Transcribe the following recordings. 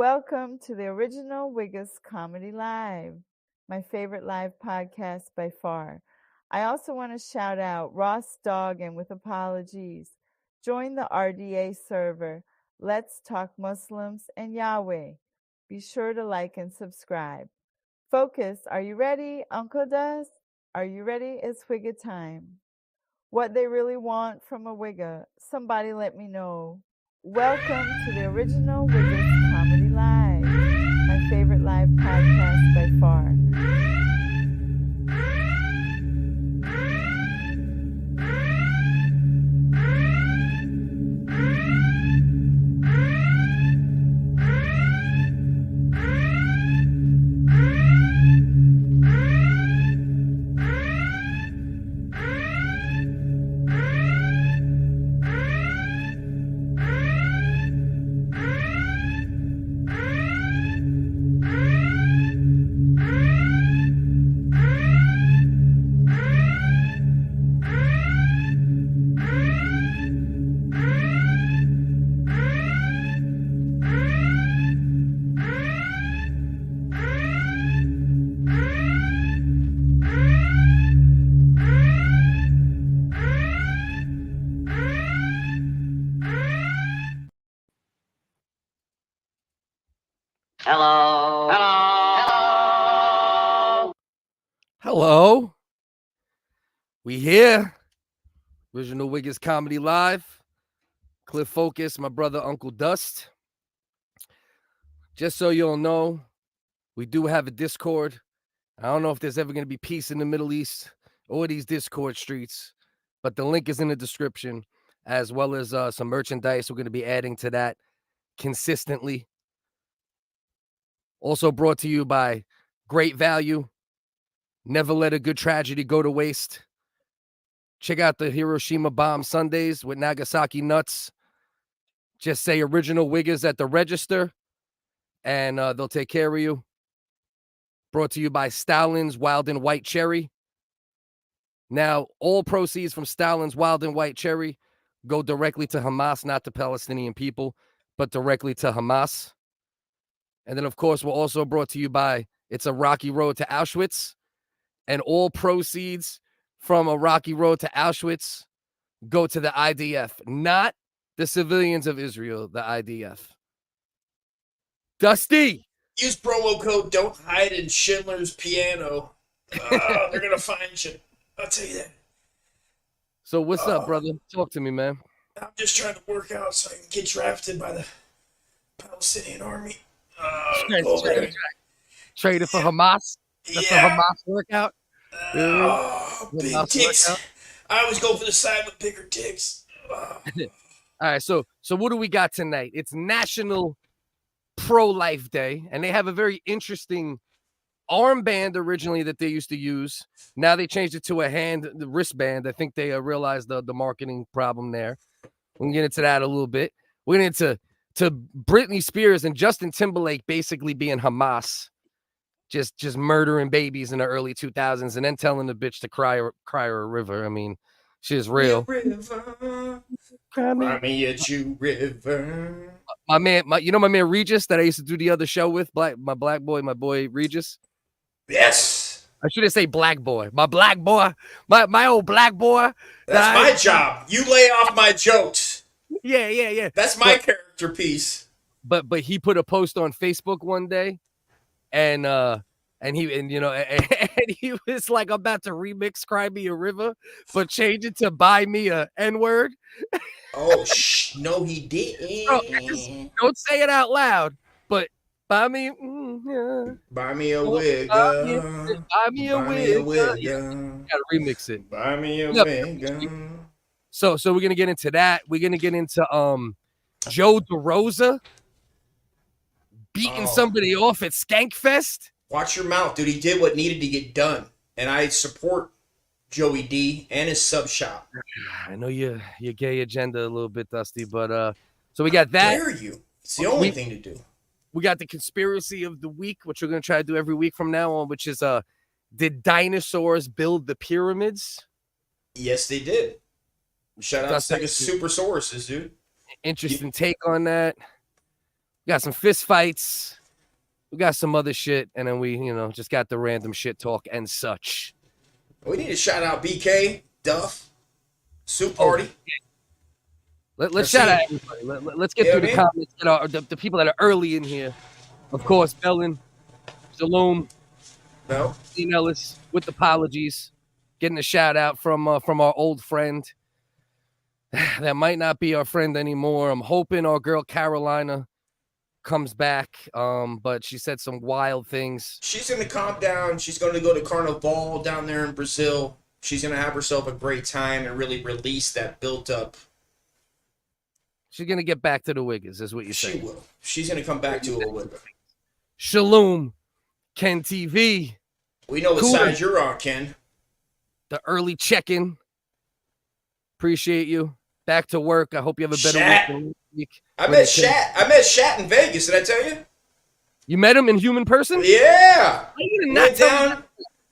Welcome to the original WHiggaz Comedy Live, my favorite live podcast by far. I also want to shout out Ross Dog and with apologies. Join the RDA server. Let's talk Muslims and Yahweh. Be sure to like and subscribe. Focus, are you ready, Uncle Does? Are you ready? It's Whigga time. What they really want from a Whigga, somebody let me know. Welcome to the original WHiggaz Comedy Live, my favorite live podcast by far. Hello. Hello. Hello. We here. Original WHiggaz Comedy Live. Cliff Focus, my brother Uncle Dust. Just so you'll know, we do have a Discord. I don't know if there's ever going to be peace in the Middle East or these Discord streets, but the link is in the description, as well as some merchandise we're going to be adding to that consistently. Also brought to you by Great Value. Never let a good tragedy go to waste. Check out the Hiroshima Bomb Sundays with Nagasaki Nuts. Just say original WHiggaz at the register, and they'll take care of you. Brought to you by Stalin's Wild and White Cherry. Now, all proceeds from Stalin's Wild and White Cherry go directly to Hamas, not the Palestinian people, but directly to Hamas. And then, of course, we're also brought to you by It's a Rocky Road to Auschwitz. And all proceeds from A Rocky Road to Auschwitz go to the IDF, not the civilians of Israel, the IDF. Dusty! Use promo code Don't Hide in Schindler's Piano. They're going to find you. I'll tell you that. So what's up, brother? Talk to me, man. I'm just trying to work out so I can get drafted by the Palestinian army. Traded for Hamas. That's a Hamas workout. Big dicks. Workout. I always go for the side with bigger dicks. All right, so what do we got tonight? It's National Pro-Life Day, and they have a very interesting armband originally that they used to use. Now they changed it to the wristband. I think they realized the marketing problem there. We'll get into that a little bit. We're going to Britney Spears and Justin Timberlake basically being Hamas, just murdering babies in the early 2000s and then telling the bitch to cry her a river. I mean, she's real. Cry me a Jew river. My man Regis that I used to do the other show with, my boy Regis. Yes. I shouldn't say black boy. My black boy, my old black boy. That's my job. You lay off my jokes. Yeah. That's my character piece. But he put a post on Facebook one day, and he was like about to remix "Cry Me a River," but change it to "Buy Me a N-word." Oh no, he didn't. Bro, don't say it out loud. But buy me a wig. Buy me a wig. Gotta remix it. Buy me a wig. So we're gonna get into that. We're gonna get into Joe Derosa beating somebody off at Skankfest. Watch your mouth, dude. He did what needed to get done, and I support Joey D and his sub shop. I know your gay agenda a little bit, Dusty, but so we got that. How dare you? It's the only thing to do. We got the conspiracy of the week, which we're gonna try to do every week from now on, which is did dinosaurs build the pyramids? Yes, they did. Shout out to super sources, dude. Interesting take on that. We got some fist fights. We got some other shit, and then we, just got the random shit talk and such. We need to shout out BK, Duff, Soup Party. Let's shout out everybody. Let's get through the comments. The people that are early in here. Of course, Bellin, Shalom, Dean Ellis, with apologies. Getting a shout out from our old friend. That might not be our friend anymore. I'm hoping our girl Carolina comes back, but she said some wild things. She's going to calm down. She's going to go to Carnival down there in Brazil. She's going to have herself a great time and really release that built up. She's going to get back to the WHiggaz, is what you say. She will. She's going to come back to a WHiggaz. Shalom, Ken TV. We know what side you're on, Ken. The early check-in. Appreciate you. Back to work. I hope you have a better week. I met Shat in Vegas. Did I tell you? You met him in human person? Yeah. You did not tell me.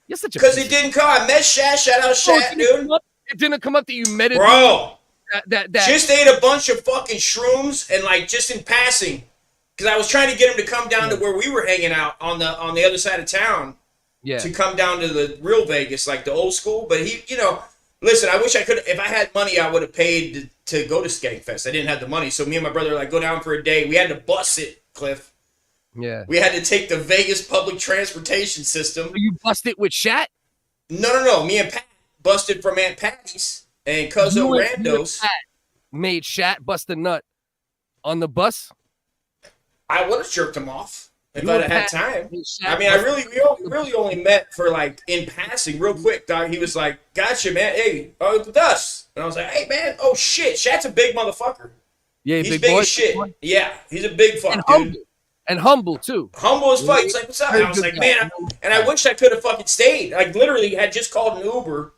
You're such a because he didn't come. I met Shat. Shout out Shat, dude. It didn't come up that you met him. Bro. That just ate a bunch of fucking shrooms and just in passing. Because I was trying to get him to come down to where we were hanging out on the other side of town. Yeah. To come down to the real Vegas, like the old school. But he, listen, I wish I could. If I had money, I would have paid to go to Skankfest. I didn't have the money, so me and my brother go down for a day. We had to bus it, Cliff. Yeah. We had to take the Vegas public transportation system. So you busted with Shat? No. Me and Pat busted from Aunt Patty's and Cuzzo Randos. Made Shat bust a nut on the bus. I would have jerked him off. If I'd have had time. I mean, we really only met for in passing real quick, dog. He was like, gotcha, man. Hey, with us. And I was like, hey, man. Oh, shit. Shat's a big motherfucker. Yeah, he's big as shit. Yeah, he's a big fuck, dude. And humble, too. Humble as fuck. He's like, what's up? And I was like, man. And I wish I could have fucking stayed. I literally had just called an Uber.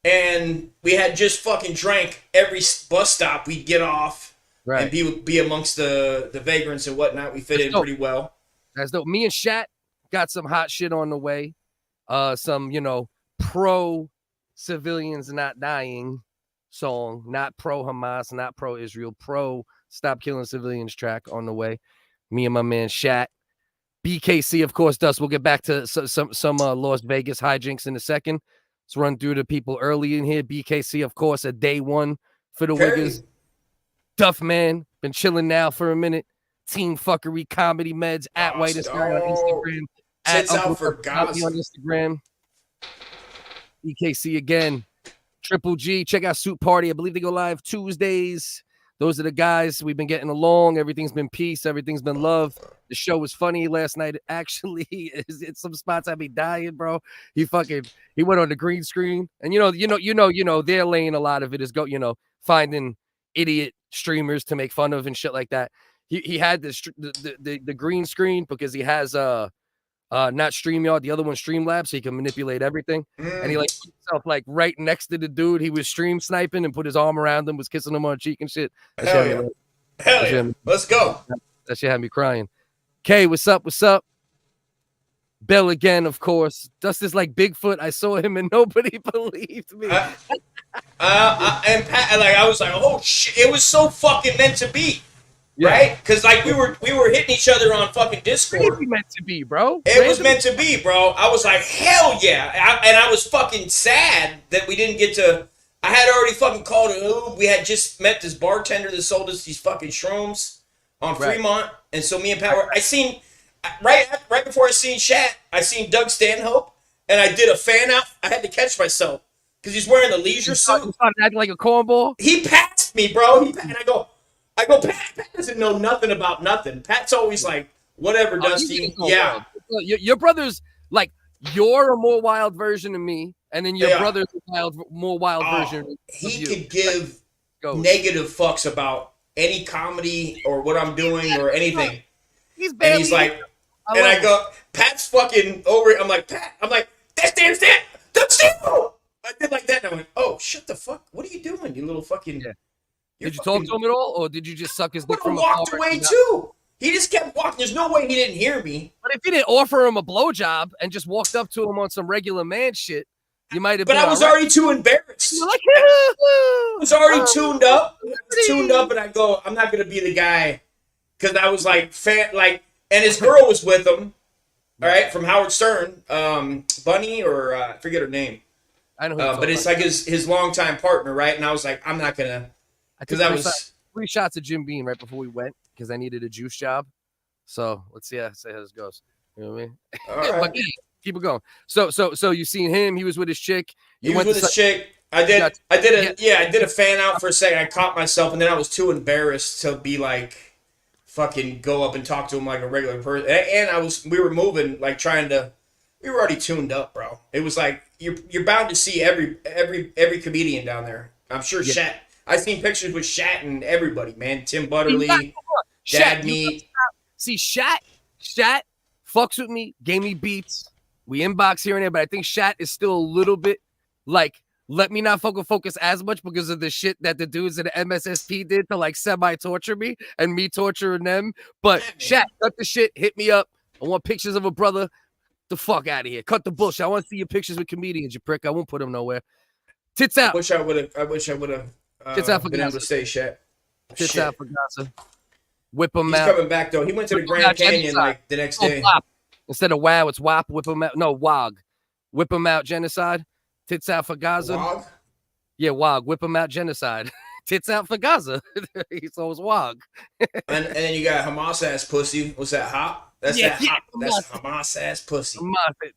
And we had just fucking drank every bus stop we'd get off. Right. And be amongst the vagrants and whatnot. We fit in pretty well. As though me and Shat got some hot shit on the way. Some, pro civilians not dying song, not pro Hamas, not pro Israel, pro stop killing civilians track on the way. Me and my man Shat. BKC, of course, Dust. We'll get back to some Las Vegas hijinks in a second. Let's run through the people early in here. BKC, of course, a day one for the WHiggaz. Duff Man, been chilling now for a minute. Team Fuckery Comedy Meds at Whitest Guy on Instagram. Sits out for Gaza on Instagram. BKC again. Triple G. Check out Soup Party. I believe they go live Tuesdays. Those are the guys. We've been getting along. Everything's been peace. Everything's been love. The show was funny last night. Actually, it's some spots I be dying, bro. He went on the green screen, and they're laying a lot of it is finding idiot streamers to make fun of and shit like that. He had the green screen because he has not StreamYard, the other one Streamlabs, so he can manipulate everything. And he put himself right next to the dude he was stream sniping and put his arm around him, was kissing him on the cheek and shit. Hell yeah. Let's go. That shit had me crying. Kay, what's up? What's up? Bell again, of course. Dust is like Bigfoot. I saw him and nobody believed me. And Pat, I was like, oh shit, it was so fucking meant to be. Yeah. Right? Because we were hitting each other on fucking Discord. It was meant to be, bro. It was meant to be, bro. I was like, hell yeah. I was fucking sad that we didn't get to. I had already fucking called an Uber. We had just met this bartender that sold us these fucking shrooms on Fremont. And so me and Pat were, I seen, right before I seen Shat, I seen Doug Stanhope. And I did a fan out. I had to catch myself. Because he's wearing the leisure suit. He started acting like a cornball? He passed me, bro. And I go, Pat doesn't know nothing about nothing. Pat's always like, whatever, Dusty. Yeah. Your brother's you're a more wild version of me, and then your brother's a more wild version of you. He could give negative fucks about any comedy or what I'm doing or anything. He's like, I go, Pat's fucking over it. I'm like, Pat, that's damn Stan. I did like that, and I went, oh, shut the fuck. What are you doing, you little fucking... Yeah. Did you talk to him at all, or did you just suck his dick from afar? He walked away, too. He just kept walking. There's no way he didn't hear me. But if you didn't offer him a blowjob and just walked up to him on some regular man shit, you might have been. But I was already too embarrassed. I was already tuned up, and I go, I'm not going to be the guy because I was like and his girl was with him. All right, from Howard Stern, Bunny or I forget her name. I know who but it's like his longtime partner, right? And I was like, I'm not gonna, because I was 3 shots of Jim Beam right before we went because I needed a juice job. So let's see how this goes. You know what I mean? All right. But keep it going. So you seen him? He was with his chick. He was with his chick. I did a fan out for a second. I caught myself, and then I was too embarrassed to be like, fucking go up and talk to him like a regular person. And we were moving, like we were already tuned up, bro. It was like you're bound to see every comedian down there. I'm sure Shat. I've seen pictures with Shat and everybody, man. Tim Butterly, Dad Meat. See, Shat fucks with me, gave me beats. We inbox here and there, but I think Shat is still a little bit like, let me not focus as much because of the shit that the dudes at the MSSP did to like semi-torture me and me torturing them. But Shat, cut the shit, hit me up. I want pictures of a brother. The fuck out of here. Cut the bullshit. I want to see your pictures with comedians, you prick. I won't put them nowhere. Tits out. I wish I would have Tits out for been able Gaza. to say Shat. Tits out for Gaza. Whip him He's out. He's coming back, though. He went to the Grand Canyon like the next day. WAP. Instead of WOW, it's WAP. Whip him out. No, WHOG. Whip him out. Genocide. Tits out for Gaza. WHOG? Yeah, WHOG. Whip him out. Genocide. Tits out for Gaza. So it's WHOG. and then you got Hamas ass pussy. What's that? Hop? That's Hamas ass pussy.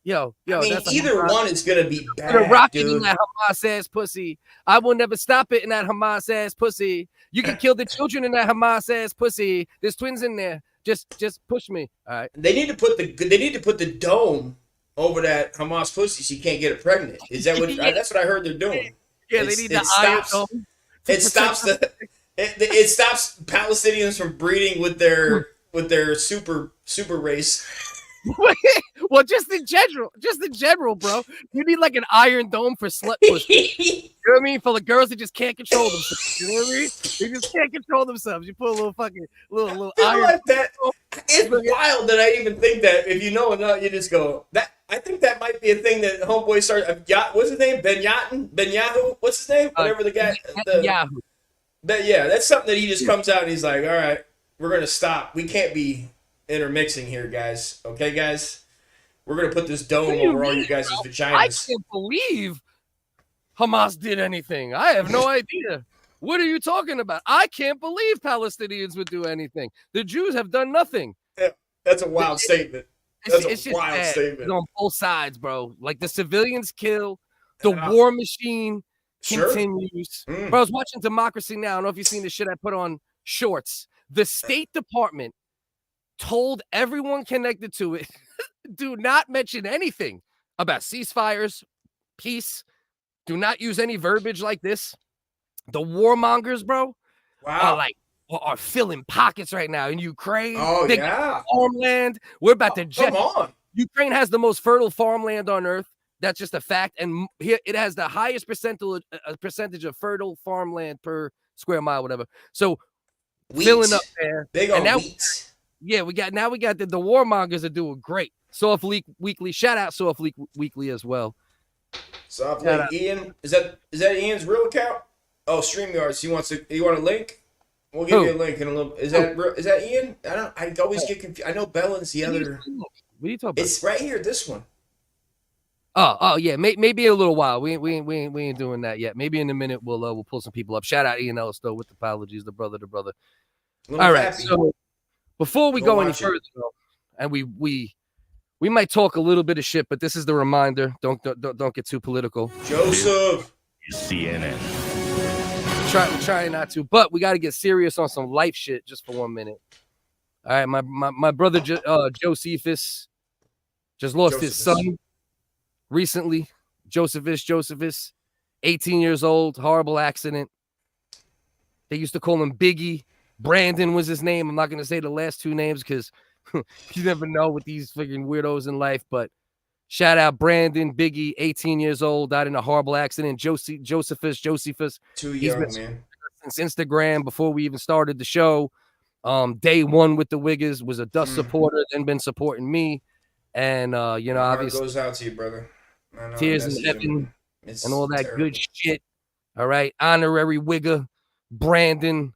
Yo. I mean, either one is gonna be bad. Put a rocket in that Hamas ass pussy. I will never stop it in that Hamas ass pussy. You can kill the children in that Hamas ass pussy. There's twins in there. Just push me. All right. They need to put the dome over that Hamas pussy so you can't get it pregnant. Is that what? That's what I heard they're doing. Yeah, they need the iron dome. It stops it stops Palestinians from breeding with their super race. Well, just in general, bro. You need like an iron dome for slut pussy. You know what I mean? For the girls that just can't control themselves. You know what I mean? They just can't control themselves. You put a little fucking little iron. Like that. It's wild that I even think that. If you know enough, you just go that. I think that might be a thing that homeboy started. What's his name? Benyahu. What's his name? Whatever the guy. Yahoo. That's something that he just comes out and he's like, all right, we're gonna stop. We can't be intermixing here, guys. Okay, guys, we're gonna put this dome over all you guys' vaginas. I can't believe Hamas did anything. I have no idea. What are you talking about? I can't believe Palestinians would do anything. The Jews have done nothing. Yeah, that's a wild statement. That's a wild statement. It's on both sides, bro. Like the civilians kill, the war machine continues. Bro, I was watching Democracy Now! I don't know if you've seen the shit I put on Shorts. The State Department told everyone connected to it, do not mention anything about ceasefires, peace. Do not use any verbiage like this. The warmongers, bro, are filling pockets right now in Ukraine. Oh, yeah. Farmland. We're about to come on. Ukraine has the most fertile farmland on earth. That's just a fact. And here it has the highest percentage of fertile farmland per square mile, whatever. So filling up there. Big on wheat. Yeah, we got the warmongers are doing great. Soft Leak Weekly. Shout out Soft Leak Weekly as well. Soft Leak. Ian, is that Ian's real account? Oh, StreamYards. You want a link? We'll give you a link in a little. Is that Ian? I always get confused. I know Bellin's the other. What are you talking about? It's right here. This one. Oh yeah. Maybe a little while. We ain't doing that yet. Maybe in a minute we'll pull some people up. Shout out Ian Ellis though with apologies. The brother. All right. So before we go any further, though, and we might talk a little bit of shit, but this is the reminder. Don't get too political. Joseph. CNN. Try not to, but we got to get serious on some life shit just for 1 minute. All right, my brother Jocephus just lost his son recently. Jocephus, 18 years old, horrible accident. They used to call him Biggie. Brandon was his name. I'm not going to say the last two names because you never know with these freaking weirdos in life, but shout out Brandon, Biggie, 18 years old, died in a horrible accident. Jocephus. Too young, man. Since Instagram, before we even started the show, day one with the WHiggaz, was a Dust supporter, then been supporting me. And, obviously. Goes out to you, brother. Tears in heaven and all that terrible good shit. All right. Honorary WHiggaz, Brandon.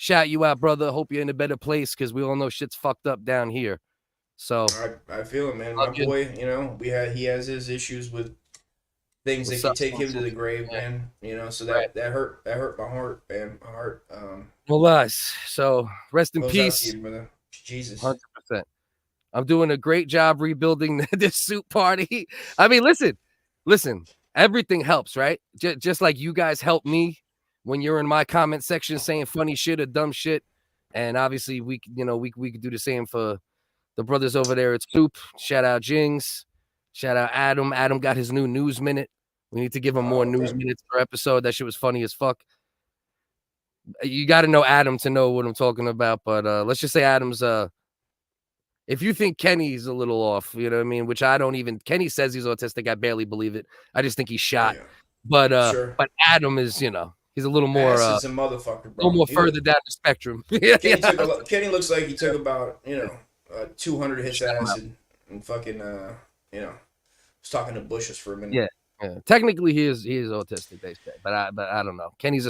shout you out, brother. Hope you're in a better place because we all know shit's fucked up down here. So I feel it, man. My boy, you know, he has his issues with things that can take him to the grave, man. You know, so that hurt my heart, man. My heart. Well, so rest in peace, you, brother. Jesus. 100%. I'm doing a great job rebuilding this soup party. I mean, listen. Everything helps, right? Just like you guys help me when you're in my comment section saying funny shit or dumb shit, and obviously we could do the same for the brothers over there at Soup. Shout out Jings. Shout out Adam. Adam got his new news minute. We need to give him more news minutes per episode. That shit was funny as fuck. You got to know Adam to know what I'm talking about. But let's just say Adam's if you think Kenny's a little off, you know what I mean? Which I don't even. Kenny says he's autistic. I barely believe it. I just think he's shot. Yeah. But Adam is, you know, he's a little more. He's a motherfucker, bro. A little more further down the spectrum. Kenny looks like he took about 200 hits acid and fucking was talking to bushes for a minute. Yeah. Technically, he is autistic, they say, but I don't know. Kenny's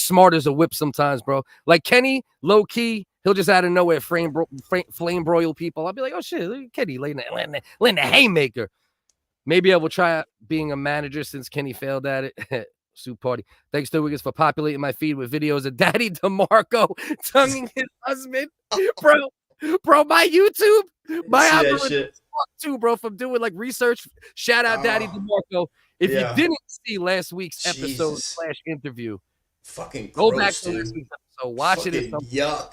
smart as a whip sometimes, bro. Like Kenny, low key, he'll just out of nowhere flame broil people. I'll be like, oh shit, look at Kenny laying the haymaker. Maybe I will try being a manager since Kenny failed at it. Soup party. Thanks to WHiggaz for populating my feed with videos of Daddy DeMarco tonguing his husband, bro. My YouTube, my algorithm too, bro, from doing like research. Shout out Daddy DeMarco. If you didn't see last week's episode / interview, fucking go gross, back to dude. last week's episode. Watch fucking it. Yuck.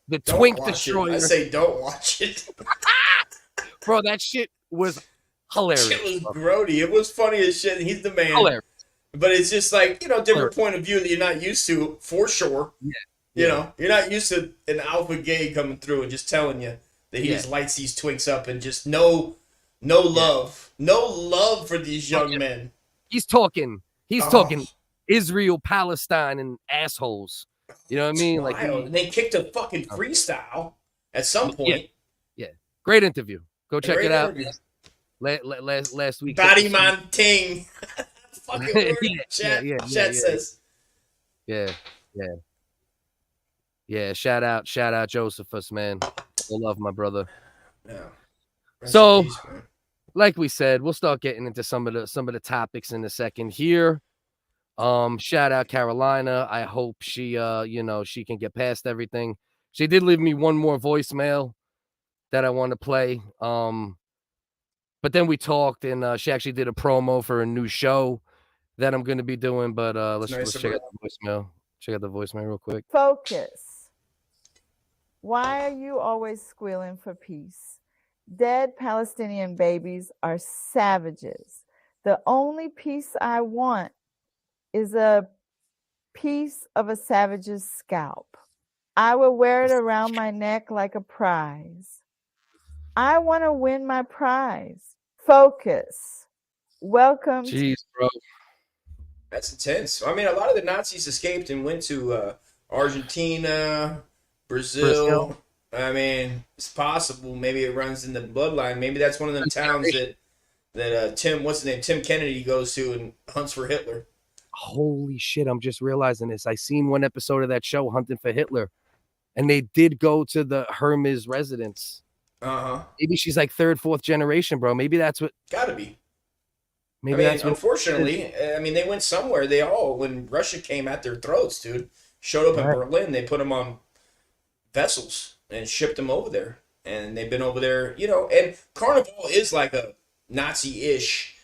The don't Twink Destroyer. I say don't watch it. Bro, that shit was hilarious. It was grody. It was funny as shit. He's the man. Hilarious. But it's just like, different point of view that you're not used to, for sure. Yeah. You know, you're not used to an alpha gay coming through and just telling you that he just lights these twinks up and just no love. No love for these young men. He's talking Israel, Palestine, and assholes. You know what I mean? And they kicked a fucking freestyle at some point. Yeah. Great interview. Go check it out. Last week. Body man ting. Fucking word. Shat says. Yeah. Shout out Jocephus, man. I love my brother. Yeah. So, like we said, we'll start getting into some of the topics in a second here. Shout out Carolina. I hope she she can get past everything. She did leave me one more voicemail that I want to play. But then we talked and she actually did a promo for a new show that I'm going to be doing, but let's check out the voicemail. Check out the voicemail real quick. Focus. Why are you always squealing for peace? Dead Palestinian babies are savages. The only peace I want is a piece of a savage's scalp. I will wear it around my neck like a prize. I want to win my prize. Focus. Welcome. Jeez, bro. That's intense. I mean, a lot of the Nazis escaped and went to Argentina, Brazil. I mean, it's possible. Maybe it runs in the bloodline. Maybe that's one of them towns that Tim Kennedy goes to and hunts for Hitler. Holy shit, I'm just realizing this. I seen one episode of that show, Hunting for Hitler, and they did go to the Hermes residence. Uh-huh. Maybe she's like 3rd, 4th generation, bro. Maybe that's what... Gotta be. Maybe that's what... Unfortunately, they went somewhere. When Russia came at their throats, dude, showed up in Berlin, they put them on vessels and shipped them over there. And they've been over there, and Carnival is like a Nazi-ish,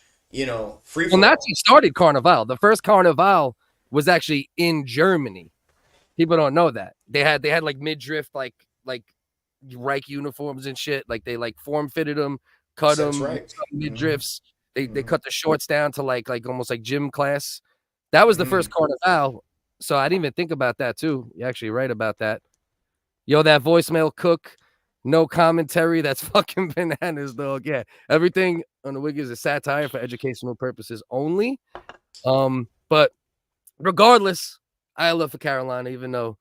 free. Well, Nazis started Carnival. The first Carnival was actually in Germany. People don't know that. They had like midriff, like Reich uniforms and shit. Like they form fitted them, cut them, midriffs. They cut the shorts down to like almost like gym class. That was the first Carnival. So I didn't even think about that too. You're actually right about that. Yo, that voicemail Cook, no commentary. That's fucking bananas, dog. Yeah, everything on the WHiggaz is satire for educational purposes only. But regardless, I love for Carolina, even though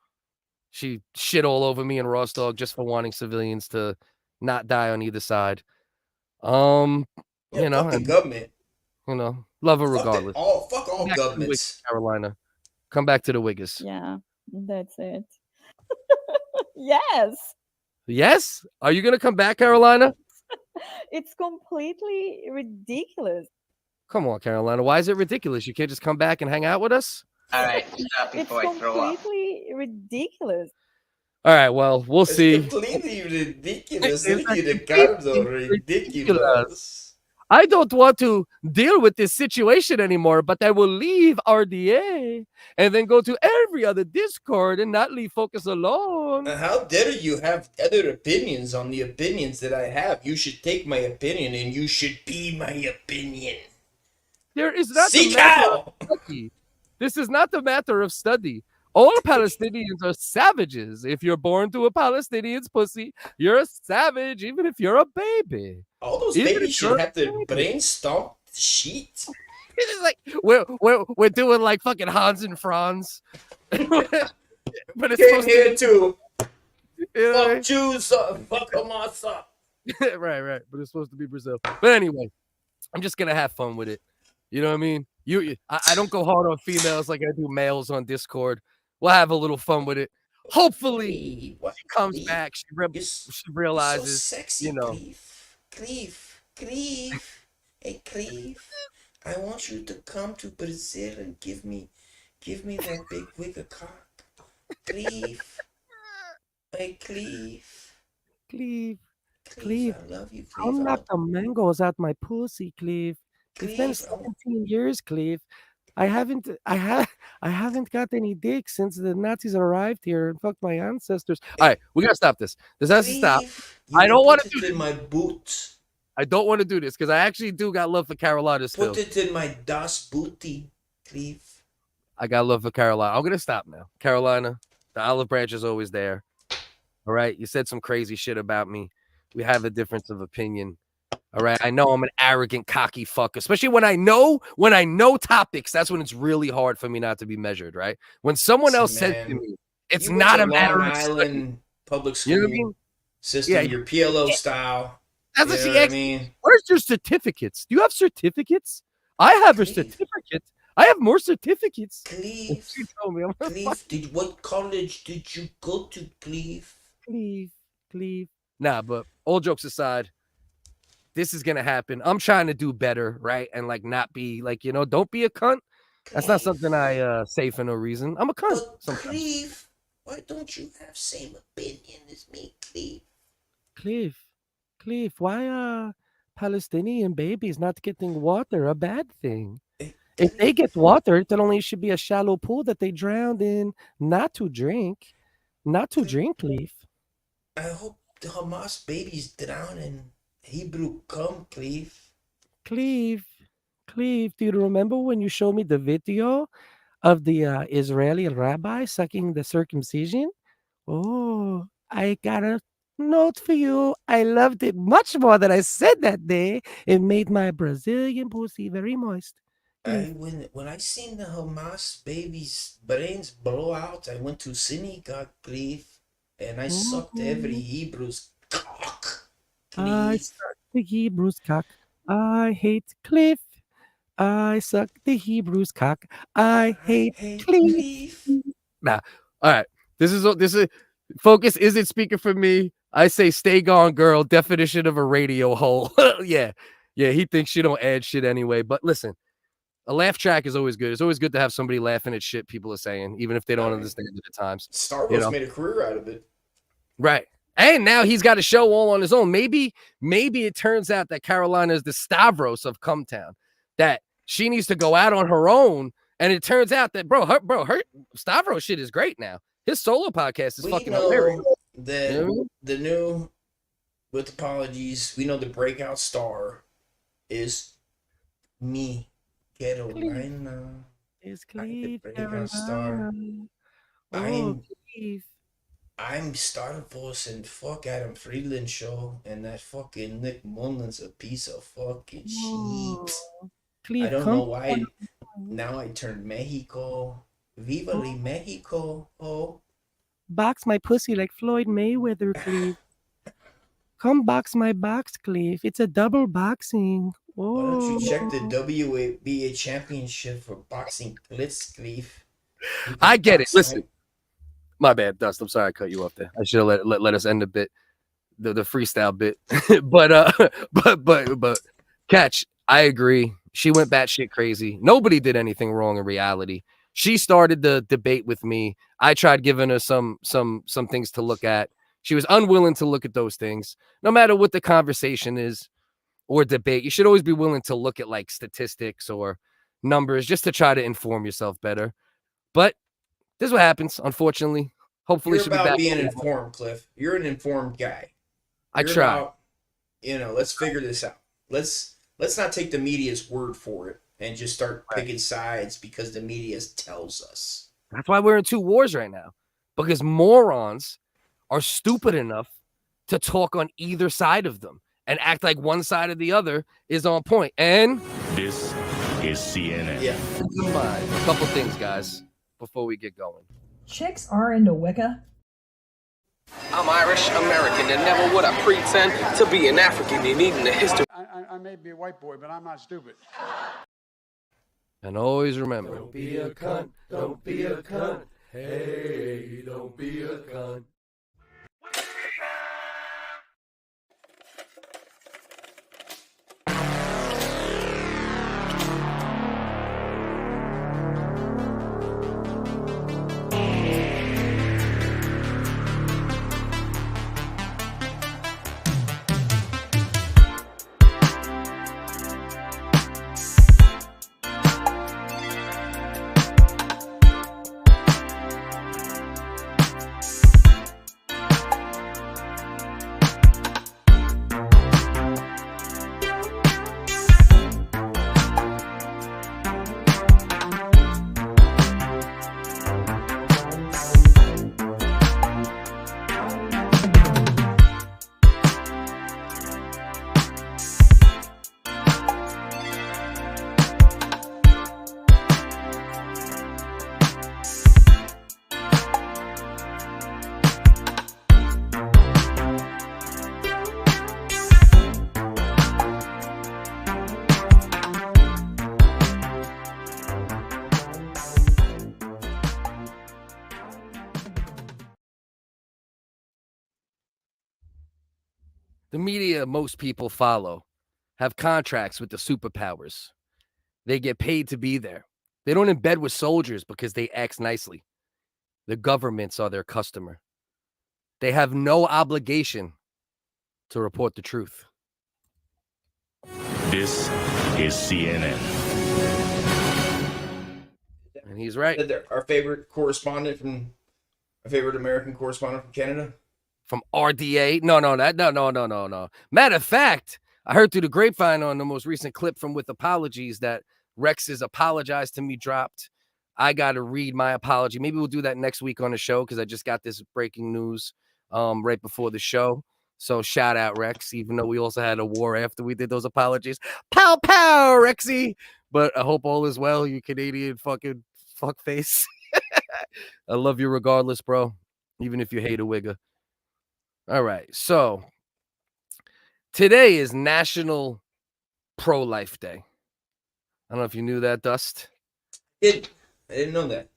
she shit all over me and Ross Dog just for wanting civilians to not die on either side. Government. Love her regardless. Fuck all governments. Carolina. Come back to the WHiggaz. Yeah. That's it. Yes. Yes? Are you gonna come back, Carolina? It's completely ridiculous. Come on, Carolina. Why is it ridiculous? You can't just come back and hang out with us? All right, stop It's before I throw up. completely ridiculous. All right, well, we'll It's see. completely ridiculous. It's Ricardo, ridiculous. ridiculous. I don't want to deal with this situation anymore, but I will leave RDA and then go to every other Discord and not leave Focus alone. How dare you have other opinions on the opinions that I have? You should take my opinion and you should be my opinion. There is not a Seek matter out! of study. This is not a matter of study. All Palestinians are savages. If you're born to a Palestinian's pussy, you're a savage, even if you're a baby. All those Even babies if should you're have their a baby. brain stomped to shit. It's like we're doing like fucking Hans and Franz. But it's Came supposed here to to be, fuck Jews up, fuck Hamas up. right. But it's supposed to be Brazil. But anyway, I'm just gonna have fun with it. You know what I mean? I don't go hard on females like I do males on Discord. We'll have a little fun with it. Hopefully, Hey, what? she comes Cleve, back. She You're so realizes, sexy, you know. Cleve. Hey, Cleve. I want you to come to Brazil and give me that big wigger cock. Cleve. Hey, Cleve. Cleve, Cleve, I love you, Cleve. don't knock the mangoes out my pussy, Cleve. It's been Cleve, 17 years, Cleve. I haven't got any dick since the Nazis arrived here and fucked my ancestors. All right, we gotta stop this. This has to stop. you I don't can wanna put do it in this. my boot. I don't want to do this because I actually do got love for Carolina still. Put it in my Das Booty, Cleve. I got love for Carolina. I'm gonna stop now. Carolina, the olive branch is always there. All right, you said some crazy shit about me. We have a difference of opinion. All right, I know I'm an arrogant, cocky fuck, especially when I know topics. That's when it's really hard for me not to be measured, right? When someone else says to Man, me, it's you went not to a matter Long of study. Island public school You know what I mean? system, Yeah, your PLO style. That's You what know she what I asked me. mean? Where's your certificates? Do you have certificates? I have a Cleve. certificate. I have more certificates. Cleve, She told me, I'm like, Cleve, what college did you go to, Cleve? Cleve. Nah, but all jokes aside, this is gonna happen. I'm trying to do better, right? And like not be like, don't be a cunt. That's not something I say for no reason. I'm a cunt But sometimes. Cleve, why don't you have same opinion as me, Cleve? Cleve, why are Palestinian babies not getting water a bad thing? If they get water, then only should be a shallow pool that they drowned in, not to drink. Not to drink, Cleve. I hope the Hamas babies drown in Hebrew cum, Cleve. Cleve, do you remember when you showed me the video of the Israeli rabbi sucking the circumcision? Oh, I got a note for you. I loved it much more than I said that day. It made my Brazilian pussy very moist. When I seen the Hamas babies' brains blow out, I went to synagogue, Cleve, and I sucked every Hebrew's cock. I Cleve. suck the Hebrew's cock. I hate Cliff. I suck the Hebrew's cock. I hate Cleve. Nah. All right. This is focus isn't speaking for me. I say stay gone, girl. Definition of a radio hole. Yeah. He thinks she don't add shit anyway. But listen, a laugh track is always good. It's always good to have somebody laughing at shit people are saying, even if they don't understand it at times. Starbucks made a career out of it. Right. And now he's got a show all on his own. Maybe it turns out that Carolina is the Stavros of Cumtown, that she needs to go out on her own. And it turns out that, her Stavros shit is great now. His solo podcast is fucking hilarious. That the new, with apologies, we know the breakout star is me, Carolina. Is Cleve, Carolina. star. Oh, Cleve. I'm Star Force and fuck Adam Friedland show, and that fucking Nick Mullen's a piece of fucking shit. Cleve, I don't know why now I turned Mexico. Viva la Mexico. Oh. Box my pussy like Floyd Mayweather, Cleve. Come box my box, Cleve. It's a double boxing. Oh. Why don't you check the WBA championship for boxing blitz, Cleve? I get it. Listen. My bad, Dust. I'm sorry I cut you off there. I should have let us end the bit, the freestyle bit. but Catch, I agree. She went batshit crazy. Nobody did anything wrong in reality. She started the debate with me. I tried giving her some things to look at. She was unwilling to look at those things. No matter what the conversation is or debate, you should always be willing to look at like statistics or numbers just to try to inform yourself better. But this is what happens, unfortunately. Hopefully, You're about being informed, Cliff. You're an informed guy. I try. About, let's figure this out. Let's not take the media's word for it and just start picking sides because the media tells us. That's why we're in two wars right now, because morons are stupid enough to talk on either side of them and act like one side or the other is on point. And this is CNN. Yeah. A couple things, guys, before we get going. Chicks are into Wicca. I'm Irish American and never would I pretend to be an African in needing the history. I may be a white boy, but I'm not stupid. And always remember, don't be a cunt, don't be a cunt. Hey, don't be a cunt. the media most people follow have contracts with the superpowers. They get paid to be there. They don't embed with soldiers because they act nicely. The governments are their customer. They have no obligation to report the truth. This is CNN. And he's right. Our favorite American correspondent from Canada? From RDA? No. Matter of fact, I heard through the grapevine on the most recent clip from With Apologies that Rex's apologized to me dropped. I got to read my apology. Maybe we'll do that next week on the show because I just got this breaking news right before the show. So shout out Rex, even though we also had a war after we did those apologies. Pow, pow, Rexy. But I hope all is well, you Canadian fucking fuckface. I love you regardless, bro, even if you hate a wigger. All right, so today is National Pro-Life Day. I don't know if you knew that, Dust. I didn't know that.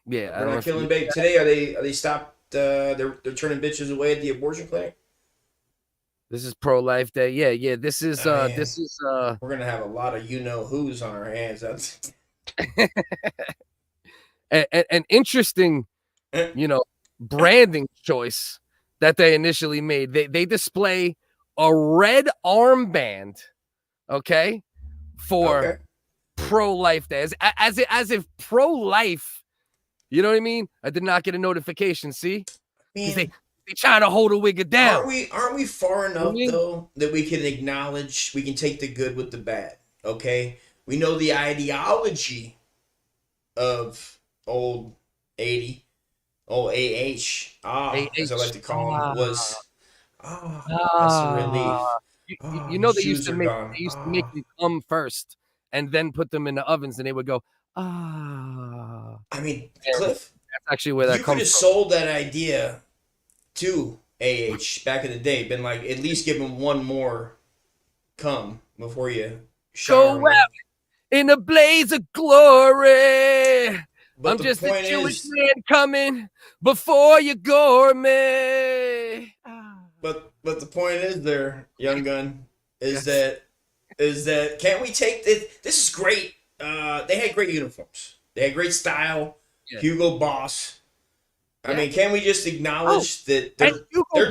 Yeah, They're not killing baby today. Are they stopped? They're turning bitches away at the abortion clinic. This is Pro-Life Day. Yeah. This is we're gonna have a lot of who's on our hands. That's an interesting, branding choice that they initially made. They display a red armband, okay, for Pro-Life Day, as if pro-life. You know what I mean? I did not get a notification. See, they trying to hold a wigger down. Aren't we far enough though that we can acknowledge we can take the good with the bad? Okay, we know the ideology of old 80, old AH, as I like to call him, was that's a relief. You know they used to make them come first and then put them in the ovens, and they would go I mean, Cliff, that's actually where that you comes could have from. sold that idea to AH back in the day. Been like, at least give him one more come before you go out in a blaze of glory. I'm just a Jewish man coming before you gourmet. But the point is there, young gun, is that can't we take this? This is great. They had great uniforms. They had great style. Yeah. Hugo Boss. I mean, can we just acknowledge that their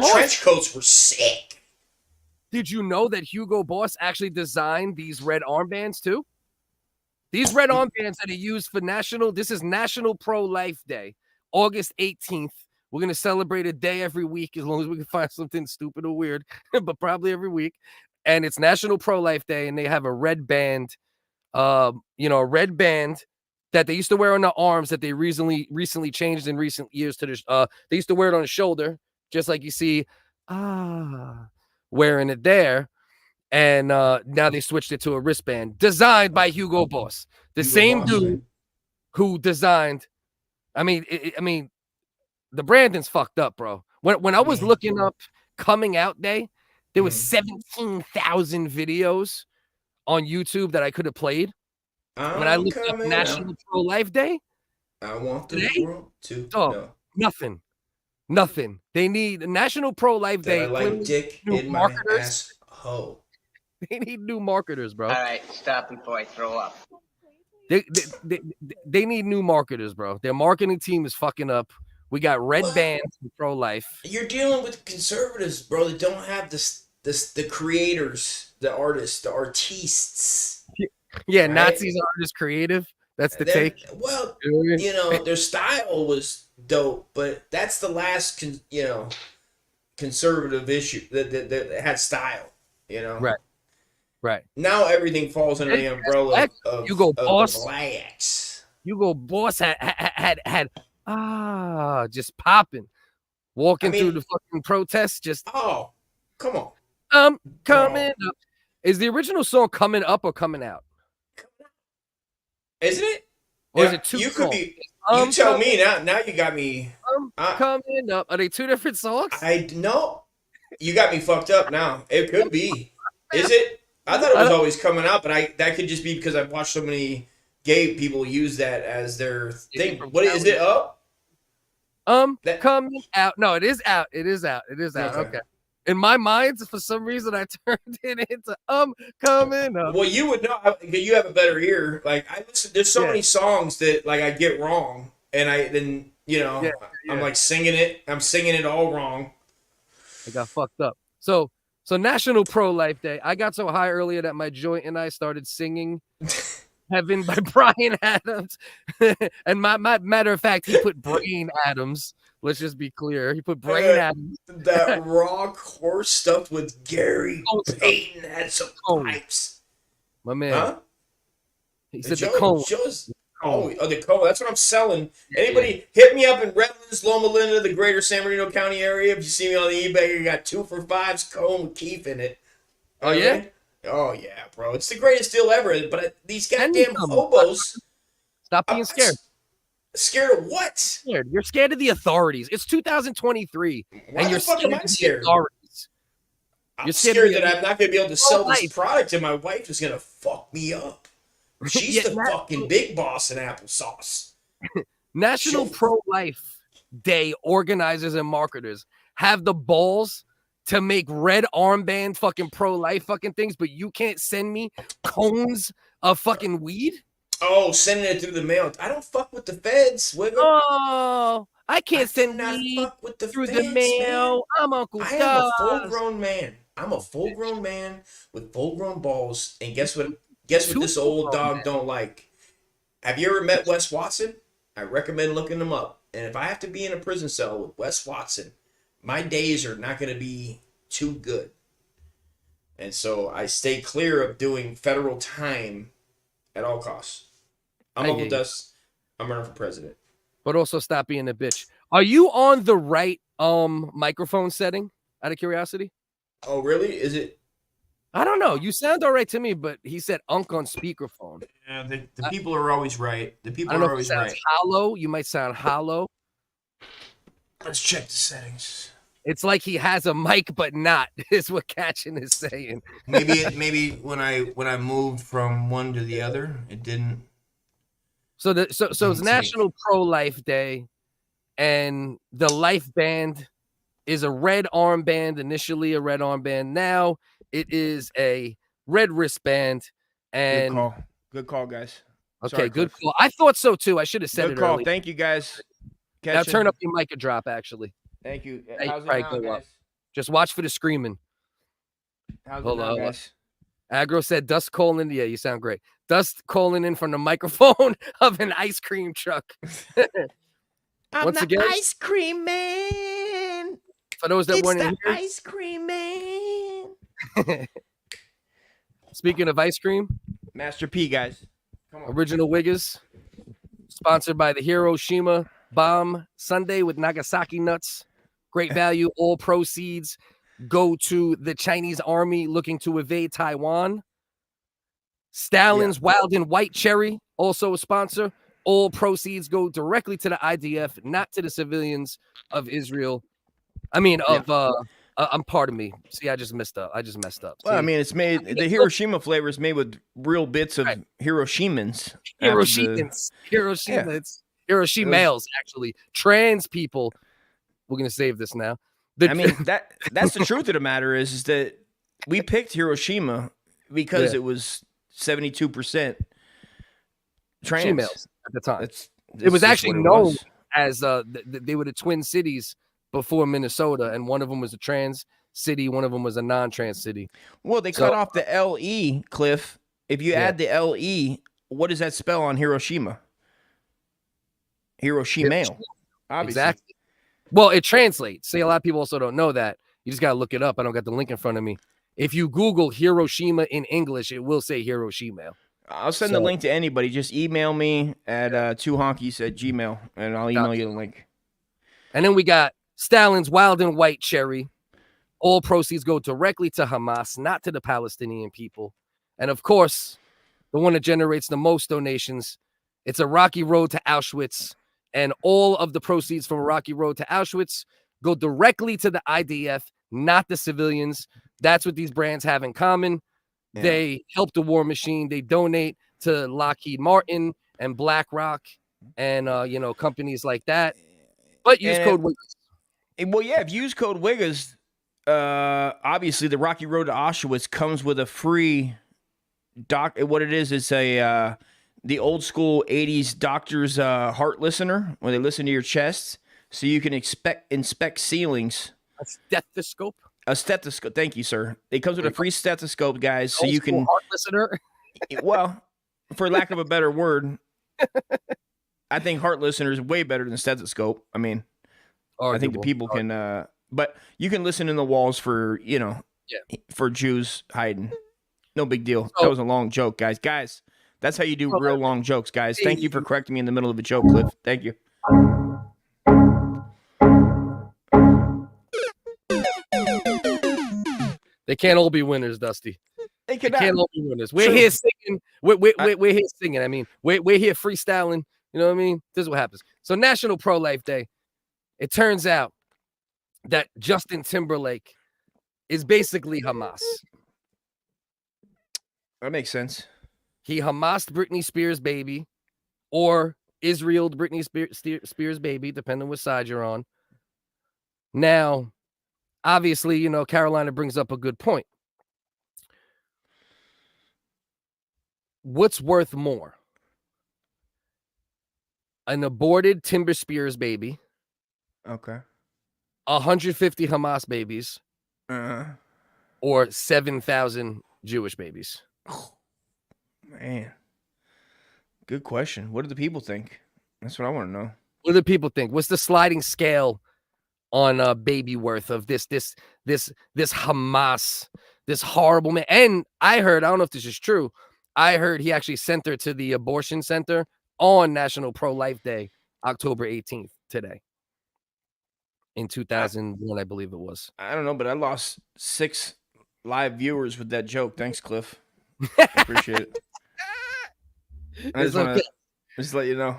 trench coats were sick? Did you know that Hugo Boss actually designed these red armbands too? These red armbands that he used for this is National Pro-Life Day, August 18th. We're going to celebrate a day every week as long as we can find something stupid or weird, but probably every week. And it's National Pro-Life Day, and they have a red band, a red band that they used to wear on the arms that they recently changed in recent years to the, they used to wear it on the shoulder, just like you see, wearing it there. And now they switched it to a wristband designed by Hugo Boss, the same dude who designed. I mean, the branding's fucked up, bro. When I was looking up Coming Out Day, there was 17,000 videos on YouTube that I could have played. When I looked up National Pro-Life Day, I want the world to know. Nothing. They need National Pro-Life Day. I like dick in my ass hole. They need new marketers, bro. All right, stop before I throw up. They need new marketers, bro. Their marketing team is fucking up. We got red bands for pro-life. You're dealing with conservatives, bro, that don't have the creators, the artists, the artistes. Yeah, right? Nazis are just creative. That's the take. Well, their style was dope, but that's the last, conservative issue that had style, Right. Now everything falls under the umbrella of Hugo Boss. Blacks. Hugo Boss had just popping, walking through the fucking protests. Just come on. Coming up. Is the original song Coming Up or Coming Out? Isn't it? Or is it two? You songs? could be. You tell me now. Now you got me. Coming Up. Are they two different songs? No. You got me fucked up now. It could be. Is it? I thought it was always Coming Up, but that could just be because I've watched so many gay people use that as their thing. What is it? Coming Out. No, it is out. It is out. Okay. In my mind, for some reason, I turned it into Coming Up. Well, you would know. You have a better ear. Like I listen. There's so many songs that like I get wrong, and I'm like singing it. I'm singing it all wrong. I got fucked up. So National Pro-Life Day. I got so high earlier that my joint and I started singing Heaven by Bryan Adams. And my matter of fact, he put Brain Adams. Let's just be clear. He put Brain Adams. That rock horse stuff with Gary Payton had some pipes. My man. Huh? He said the cone. The cone. That's what I'm selling. Anybody hit me up in Redlands, Loma Linda, the greater San Bernardino County area. If you see me on the eBay, you got 2 for $5's cone with Keith in it. Oh, yeah? Oh, yeah, bro. It's the greatest deal ever. But these goddamn hobos. Stop being scared. Scared of what? Scared. You're scared of the authorities. It's 2023. Why and the fuck am I scared? I'm scared that I'm not going to be able to sell this product and my wife is going to fuck me up. She's the fucking big boss in applesauce. National Pro-Life Day organizers and marketers have the balls to make red armband fucking pro-life fucking things, but you can't send me cones of fucking weed? Oh, sending it through the mail. I don't fuck with the feds, Wigga. Oh, I can't send weed through the mail. Man. I'm Uncle Doug. I am a full-grown man. I'm a full-grown man with full-grown balls, and guess what? Guess what this old dog don't like? Have you ever met Wes Watson? I recommend looking him up. And if I have to be in a prison cell with Wes Watson, my days are not going to be too good. And so I stay clear of doing federal time at all costs. I'm Uncle Dust. I'm running for president. But also stop being a bitch. Are you on the right microphone setting, out of curiosity? Oh, really? Is it? I don't know. You sound all right to me, but he said "unk" on speakerphone. Yeah, the people are always right. The people I don't know are always if it sounds right. Hollow. You might sound hollow. Let's check the settings. It's like he has a mic, but not. Is what Catchin is saying. Maybe when I moved from one to the other, it didn't. So it's National Pro-Life Day, and the Life Band is a red armband. Initially a red armband. Now it is a red wristband. And Good call, guys. Okay, Sorry, good Cliff. call. I thought so too. I should have said Good it call. earlier. Thank you, guys. Now turn up your mic a drop, actually. Thank you. Hey, How's it right, now, go guys? up. Just watch for the screaming. How's Hold it now, on. guys? Aggro said, Dust calling. Yeah, you sound great. Dust calling in from the microphone of an ice cream truck. Once again, ice cream man. For those that weren't in here, ice cream man. speaking of ice cream, Master P, guys. Come on. Original WHiggaz, sponsored by the Hiroshima Bomb Sundae with Nagasaki nuts. Great value. All proceeds go to the Chinese army looking to evade Taiwan. Stalin's Wild and White Cherry, also a sponsor. All proceeds go directly to the IDF, not to the civilians of Israel. Pardon me. See, I just messed up. Well, I mean, it's made, the Hiroshima flavor is made with real bits of Hiroshimans. Hiroshimans. Hiroshima. Yeah. It's Hiroshimales, actually. Trans people. We're going to save this now. That's the truth of the matter is that we picked Hiroshima because it was 72% trans. Females at the time. It was actually known as they were the twin cities before Minnesota, and one of them was a trans city, one of them was a non-trans city. Well, they cut off the LE, Cliff. If you add the LE, what does that spell on Hiroshima? Hiroshima. Obviously. Exactly. Well, it translates. See, a lot of people also don't know that. You just got to look it up. I don't got the link in front of me. If you Google Hiroshima in English, it will say Hiroshima. I'll send the link to anybody. Just email me at 2honkies@gmail, and I'll email you the link. And then we got Stalin's Wild and White Cherry. All proceeds go directly to Hamas, not to the Palestinian people. And of course, the one that generates the most donations, it's a rocky road to Auschwitz. And all of the proceeds from a rocky road to Auschwitz go directly to the IDF, not the civilians. That's what these brands have in common. Yeah. They help the war machine. They donate to Lockheed Martin and Blackrock and, companies like that. But use code WHiggaz. Well, yeah, if you use code WHiggaz, obviously the Rocky Road to Auschwitz comes with a free what it is the old school 80s doctor's heart listener where they listen to your chest so you can inspect ceilings. A stethoscope? A stethoscope. Thank you, sir. It comes with a free stethoscope, guys, so you can heart listener. Well, for lack of a better word, I think heart listener is way better than stethoscope. I mean, I think the people can but you can listen in the walls for, for Jews hiding. No big deal. That was a long joke, guys. Guys, that's how you do real long jokes, guys. Thank you for correcting me in the middle of a joke, Cliff. Thank you. They can't all be winners, Dusty. They can't all be winners. We're here singing. We're here singing. I mean, we're here freestyling. You know what I mean? This is what happens. So National Pro-Life Day. It turns out that Justin Timberlake is basically Hamas. That makes sense. He Hamased Britney Spears' baby, or Israel'd Britney Spears' baby, depending on which side you're on. Now, obviously, Carolina brings up a good point. What's worth more? An aborted Timber Spears baby. Okay. 150 Hamas babies. Or 7,000 Jewish babies. Oh, man. Good question. What do the people think? That's what I want to know. What do the people think? What's the sliding scale on baby worth of this Hamas, this horrible man? And I heard, I don't know if this is true, I heard he actually sent her to the abortion center on National Pro-Life Day, October 18th, today. In 2001, I believe it was. I don't know, but I lost 6 live viewers with that joke. Thanks, Cliff. I appreciate it. I just want to just let you know.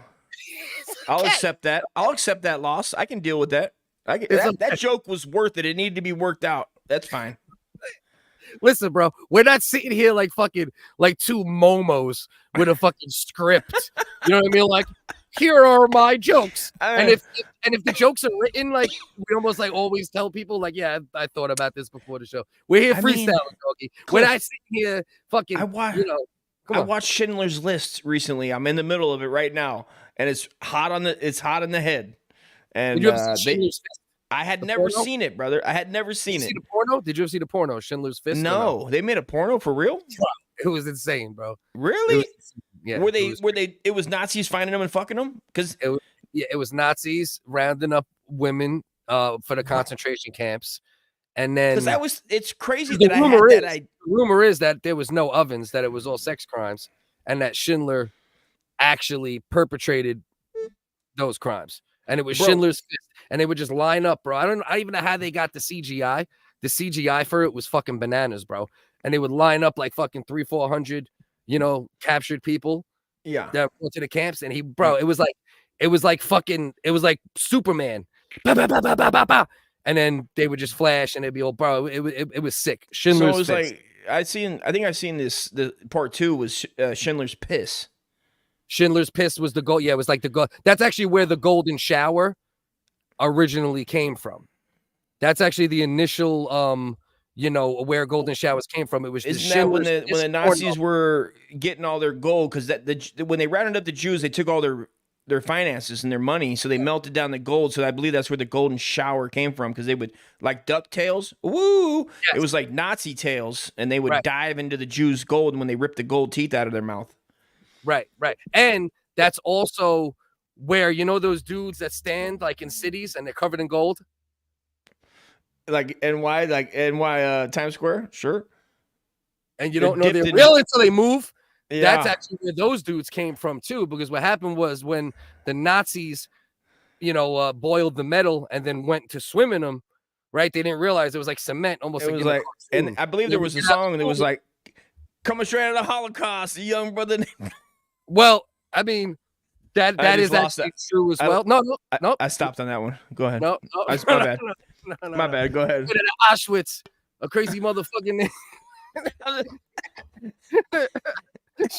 I'll accept that. I'll accept that loss. I can deal with that. That joke was worth it. It needed to be worked out. That's fine. Listen, bro, we're not sitting here like fucking like two momos with a fucking script. You know what I mean? Like, here are my jokes. And if the jokes are written, like we almost like always tell people, like, yeah, I thought about this before the show. We're here freestyling, doggy. We're not sitting here fucking. I watched Schindler's List recently. I'm in the middle of it right now, and it's hot in the head. And Did you ever see Schindler's Fist? I had never seen it, brother. I had never seen it. See the porno? Did you ever see the porno, Schindler's Fist? No, they made a porno for real? It was insane, bro. Really? Yeah. Were they? It was Nazis finding them and fucking them? Because it was Nazis rounding up women for the concentration camps, and then because it's crazy the that I had that. The rumor is that there was no ovens, that it was all sex crimes, and that Schindler actually perpetrated those crimes. And it was Schindler's Fist, and they would just line up, bro. I don't even know how they got the CGI. The CGI for it was fucking bananas, bro. And they would line up like fucking 300-400, captured people. Yeah, that went to the camps, and it was like Superman. Bah, bah, bah, bah, bah, bah, bah. And then they would just flash, and it'd be all, bro. It was sick. Schindler's Fist. Like I think I've seen this. The part 2 was Schindler's Piss. Schindler's Piss was the gold. Yeah, it was like the gold. That's actually where the golden shower originally came from. That's actually the initial, where golden showers came from. It was Isn't that when the Nazis were getting all their gold? Because when they rounded up the Jews, they took all their finances and their money, so they melted down the gold. So I believe that's where the golden shower came from, because they would, like DuckTales. Woo! Yes. It was like Nazi tales, and they would dive into the Jews' gold when they ripped the gold teeth out of their mouth. Right. And that's also where, those dudes that stand like in cities and they're covered in gold? Like NY Times Square? Sure. And you don't know they're real until they move. Yeah. That's actually where those dudes came from too, because what happened was when the Nazis, boiled the metal and then went to swim in them, right? They didn't realize it was like cement, almost it was like and I believe there was a song that was like, coming straight out of the Holocaust, a young brother. Well, I mean, that is actually true as well. No. I stopped on that one. Go ahead. No. My bad. My bad. Go ahead. Auschwitz, a crazy motherfucking name.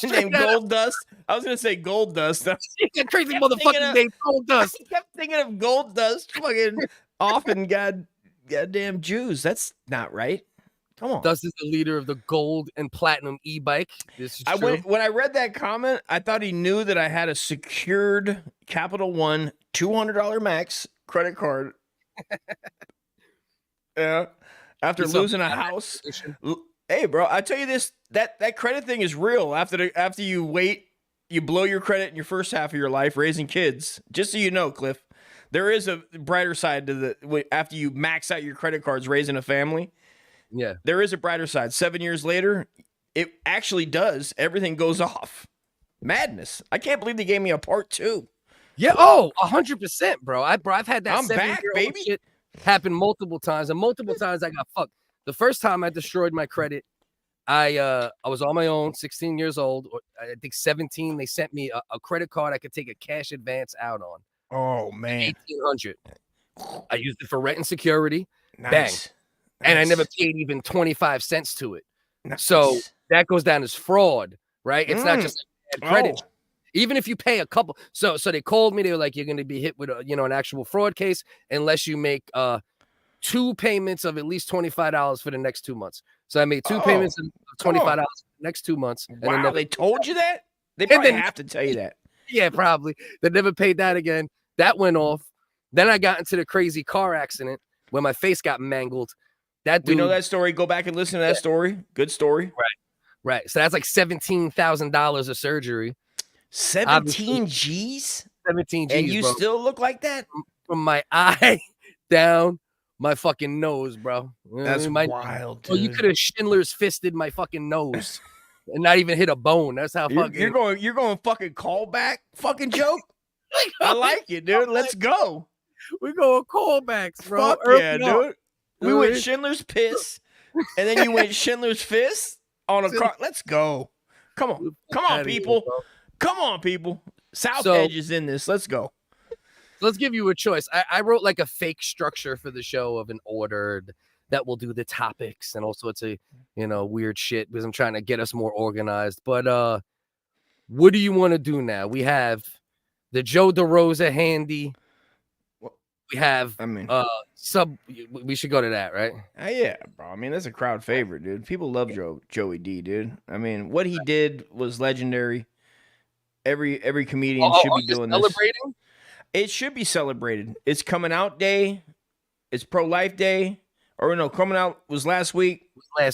Named Gold Dust. I was gonna say Gold Dust. Crazy motherfucking name, Gold Dust. I kept thinking of Gold Dust. Fucking often, goddamn Jews. That's not right. Come on. Dust is the leader of the gold and platinum e-bike. This is true. When I read that comment, I thought he knew that I had a secured Capital One $200 max credit card. Yeah. After losing a house. Hey, bro, I tell you this, that credit thing is real. After you blow your credit in your first half of your life raising kids. Just so you know, Cliff, there is a brighter side to after you max out your credit cards raising a family. Yeah, there is a brighter side. 7 years later, it actually does. Everything goes off. Madness. I can't believe they gave me a part 2. Yeah. Oh, 100%, bro. I've had that. I'm back, baby. Shit happen multiple times, and multiple times I got fucked. The first time I destroyed my credit, I was on my own, 16 years old. Or I think 17. They sent me a credit card I could take a cash advance out on. Oh man, $1,800. I used it for rent and security. Nice. Bang. And I never paid even 25 cents to it. Nice. So that goes down as fraud, right? It's not just like credit. Oh. Even if you pay a couple. So they called me. They were like, you're going to be hit with an actual fraud case unless you make 2 payments of at least $25 for the next 2 months. So I made 2 payments of $25 for the next 2 months. Wow, they told you that? They probably have to tell you that. Yeah, probably. They never paid that again. That went off. Then I got into the crazy car accident where my face got mangled. That dude, we know that story. Go back and listen to that story. Good story. Right. So that's like $17,000 of surgery. 17 G's? 17 G's, and you still look like that? From my eye down my fucking nose, bro. That's wild, dude. Oh, you could have Schindler's fisted my fucking nose and not even hit a bone. That's how fucking... You're going fucking callback fucking joke? I like it, dude. Let's go. We're going callbacks, bro. Fuck yeah, dude. We went Schindler's Piss, and then you went Schindler's Fist on a car. Let's go. Come on, people. Come on, people. South Edge is in this. Let's go. Let's give you a choice. I wrote like a fake structure for the show of an order. that will do the topics and all sorts of, weird shit because I'm trying to get us more organized. But what do you want to do now? We have the Joe DeRosa handy. We have, we should go to that, right? Yeah, bro. I mean, that's a crowd favorite, dude. People love Joey D, dude. I mean, what he did was legendary. Every comedian should be doing celebrating this. It should be celebrated. It's coming out day. It's pro-life day. Or no, coming out was last week.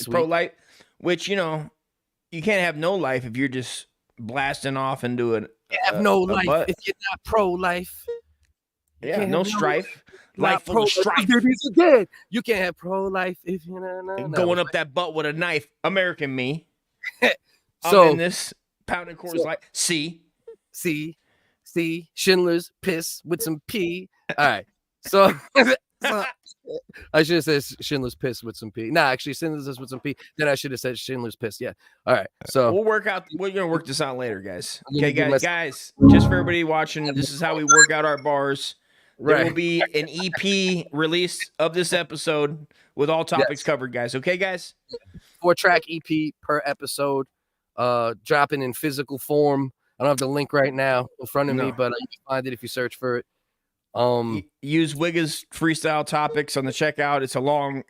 Pro-life, which, you can't have no life if you're just blasting off into it. You have no life if you're not pro-life. Yeah, no strife. Life full of strife. You can't have pro-life if you're not going up that butt with a knife. American me. So I'm in this pounding Coors Light. See, Schindler's Piss with some pee. All right, so I should have said Schindler's Piss with some pee. Nah, actually, Schindler's with some pee. Then I should have said Schindler's Piss. Yeah. All right. So we're gonna work this out later, guys. Okay, guys. Just for everybody watching, this is how we work out our bars. There will be an EP release of this episode with all topics covered, guys. Okay, guys? 4-track EP per episode, dropping in physical form. I don't have the link right now in front of me, but you can find it if you search for it. Use WHiggaz freestyle topics on the checkout. It's a long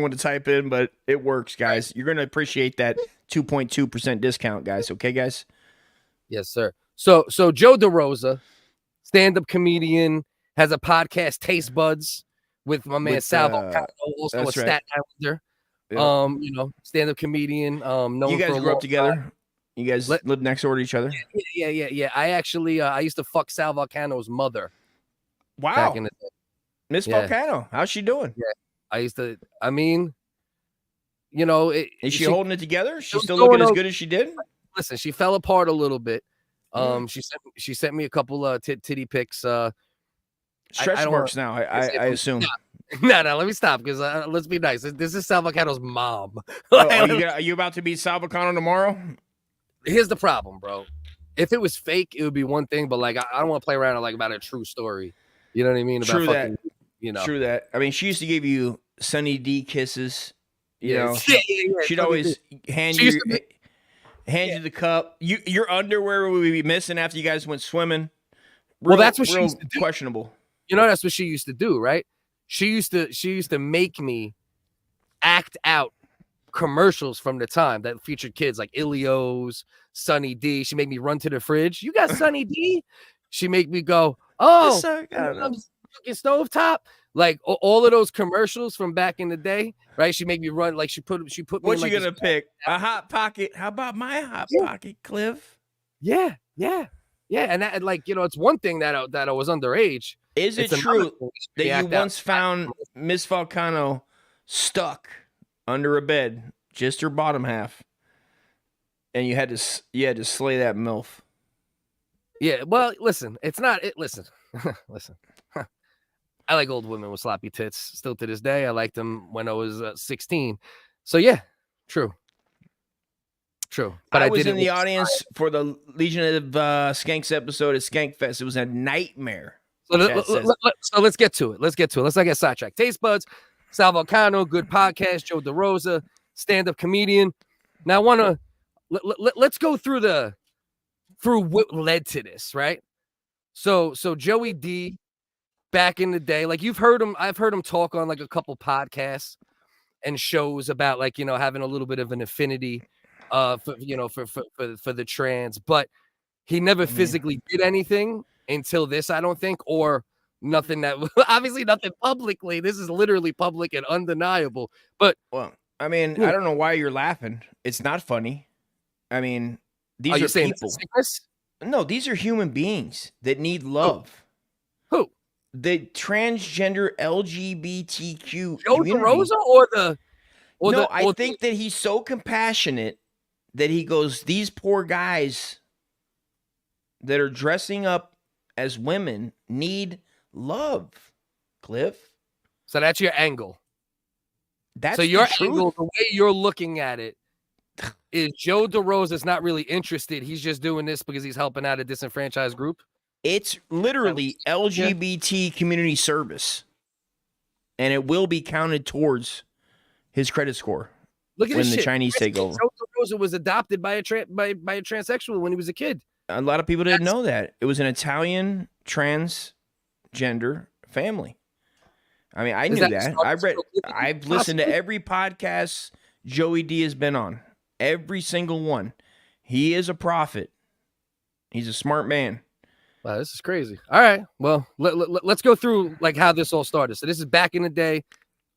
one to type in, but it works, guys. You're gonna appreciate that 2.2% discount, guys. Okay, guys? Yes, sir. So Joe DeRosa, stand-up comedian, has a podcast, Taste Buds, with my man Sal Vulcano, also a Staten Islander. Yep. Stand-up comedian. You guys grew up together? You guys lived next door to each other? Yeah. I actually I used to fuck Sal Vulcano's mother. Wow. Back in the day. Miss Vulcano, how's she doing? Yeah. I used to, is she holding it together? Is she still looking as good as she did? Listen, she fell apart a little bit. She sent me a couple titty pics. Stretch marks now, I assume. No, let me stop because let's be nice. This is Sal Vulcano's mom. Are you about to be Sal Vulcano tomorrow? Here's the problem, bro. If it was fake, it would be one thing, but I don't want to play around about a true story. You know what I mean? True that. I mean, she used to give you Sunny D kisses. She'd always hand you the cup. Your underwear would be missing after you guys went swimming. That's what she used to do. Questionable. That's what she used to do, right? She used to make me act out commercials from the time that featured kids like Ilios, Sunny D. She made me run to the fridge. You got Sunny D? She make me go, oh, fucking stovetop. All of those commercials from back in the day, right? She made me run. She put me. What you gonna pick? A hot pocket? How about my hot pocket, Cliff? Yeah. And that, it's one thing that I was underage. Is it true that you once found Miss Vulcano stuck under a bed, just her bottom half, and you had to slay that MILF? Yeah. Well, listen, it's not it. Listen. I like old women with sloppy tits still to this day. I liked them when I was 16. So yeah, true. But I was in the audience for the Legion of Skanks episode at Skankfest. It was a nightmare. So let's get to it. Let's not get sidetracked. Taste Buds, Sal Vulcano, good podcast. Joe DeRosa, stand-up comedian. Now I want to let's go through what led to this, right? So Joey D, back in the day, you've heard him. I've heard him talk on a couple podcasts and shows about having a little bit of an affinity for the trans, but he never physically did anything until this, I don't think, or nothing obviously nothing publicly. This is literally public and undeniable. But I don't know why you're laughing. It's not funny. I mean, these are people. No, these are human beings that need love. Who? The transgender LGBTQ Joe DeRosa I think that he's so compassionate that he goes, these poor guys that are dressing up as women need love, Cliff. So that's your angle. That's so your angle, the way you're looking at it, is Joe DeRosa's not really interested. He's just doing this because he's helping out a disenfranchised group. It's literally LGBT community service, and it will be counted towards his credit score. Look at when this the shit. Chinese take over. Derosa was adopted by a transsexual when he was a kid. A lot of people didn't know that. It was an Italian transgender family. I mean, I knew that. I've listened to every podcast Joey D has been on. Every single one. He is a prophet. He's a smart man. Wow, this is crazy. All right. Well, let's go through like how this all started. So this is back in the day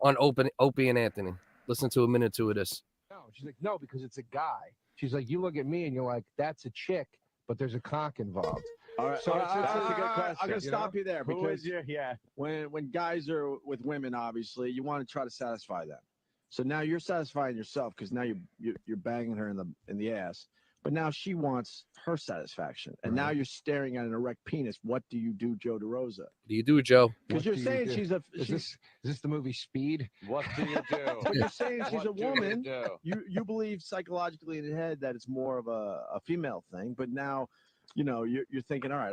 on Opie and Anthony. Listen to a minute or two of this. No, she's like, no, because it's a guy. She's like, you look at me and you're like, that's a chick, but there's a cock involved. All right, So so it's a good question. I'm gonna you stop know? you there Who because is your- yeah. when guys are with women, obviously, you want to try to satisfy them. So now you're satisfying yourself because now you're banging her in the ass, but now she wants her satisfaction, and now you're staring at an erect penis. What do you do, Joe DeRosa? What do you do, Joe? Because you're saying she's a. Is this the movie Speed? What do you do? But you're saying she's a What do you woman. do? You believe psychologically in your head that it's more of a female thing, but now, you know, you're thinking, all right,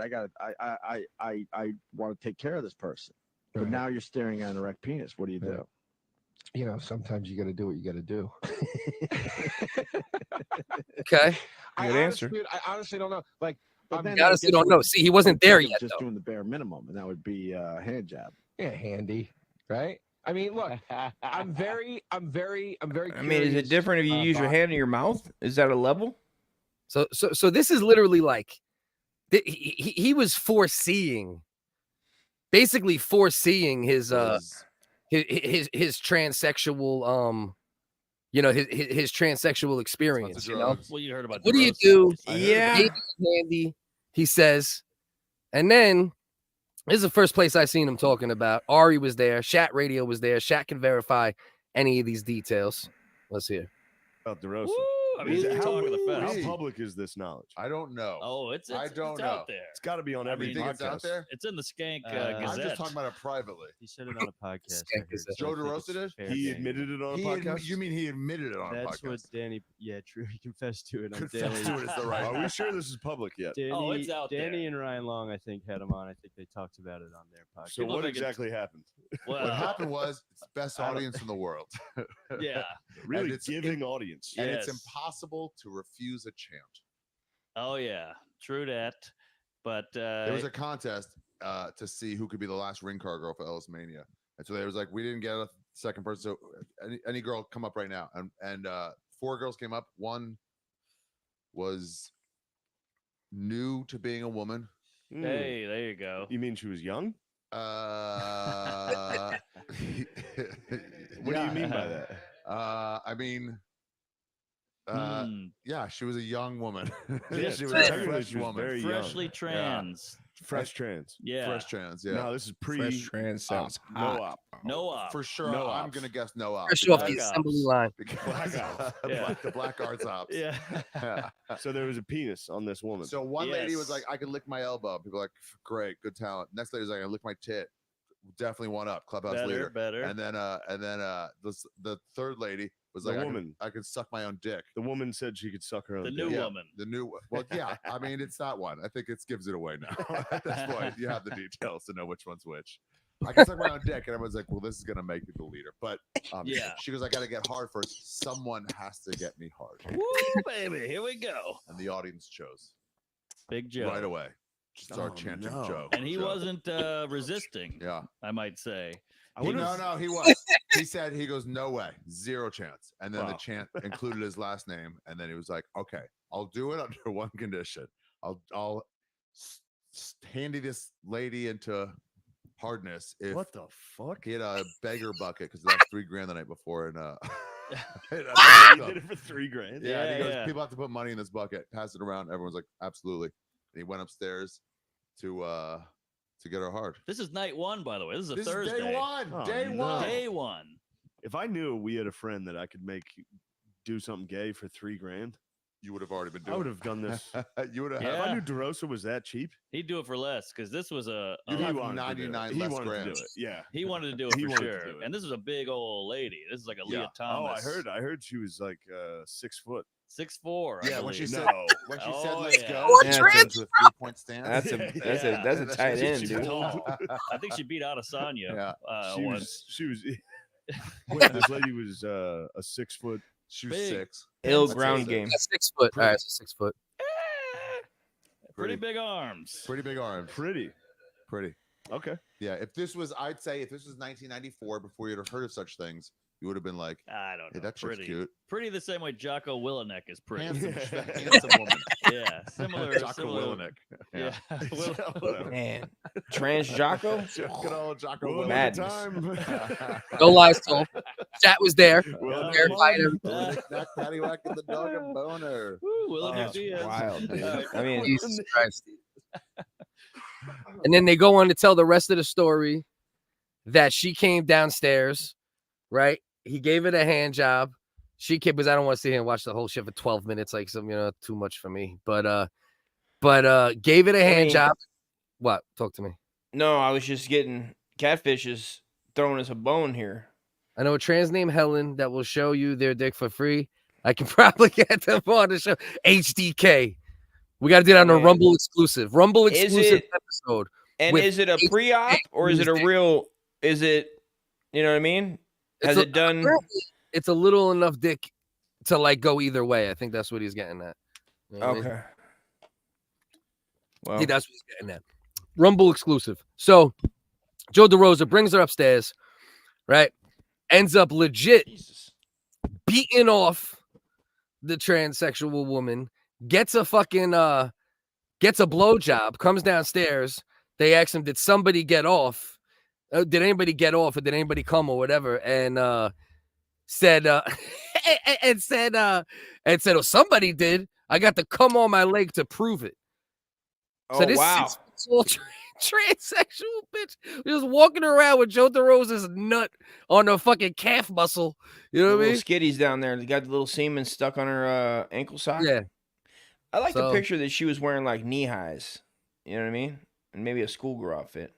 I want to take care of this person, but Right. now you're staring at an erect penis. What do you do? Yeah. You know, sometimes you got to do what you got to do. Okay. I honestly don't know. Like, But then You honestly I guess don't know. See, he wasn't there you're yet, Just though. doing the bare minimum, and that would be hand job. yeah, handy, right? I mean, look, I'm very. I mean, is it different if you use your hand in your mouth? Is that a level? So this is literally like he was basically foreseeing his transsexual his transsexual experience. You know, Well, you heard about what do you Derosa. do? Yeah. Baby Handy, he says, and then this is the first place I seen him talking about. Ari was there, Shat Radio was there. Shat can verify any of these details. Let's hear. About Derosa. Woo! I mean, it's talk of the fest. How public is this knowledge? I don't know. Oh, it's I don't it's know. out there. It's got to be on every You think podcast. it's out there? It's in the Skank I'm Gazette. just talking about it privately. He said it on a podcast. Skank Gazette. Joe DeRosa did? He admitted it on a podcast? You mean he admitted it on a That's podcast? what Danny. Yeah, true. He confessed to it on Confessed Danny. to it is the right. Are we sure this is public yet? Danny, Oh, it's out Danny there. and Ryan Long, I think, had him on. I think they talked about it on their podcast. So what exactly happened? Well, What happened was it's the best audience in the world. yeah. Really And it's giving audience. And it's Yes. impossible to refuse a chant. Oh yeah. True that. But There was a contest to see who could be the last ring car girl for Ellis Mania. And so there was like, we didn't get a second person. So any girl come up right now. And 4 girls came up. One was new to being a woman. hey, there you go. You mean she was young? What What do you mean by that? I mean, yeah, she was a young woman. Yeah, she was technically a fresh she was woman. very Freshly young. trans. Fresh trans. Yeah. Fresh trans, yeah. No, this is pre Fresh trans sounds no hot. op. No op. For sure, No I'm ops. gonna guess no op. Fresh off the Black assembly Ops. line. Because Yeah. the black arts ops. Yeah. So there was a penis on this woman. So one lady was Yes. like, I could lick my elbow. People were like, great, good talent. Next lady was like, I lick my tit. Definitely one up. Clubhouse Better, leader. better. And then the third lady was The like, woman. I could suck my own dick. The woman said she could suck her own The dick. new Yeah, woman. The new well, yeah. I mean, it's that one. I think it gives it away now. At this point, you have the details to know which one's which. I can suck my own dick, and everyone's like, "Well, this is gonna make you the leader." But Yeah. she goes, "I gotta get hard first. Someone has to get me hard." Woo, baby. Here we go. And the audience chose Big Joe. right away. Just start Oh, chanting no. Joe. And he Joe. wasn't resisting, Yeah. I might say. No, he was. He said, he goes, no way, 0 chance. And then the Wow. chant included his last name. And then he was like, okay, I'll do it under one condition. I'll handy this lady into hardness if What the fuck? he had a beggar bucket because they lost $3,000 the night before. And He did it for $3,000. yeah, and he goes, yeah. people have to put money in this bucket, pass it around. Everyone's like, absolutely. And he went upstairs to get her hard. This is night 1, by the way. This is a This Thursday. is day one. Oh, Day no. one. Day 1. If I knew we had a friend that I could make do something gay for $3,000, You would have already been doing I would have done this. You would have. Yeah. If I knew DeRosa was that cheap, He'd do it for less because this was a. You'd he have wanted to do it. 99 He less wanted to do grams. it. Yeah. He wanted to do it He for wanted to sure. do it. And this is a big old lady. This is like a Leah Yeah. Oh, Thomas. I heard she was like 6 foot. 6'4". Yeah, when she said No. when she Oh, said let's yeah. go, What yeah, trans- to a 3-point stance. That's a Yeah. tight end, She dude. was- I think she beat Adesanya. Yeah. Uh, She once. was Wait, this lady was a 6 foot. She was Big. 6. Ill That's ground it. game. Yeah, 6 foot. All right, so 6 foot. Pretty big arms. Pretty big arms. Pretty. Okay. Yeah. I'd say if this was 1994, before you'd have heard of such things, you would have been like, I don't know. hey, that chick's pretty, cute. Pretty the same way Jocko Willenick is pretty. Handsome woman. Yeah, similar. Jocko similar. Willenick. Yeah. Man, trans Jocko. Good old Jocko Madness. No lies told. Shat was there. Well, Verified everything. Knack, paddywhack, and the dog and boner. Willenick Diaz. Wild, dude. I mean, Jesus Christ. And then they go on to tell the rest of the story that she came downstairs, right? He gave it a hand job. She came, because I don't want to sit here and watch the whole shit for 12 minutes, like some, too much for me. But gave it a hand job. What? Talk to me. no, I was just getting Catfish is throwing us a bone here. I know a trans named Helen that will show you their dick for free. I can probably get them on the show. HDK. We got to do that on a Rumble exclusive. Rumble exclusive episode. And is it a pre-op or is it a real? Is it? You know what I mean? Has it done? It's a little enough dick to like go either way. I think that's what he's getting at. You know what I mean? Okay. Well, I think that's what he's getting at. Rumble exclusive. So Joe Derosa brings her upstairs, right? Ends up legit beating off the transsexual woman, gets a blowjob, comes downstairs. They ask him, did somebody get off? Did anybody get off or did anybody come or whatever? And said, oh, somebody did. I got the cum on my leg to prove it. So this transsexual bitch just walking around with Joe DeRosa's nut on her fucking calf muscle. You know what I mean? Skitties down there. They got the little semen stuck on her ankle sock. Yeah. I like the picture that she was wearing like knee highs. You know what I mean? And maybe a schoolgirl outfit.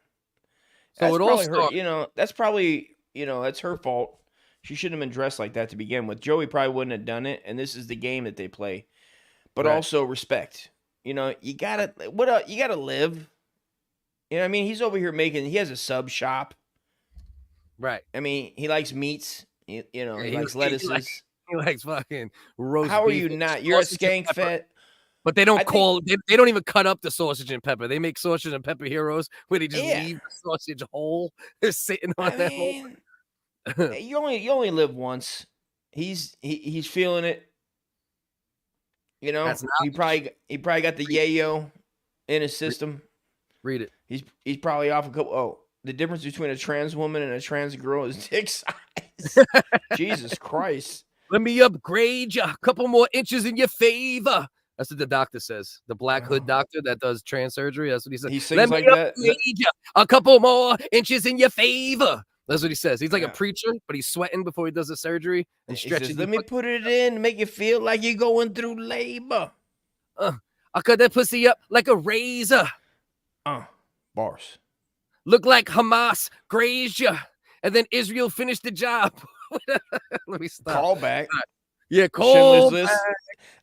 So that's it all probably her, that's probably, that's her fault. She shouldn't have been dressed like that to begin with. Joey probably wouldn't have done it, and this is the game that they play. But also respect. You gotta live. You know what I mean? He's over here he has a sub shop. Right. I mean, he likes meats. He likes lettuces. He likes fucking roast How are beef you and not? You're a sausage and skank pepper. fat. But they don't they don't even cut up the sausage and pepper. They make sausage and pepper heroes where they just leave the sausage whole. They're sitting on that whole. You only live once. He's feeling it. He probably got the yayo in his system. Read it. He's probably off a couple. Oh, the difference between a trans woman and a trans girl is dick size. Jesus Christ. Let me upgrade you a couple more inches in your favor. That's what the doctor says. The black hood doctor that does trans surgery. That's what he says. He sings Let like me that. upgrade you a couple more inches in your favor. That's what he says. He's like a preacher, but he's sweating before he does the surgery and stretching. Says, let me put it in, make you feel like you're going through labor. I cut that pussy up like a razor. Bars. Look like Hamas grazed you, and then Israel finished the job. Let me stop. Call back. Yeah, call Schindler's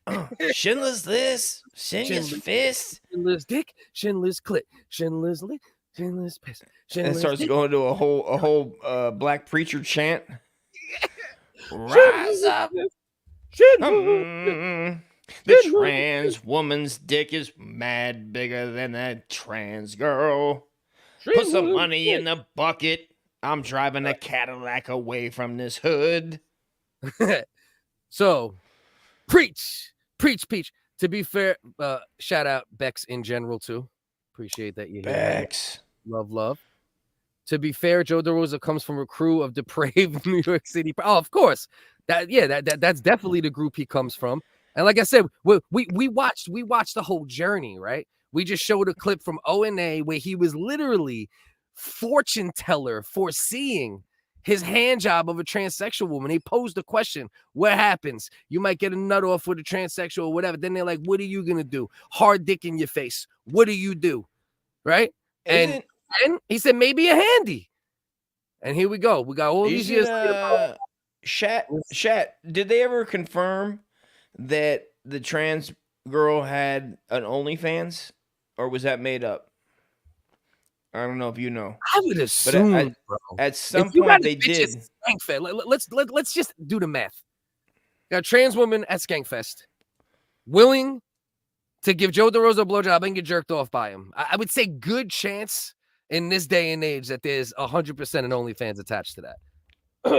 back. List. Schindler's List. Schindler's Fist. Schindler's dick. Schindler's clit. Schindler's lick. Schindler's piss. And starts going to a whole black preacher chant. Rise up. The trans woman's dick is mad bigger than that trans girl. Put some money in the bucket. I'm driving a Cadillac away from this hood. So, preach. To be fair, shout out Bex in general too. Appreciate that you Bex. Love. To be fair, Joe DeRosa comes from a crew of depraved New York City. Oh, of course. That's definitely the group he comes from. And like I said, we watched the whole journey, right? We just showed a clip from O&A where he was literally fortune teller foreseeing his hand job of a transsexual woman. He posed the question, what happens? You might get a nut off with a transsexual or whatever. Then they're like, what are you going to do? Hard dick in your face. What do you do? Right? And he said, maybe a handy. And here we go. We got all these years. Shat, did they ever confirm that the trans girl had an OnlyFans, or was that made up? I don't know if you know. I would assume, bro. At some point they did. Skankfest, let's just do the math. Got a trans woman at Skankfest, willing to give Joe Derosa a blowjob and get jerked off by him. I would say good chance in this day and age that there's 100% an OnlyFans attached to that.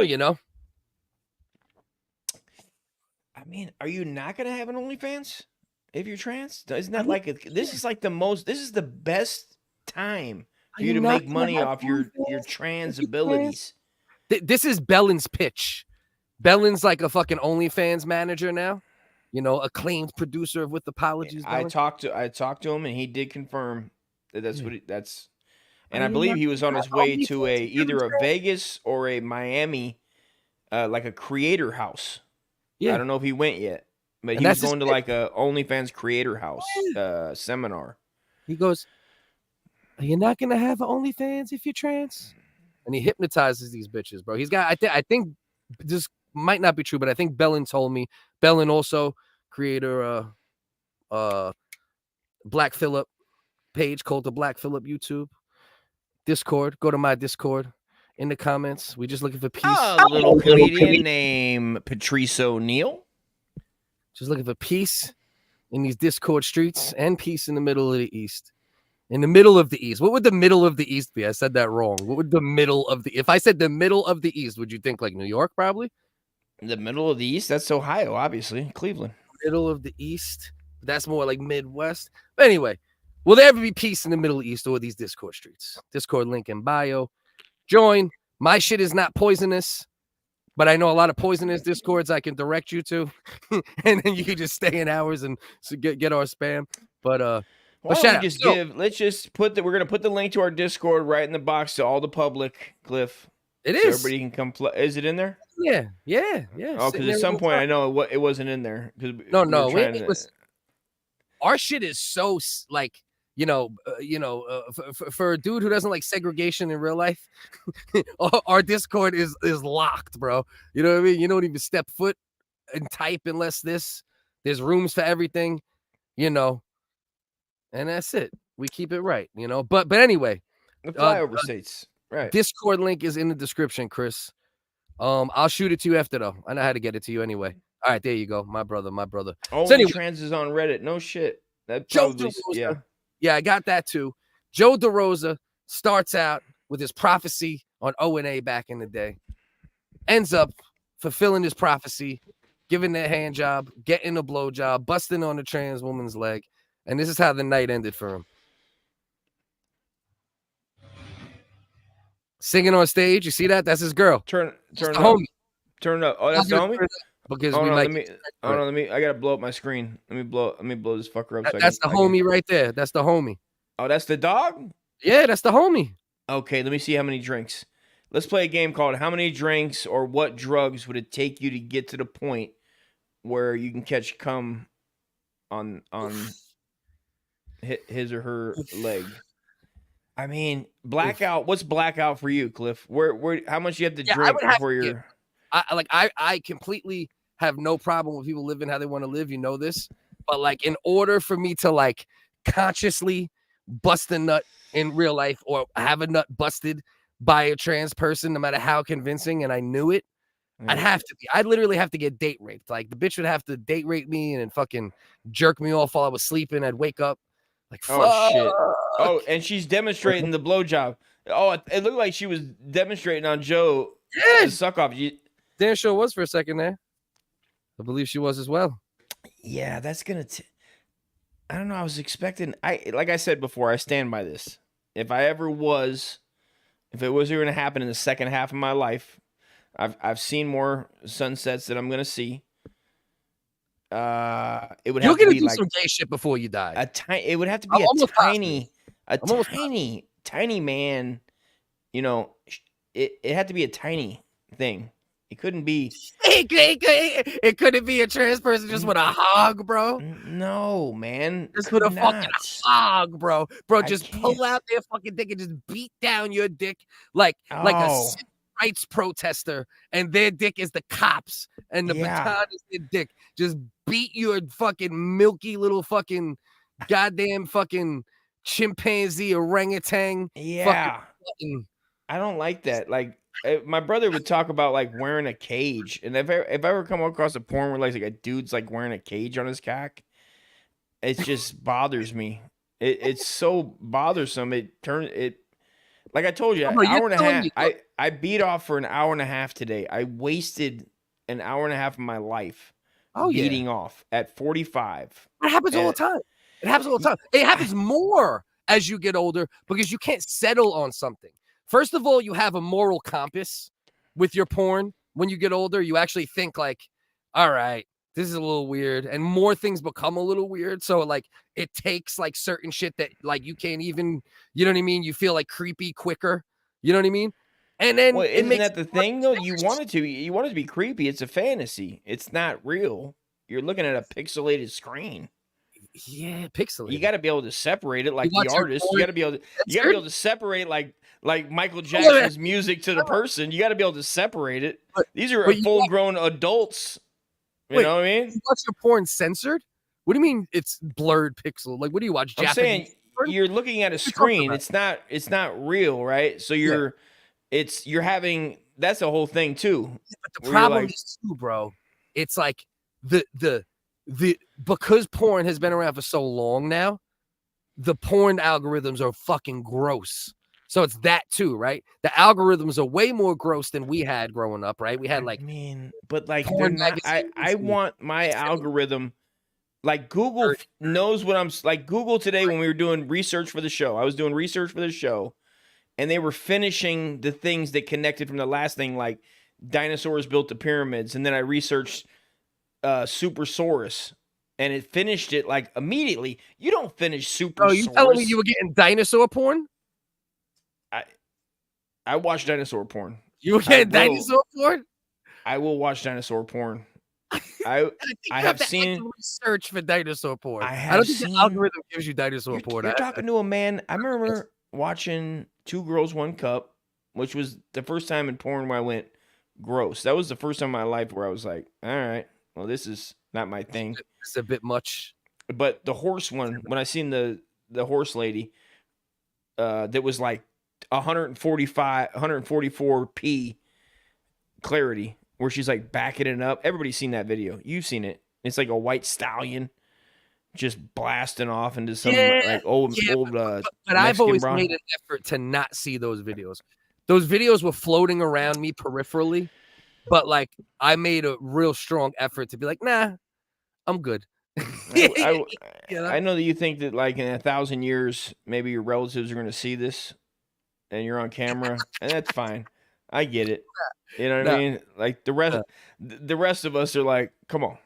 You know? I mean, are you not gonna have an OnlyFans if you're trans? Isn't that like this is the best time for you to make money off your trans abilities. This is Bellin's pitch. Bellin's like a fucking OnlyFans manager now. You know, acclaimed producer of With Apologies. I talked to him and he did confirm that that's what that's. And I believe he was on his way to either a Vegas or a Miami, like a creator house. Yeah. I don't know if he went yet, but he was going to like a OnlyFans creator house seminar. He goes, "Are you not gonna have an OnlyFans if you're trans?" And he hypnotizes these bitches, bro. He's got. I think this might not be true, but I think Bellin told me. Bellin also creator, Black Phillip page called the Black Phillip YouTube. Discord. Go to my Discord. In the comments, we just looking for peace. A little comedian named Patrice O'Neal. Just looking for peace in these Discord streets and peace in the middle of the East. In the middle of the East. What would the middle of the East be? I said that wrong. What would the middle of the... If I said the middle of the East, would you think like New York probably? The middle of the East? That's Ohio, obviously. Cleveland. Middle of the East. That's more like Midwest. But anyway, will there ever be peace in the Middle East or these Discord streets? Discord link in bio. Join. My shit is not poisonous, but I know a lot of poisonous Discords I can direct you to, and then you can just stay in hours and get our spam. But let's just put we're gonna put the link to our Discord right in the box to all the public, Cliff. It so is. Everybody can come play. Is it in there? Yeah. Oh, because at some point I know it wasn't in there. No. Our shit is so like. For a dude who doesn't like segregation in real life, our Discord is locked, bro. You know what I mean? You don't even step foot and type unless there's rooms for everything, and that's it. We keep it right, But anyway, the flyover states, right? Discord link is in the description, Chris. I'll shoot it to you after though. I know how to get it to you anyway. All right, there you go, my brother. Oh, so anyway, trans is on Reddit. No shit. That probably Yeah, I got that too. Joe Derosa starts out with his prophecy on O&A back in the day, ends up fulfilling his prophecy, giving that hand job, getting a blow job, busting on a trans woman's leg, and this is how the night ended for him. Singing on stage, you see that? That's his girl. Turn up. Turn up. Oh, that's the homie. Because let me. I gotta blow up my screen. Let me blow this fucker up. That's the homie right there. That's the homie. Oh, that's the dog? Yeah, that's the homie. Okay, let me see how many drinks. Let's play a game called How Many Drinks or What Drugs Would It Take You to Get to the Point where you can catch cum on his or her leg. I mean, blackout. What's blackout for you, Cliff? Where? How much you have to drink before you're? I completely have no problem with people living how they want to live. You know this, but like in order for me to like consciously bust a nut in real life or have a nut busted by a trans person, no matter how convincing, and I knew it, I'd literally have to get date raped. Like the bitch would have to date rape me and then fucking jerk me off while I was sleeping. I'd wake up like, fuck. Oh shit. Oh, and she's demonstrating the blowjob. Oh, it looked like she was demonstrating on Joe. Yeah. Suck off. Damn sure was for a second there. I believe she was as well. Yeah, that's gonna. I don't know. I was expecting. Like I said before, I stand by this. If it was going to happen in the second half of my life, I've seen more sunsets that I'm gonna see. It would have to be like some gay shit before you die. It would have to be tiny man. It had to be a tiny thing. It couldn't be. It couldn't be a trans person just with a hog, bro. No, man. Just with a fucking hog, bro. Bro, just pull out their fucking dick and just beat down your dick like a civil rights protester, and their dick is the cops, and the baton is their dick. Just beat your fucking milky little fucking goddamn fucking chimpanzee, orangutan. Yeah. Fucking, I don't like that. Like my brother would talk about like wearing a cage, and if I ever come across a porn where like a dude's like wearing a cage on his cock, it just bothers me. It's so bothersome. Like I told you, an hour and a half. I beat off for an hour and a half today. I wasted an hour and a half of my life beating off at 45. It happens all the time. It happens all the time. It happens more as you get older because you can't settle on something. First of all, you have a moral compass with your porn. When you get older, you actually think like, all right, this is a little weird, and more things become a little weird. So like it takes like certain shit that like you can't even, you know what I mean? You feel like creepy quicker. You know what I mean? And then isn't that the thing though? You want it to be creepy. It's a fantasy. It's not real. You're looking at a pixelated screen. Yeah, pixelated. You got to be able to separate it like the artist. You got to be able to separate like Michael Jackson's music to the person. You got to be able to separate it. These are full-grown adults. You know what I mean? You watch your porn censored? What do you mean it's blurred pixel? Like, what do you watch? I'm saying you're looking at a screen. It's not real, right? So you're having, that's the whole thing too. But the problem is too, bro. It's like the because porn has been around for so long now, the porn algorithms are fucking gross. So it's that too, right? The algorithms are way more gross than we had growing up, right? We had like, but like I want my algorithm. Like Google knows what I'm like. Google today, when we were doing research for the show, I was doing research for the show, and they were finishing the things that connected from the last thing, like dinosaurs built the pyramids, and then I researched Supersaurus, and it finished it like immediately. You don't finish Supersaurus. Oh, you telling me you were getting dinosaur porn? I watch dinosaur porn. You were getting dinosaur porn? I will watch dinosaur porn. I have seen research for dinosaur porn. I don't think the algorithm gives you dinosaur porn. You're talking to a man. I remember watching Two Girls, One Cup, which was the first time in porn where I went gross. That was the first time in my life where I was like, all right, well, this is not my thing. It's a bit much. But the horse one, when I seen the horse lady, that was like 144p clarity, where she's like backing it up. Everybody's seen that video. You've seen it. It's like a white stallion just blasting off into some old. But I've always made an effort to not see those videos. Those videos were floating around me peripherally, but like I made a real strong effort to be like, nah, I'm good. I know that you think that like in 1,000 years, maybe your relatives are going to see this, and you're on camera, and that's fine. I get it. You know what I mean? Like the rest of us are like, come on,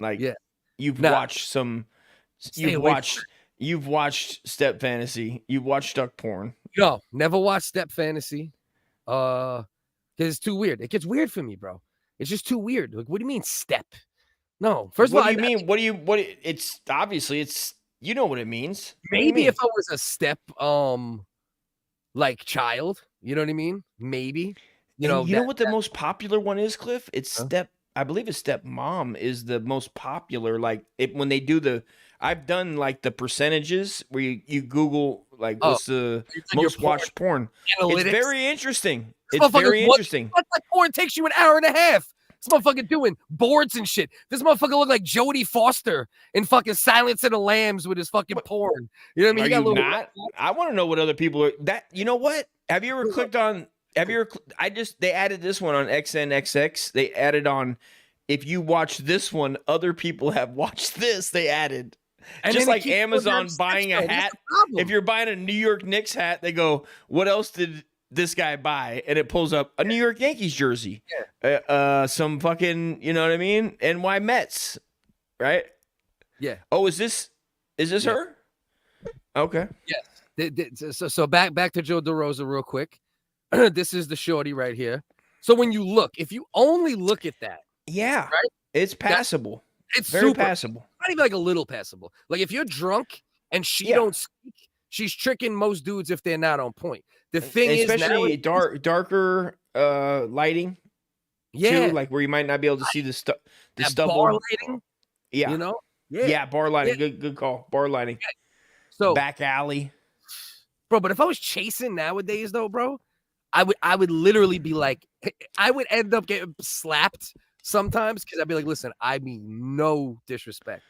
like you've watched some, you've watched Step Fantasy, you've watched Duck Porn. No, never watched Step Fantasy, because it's too weird. It gets weird for me, bro. It's just too weird. Like, what do you mean step? No, first of all, what do you mean? It's obviously it's, you know what it means. Maybe if I was a step, like child, you know what I mean? Maybe. You know what the most popular one is, Cliff? It's I believe it's Step Mom is the most popular. Like when they do I've done like the percentages where you Google like what's the most watched porn. Analytics. It's very interesting. It's very interesting. What porn takes you an hour and a half? This motherfucker doing boards and shit. This motherfucker look like Jodie Foster in fucking Silence of the Lambs with his fucking porn. You know what I mean? I want to know what other people are. That, you know what? Have you ever clicked on? They added this one on XNXX. They added on, if you watch this one, other people have watched this. They added. And just like Amazon buying a hat. If you're buying a New York Knicks hat, they go, what else did this guy buy? And it pulls up a New York Yankees jersey. Some fucking, you know what I mean? NY Mets. Right? Yeah. Oh, is this her? Okay. Yes. So back to Joe DeRosa real quick. This is the shorty right here. So when you look, if you only look at that, right, it's passable. It's very super passable. Not even like a little passable. Like if you're drunk and she don't speak, she's tricking most dudes if they're not on point. The thing especially is, darker lighting. Yeah, too, like where you might not be able to see the stubble. Bar lighting. Yeah, you know. Yeah, bar lighting. Good call. Bar lighting. So back alley, bro. But if I was chasing nowadays, though, bro, I would literally be like, I would end up getting slapped sometimes because I'd be like, listen, I mean no disrespect,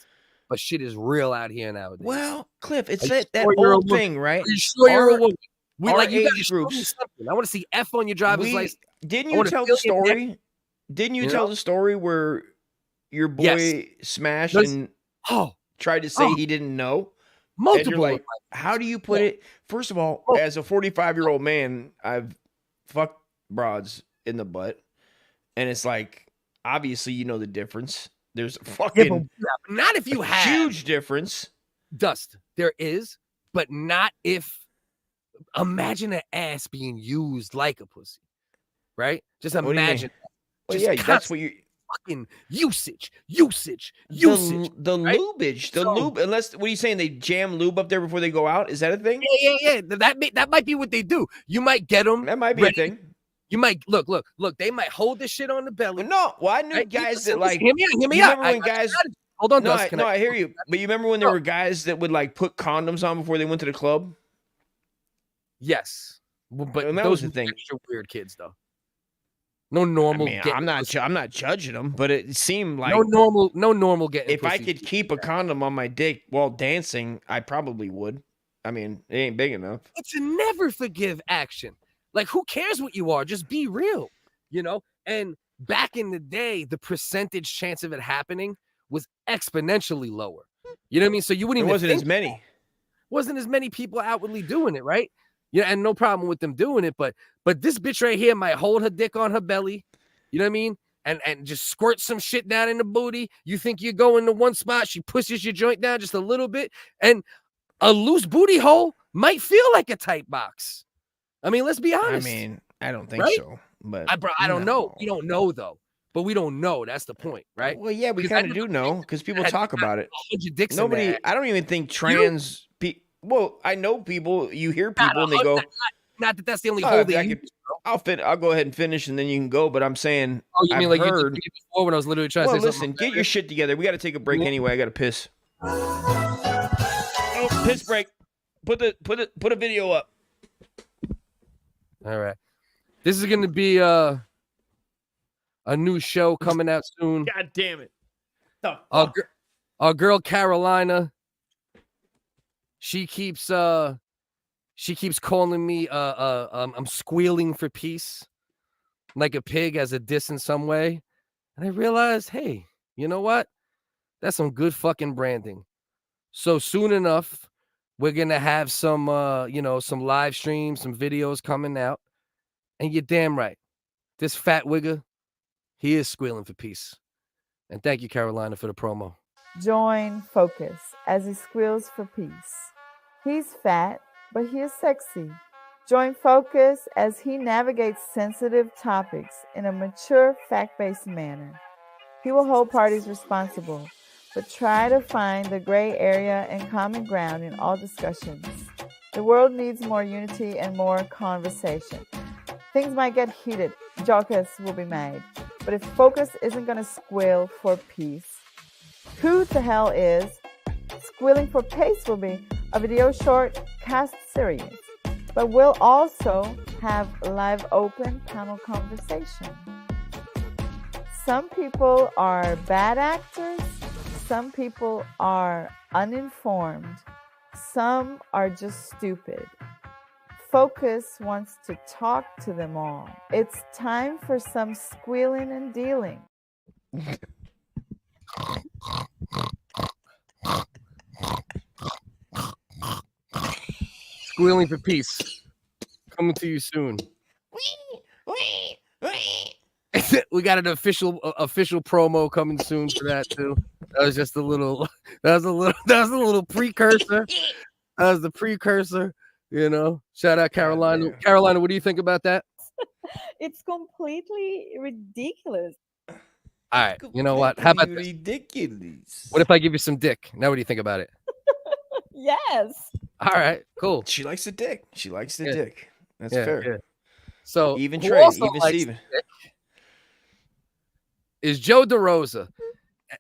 but shit is real out here nowadays. Well, Cliff, it's Are you that sure you're a old woman? thing, right? Are you sure you're a woman? We our like you gotta age show me groups. something. I want to see F on your driver's license. Didn't I you wanna tell feel the your neck. story? Didn't you tell the story where your boy Yes. smashed There's- and Oh, tried to say he didn't know? And multiple. you're like, how do you put it? First of all, as a 45-year-old man, I've fucked broads in the butt, and it's like, obviously, you know the difference. There's a fucking not if you have huge difference. Dust. There is, but not if. Imagine an ass being used like a pussy, right? Just What do you mean? imagine. Well, Just yeah, that's what you. fucking usage. The right? lubage, the So- lube. Unless, what are you saying? They jam lube up there before they go out? Is that a thing? Yeah. That might be what they do. You might get them. That might be a thing. You might look. They might hold this shit on the belly. No, well, I knew Right? guys Listen, that like. hear me you out. remember when guys? Hold on, No, Dust. I hear you. But you remember when there were guys that would like put condoms on before they went to the club? Yes, but And that those was the thing. extra weird kids though. No normal. I mean, getting I'm not. pussy. I'm not judging them, but it seemed like No normal getting. if I pussy. could keep a condom on my dick while dancing, I probably would. I mean, it ain't big enough. It's a never forgive action. Like, who cares what you are? Just be real, you know? And back in the day, the percentage chance of it happening was exponentially lower. You know what I mean? So you wouldn't It even wasn't think as many. wasn't as many people outwardly doing it, right? Yeah, and no problem with them doing it, but this bitch right here might hold her dick on her belly, you know what I mean? And just squirt some shit down in the booty. You think you're going to one spot, she pushes your joint down just a little bit, and a loose booty hole might feel like a tight box. I mean, let's be honest. I mean, I don't think Right? so. But I don't know. We don't know though. But we don't know. That's the point, right? Well, yeah, we Because kind of do know because people had talk about it. 100 dicks in Nobody. there. I don't even think trans people. Well, I know people. You hear people and they go. Not that that's the only "Oh, hole I they could- use. I'll go ahead and finish and then you can go. But I'm saying. Oh, you mean I've like heard, you did me before when I was literally trying well, to say listen, something? get your shit together. We got to take a break anyway. I got to piss. Oh, piss break. Put a video up. All right. This is going to be a new show coming out soon. God damn it. The Our girl Carolina, she keeps calling me I'm squealing for peace, like a pig as a diss in some way. And I realized, hey, you know what? That's some good fucking branding. So soon enough, we're gonna have some some live streams, some videos coming out. And you're damn right. This fat wigger, he is squealing for peace. And thank you, Carolina, for the promo. Join Focus as he squeals for peace. He's fat, but he is sexy. Join Focus as he navigates sensitive topics in a mature, fact-based manner. He will hold parties responsible, but try to find the gray area and common ground in all discussions. The world needs more unity and more conversation. Things might get heated. Jokes will be made. But if Focus isn't going to squeal for peace, who the hell is? Squealing for Pace will be a video short cast series, but we'll also have live open panel conversation. Some people are bad actors, some people are uninformed, some are just stupid. Focus wants to talk to them all. It's time for some squealing and dealing. Squealing for peace. Coming to you soon. We got an official promo coming soon for that too. That was just a little precursor. That was the precursor, you know. Shout out Carolina. Carolina, what do you think about that? It's completely ridiculous. All right. You know what? How about this? Ridiculous. What if I give you some dick? Now what do you think about it? Yes. All right, cool. She likes the dick. She likes the Yeah. dick. That's Yeah, fair. yeah. So Even who trade, also even likes Steven. dick is Joe Derosa,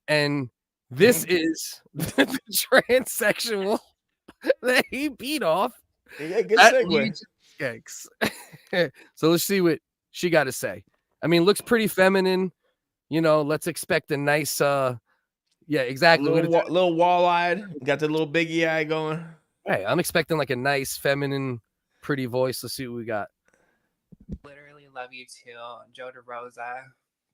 and this is the transsexual that he beat off. Yeah, good That segue. leads to skanks. So let's see what she got to say. I mean, looks pretty feminine. You know, let's expect a nice, yeah, exactly. Little wall-eyed. Got the little Biggie eye going. Hey, I'm expecting like a nice, feminine, pretty voice. Let's see what we got. Literally love you too, Joe Derosa.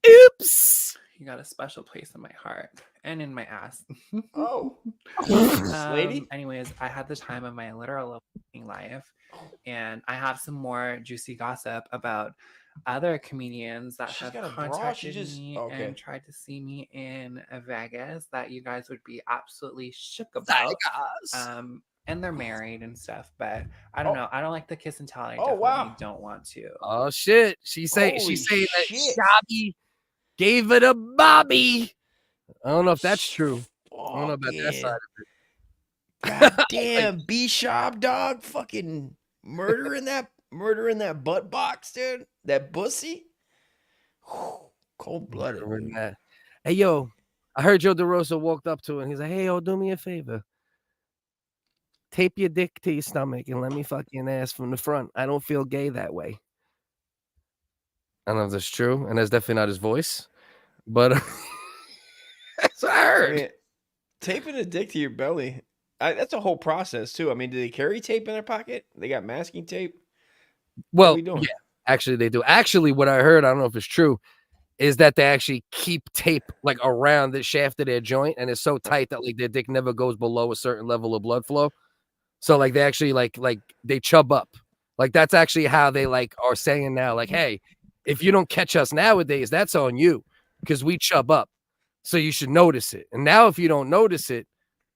Oops. You got a special place in my heart and in my ass. Oh. Lady? Anyways, I had the time of my literal life, and I have some more juicy gossip about other comedians that have contacted me and tried to see me in Vegas that you guys would be absolutely shook about. And they're married and stuff, but I don't know. I don't like the kiss and tell. I definitely don't want to. Oh shit! She's saying that Shabby gave it a Bobby. I don't know if that's true. I don't know about that side of it. God damn, B Schaub, dog, fucking murdering that butt box, dude. That pussy. Cold blooded. Hey yo, I heard Joe DeRosa walked up to her and he's like, "Hey yo, do me a favor. Tape your dick to your stomach and let me fuck your ass from the front. I don't feel gay that way." I don't know if that's true, and that's definitely not his voice, but that's what I heard. I mean, taping a dick to your belly, that's a whole process too. I mean, do they carry tape in their pocket? They got masking tape? Well, yeah, actually they do. Actually, what I heard, I don't know if it's true, is that they actually keep tape like around the shaft of their joint, and it's so tight that like their dick never goes below a certain level of blood flow. So like they actually like they chub up. Like that's actually how they like are saying now, like, hey, if you don't catch us nowadays, that's on you because we chub up. So you should notice it. And now if you don't notice it,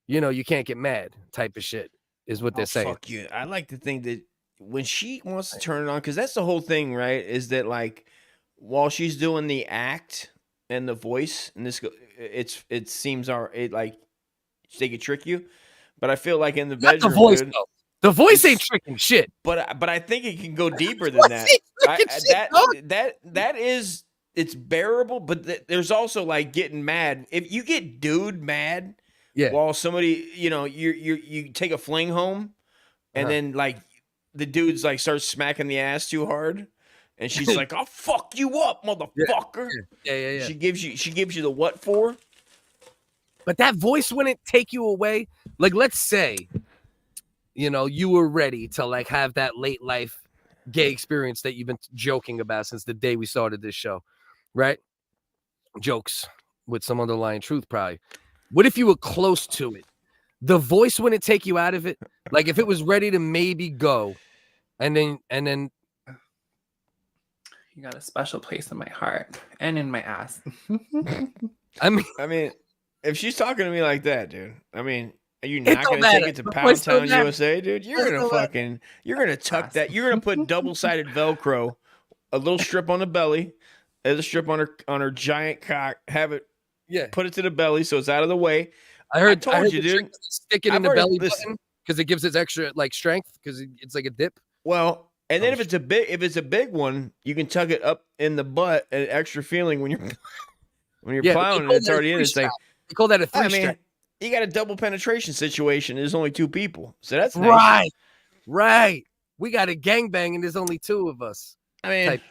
you know, you can't get mad type of shit is what they're saying. Fuck you. I like to think that when she wants to turn it on, because that's the whole thing, right? Is that like while she's doing the act and the voice, and this it seems like they could trick you. But I feel like in the bedroom, the voice, dude, though. The voice ain't tricking shit. But I think it can go deeper than that. That is, it's bearable. But there's also like getting mad. If you get dude mad, while somebody, you know, you take a fling home, and then like the dude's like starts smacking the ass too hard, and she's like, "I'll fuck you up, motherfucker." Yeah. She gives you the what for? But that voice wouldn't take you away. Like, let's say, you know, you were ready to like have that late life gay experience that you've been joking about since the day we started this show, right? Jokes with some underlying truth, probably. What if you were close to it? The voice wouldn't take you out of it. Like if it was ready to maybe go, and then you got a special place in my heart and in my ass. I mean, if she's talking to me like that, dude, I mean, are you not going to take it to Pound Town, USA, dude? You're going to tuck that. You're going to put double-sided Velcro, a little strip on the belly, a strip on her giant cock, have it, put it to the belly so it's out of the way. I told you, dude. Stick it in the belly button because it gives it extra like strength because it's like a dip. Well, and then if it's a big one, you can tuck it up in the butt, an extra feeling when you're plowing and it's already in. It's like, they call that a three-strap. You got a double penetration situation. There's only two people, so that's nice. Right. We got a gangbang and there's only two of us. I mean,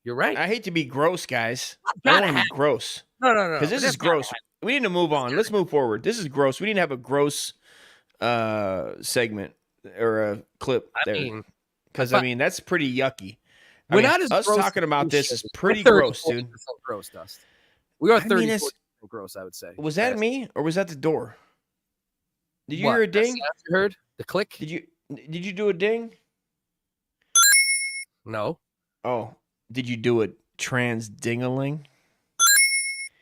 you're right. I hate to be gross, guys. I don't want to be gross. No. Because this is gross. We need to move on. Let's move forward. This is gross. We didn't have a gross segment or a clip there. Because I mean, that's pretty yucky. We're not as us gross talking about this is pretty 30, gross, dude. Gross, Dust. We are 30 gross, I would say. Was that me or was that the door? Did you hear a ding? You heard the click? Did you do a ding? No. Oh, did you do a trans ding-a-ling?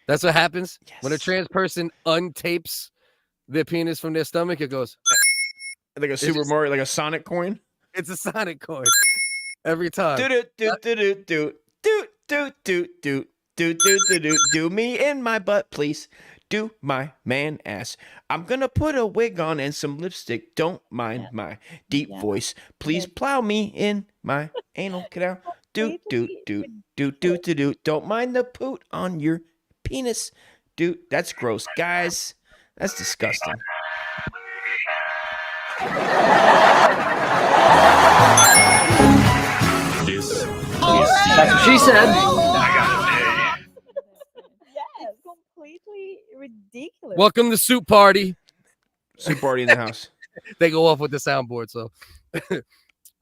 That's what happens when a trans person untapes their penis from their stomach. It goes like a Super Mario, like a Sonic coin. It's a Sonic coin every time. Do me in my butt, please. Do my man ass. I'm gonna put a wig on and some lipstick. Don't mind my deep voice. Please plow me in my anal canal. Do. Don't mind the poot on your penis. Dude, that's gross, guys. That's disgusting. This is That's what she said. Yes, completely ridiculous. Welcome to Soup Party. Soup Party in the house. They go off with the soundboard, so.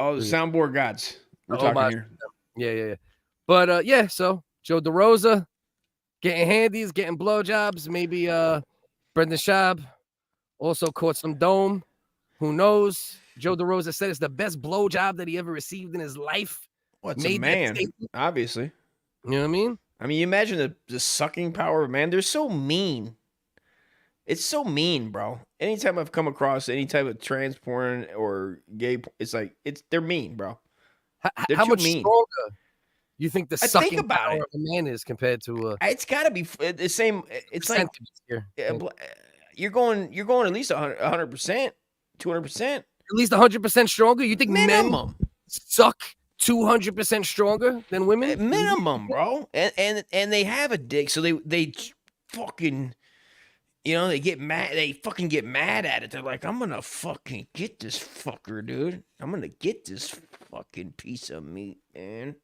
Oh, the soundboard gods. We're talking here. Yeah. But yeah, so Joe Derosa getting handies, getting blowjobs. Maybe Brendan Schaub also caught some dome. Who knows? Joe Derosa said it's the best blowjob that he ever received in his life. What's a man? Obviously. You know what I mean? I mean, you imagine the sucking power of a man. They're so mean. It's so mean, bro. Anytime I've come across any type of trans porn or gay, it's like they're mean, bro. How much stronger you think the sucking power of a man is compared to? It's got to be the same. It's like you're going at least 100%, 200%, at least 100% stronger. You think minimum men suck 200% stronger than women? Minimum, bro. And they have a dick, so they fucking. You know, they get mad. They fucking get mad at it. They're like, I'm gonna fucking get this fucker, dude. I'm gonna get this fucking piece of meat, man.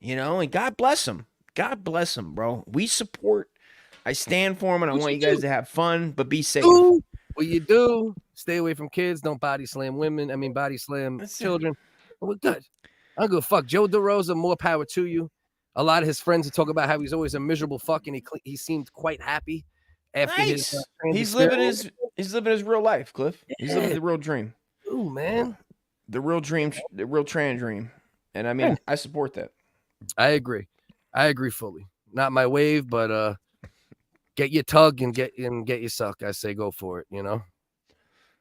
You know, and God bless them. God bless them, bro. We support. I stand for them, and I want you guys to have fun, but be safe. What you do? Stay away from kids. Don't body slam women. I mean, body slam children. But we're good. I don't give a fuck. Joe Derosa, more power to you. A lot of his friends talk about how he's always a miserable fuck, and he seemed quite happy. After his he's living his real life, Cliff. He's living the real dream. Ooh, man. The real dream, the real trans dream. And I mean, I support that. I agree fully. Not my wave, but get your tug and get your suck. I say go for it, you know.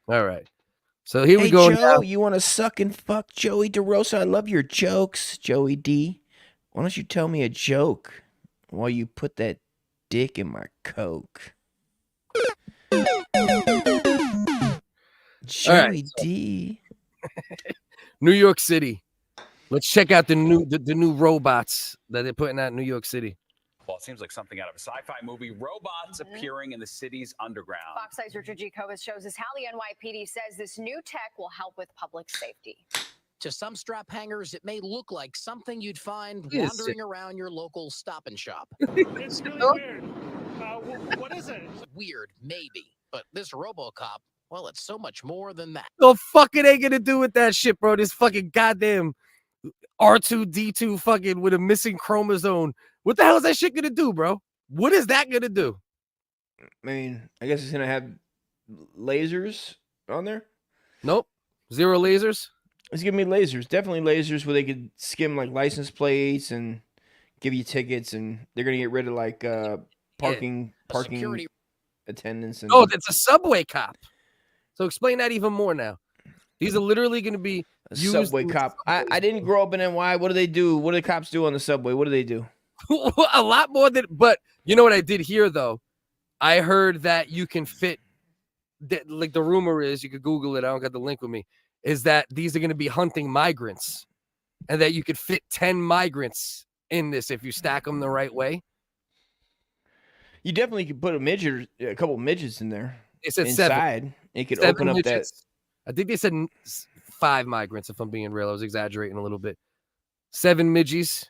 All right. So here we go. Joe, now. You want to suck and fuck Joey Derosa? I love your jokes, Joey D. Why don't you tell me a joke while you put that dick in my Coke? Joey D. New York City. Let's check out the new robots that they're putting out in New York City. Well, it seems like something out of a sci-fi movie. Robots appearing in the city's underground. Fox 6's Richard G. Kovas shows us how the NYPD says this new tech will help with public safety. To some strap hangers, it may look like something you'd find wandering around your local Stop and Shop. It's really weird. What is it? Weird, maybe. But this RoboCop, well, it's so much more than that. The fuck it ain't gonna do with that shit, bro. This fucking goddamn R2D2 fucking with a missing chromosome. What the hell is that shit gonna do, bro? What is that gonna do? I mean, I guess it's gonna have lasers on there. Nope. Zero lasers. It's giving me lasers. Definitely lasers where they could skim like license plates and give you tickets, and they're gonna get rid of like parking Security attendants. And oh, that's a subway cop. So explain that even more now. These are literally going to be a subway cop. I didn't grow up in NY. What do they do? What do the cops do on the subway? What do they do? A lot more than. But you know what I did hear though? I heard that you can fit. Like the rumor is, you could Google it. I don't got the link with me. Is that these are going to be hunting migrants, and that you could fit 10 migrants in this if you stack them the right way. You definitely could put a couple midgets in there. It said inside. 7. It could 7 open up midgets. that. I think they said 5 migrants. If I'm being real, I was exaggerating a little bit. 7 midgies.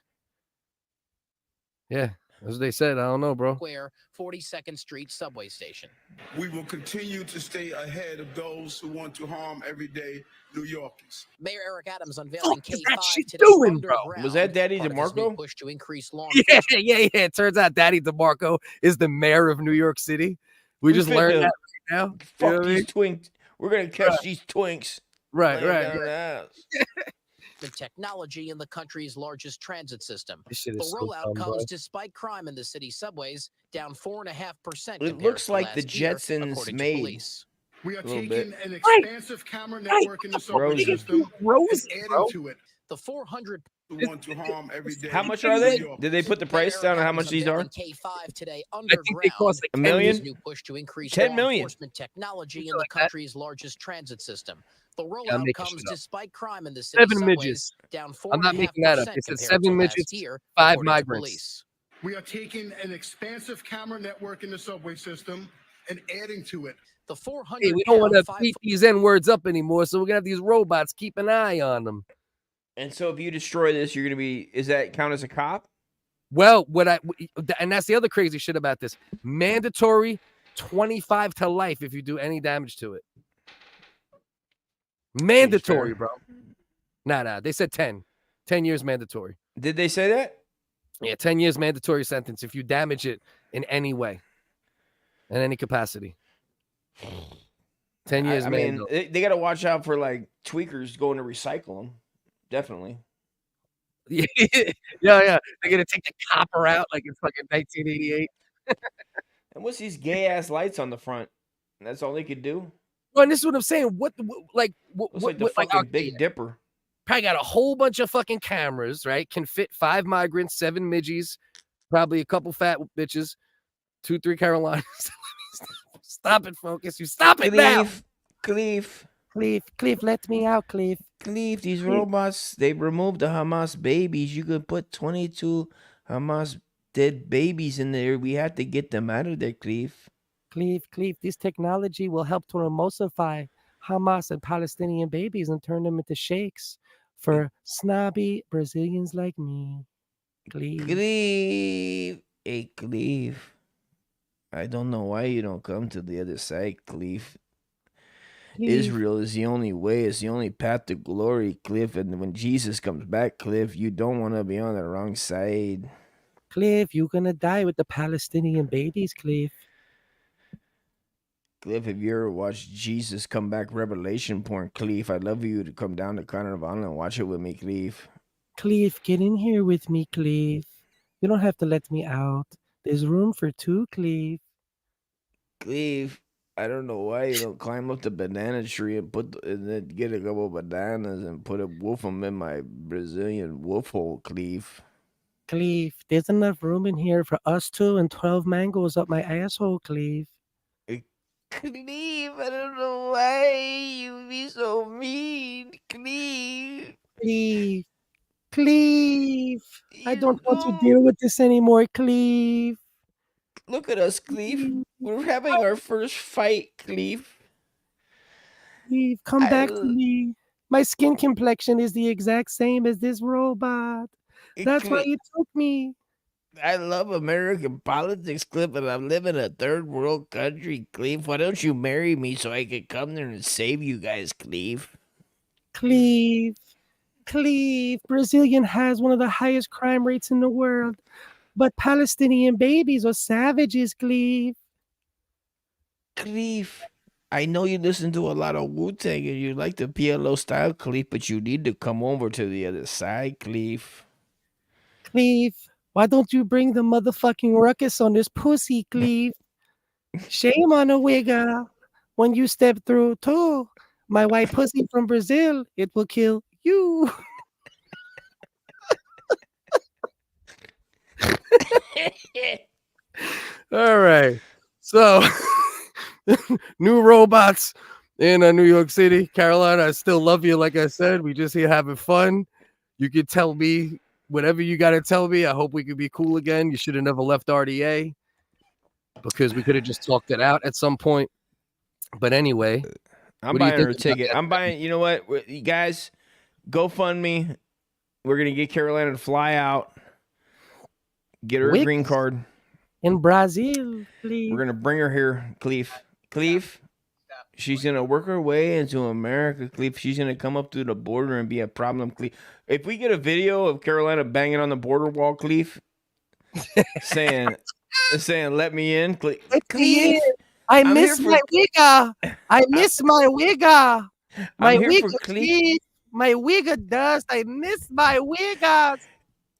Yeah, that's what they said. I don't know, bro. Square 42nd Street subway station. We will continue to stay ahead of those who want to harm everyday New Yorkers. Mayor Eric Adams unveiling K5 today. Doing, bro? Was that Daddy DeMarco? Push to increase law Yeah. It turns out Daddy DeMarco is the mayor of New York City. We just learned that right now. Fuck these twinks. We're gonna catch these twinks. Right. The technology in the country's largest transit system. This shit The is so rollout dumb, comes bro. despite crime in the city subways, down 4.5%. It looks like the Jetsons made. We are a little taking bit. an expansive camera network in the subway system and adding to it. The 400 who want to harm every day. How much are they? Did they put the price down on how much these are? K5 today I think they cost like $1 million? New push to increase 10 law million. enforcement technology in the country's largest transit system. The rollout making comes shit up. despite crime in the city 7 subways, midgets. down 4.5% I'm not making that up. It said compared 7 to last midgets, year, 5 according to migrants. police. We are taking an expansive camera network in the subway system and adding to it. The 400 Hey, we don't want to beat these N words up anymore, so we're gonna have these robots keep an eye on them. And so if you destroy this, you're gonna be. Is that count as a cop? Well, and that's the other crazy shit about this. Mandatory 25 to life if you do any damage to it. Mandatory, bro. Nah. They said 10. 10 years mandatory. Did they say that? Yeah, 10 years mandatory sentence if you damage it in any way, in any capacity. 10 years. I mean, they got to watch out for like tweakers going to recycle them. Definitely. Yeah. They're gonna take the copper out like it's fucking 1988. And what's these gay ass lights on the front? That's all they could do. Well, and this is what I'm saying. What like the fucking Big Dipper? Probably got a whole bunch of fucking cameras, right? Can fit 5 migrants, 7 midgies, probably a couple fat bitches, 2-3 Carolinas. Stop it, Focus. You stop it now. Cleef, let me out, Cleef. These robots, they removed the Hamas babies. You could put 22 Hamas dead babies in there. We have to get them out of there, Cleef. This technology will help to emulsify Hamas and Palestinian babies and turn them into sheikhs for snobby Brazilians like me. Hey, Cleef. I don't know why you don't come to the other side, Cleef. Israel is the only way. It's the only path to glory, Cliff. And when Jesus comes back, Cliff, you don't want to be on the wrong side. Cliff, you're going to die with the Palestinian babies, Cliff. Cliff, if you ever watched Jesus come back Revelation porn, Cliff, I'd love you to come down to Carnival and watch it with me, Cliff. Cliff, get in here with me, Cliff. You don't have to let me out. There's room for 2, Cliff. Cliff, I don't know why you don't climb up the banana tree and then get a couple of bananas and wolf them in my Brazilian wolf hole, Cliff. Cliff, there's enough room in here for us 2 and 12 mangoes up my asshole, Cliff. Cliff, I don't know why you be so mean, Cliff. Cliff, I don't want to deal with this anymore, Cliff. Look at us, Cliff. We're having our first fight, Cliff. Cliff, come back to me. My skin complexion is the exact same as this robot. That's why you took me. I love American politics, Cliff, but I'm living in a third world country, Cliff. Why don't you marry me so I can come there and save you guys, Cliff? Cliff, Brazilian has one of the highest crime rates in the world. But Palestinian babies are savages, Cliff. Cliff, I know you listen to a lot of Wu-Tang and you like the PLO style, Cliff, but you need to come over to the other side, Cliff. Cliff, why don't you bring the motherfucking ruckus on this pussy, Cliff? Shame on a wigger. When you step through, too, my white pussy from Brazil, it will kill you. All right. So, new robots in New York City, Carolina. I still love you. Like I said, we just here having fun. You could tell me whatever you got to tell me. I hope we could be cool again. You should have never left RDA because we could have just talked it out at some point. But anyway, I'm buying her a ticket. I'm buying, you know what, you guys, GoFundMe. We're going to get Carolina to fly out, get her a green card. In Brazil, please. We're going to bring her here, Cleef. She's going to work her way into America, Cleef. She's going to come up through the border and be a problem, Cleef. If we get a video of Carolina banging on the border wall, Cleef, saying, let me in, Cleef. I miss my wigger. I miss my wigger. My wigger, Cleef. My wigger dust. I miss my wiggers.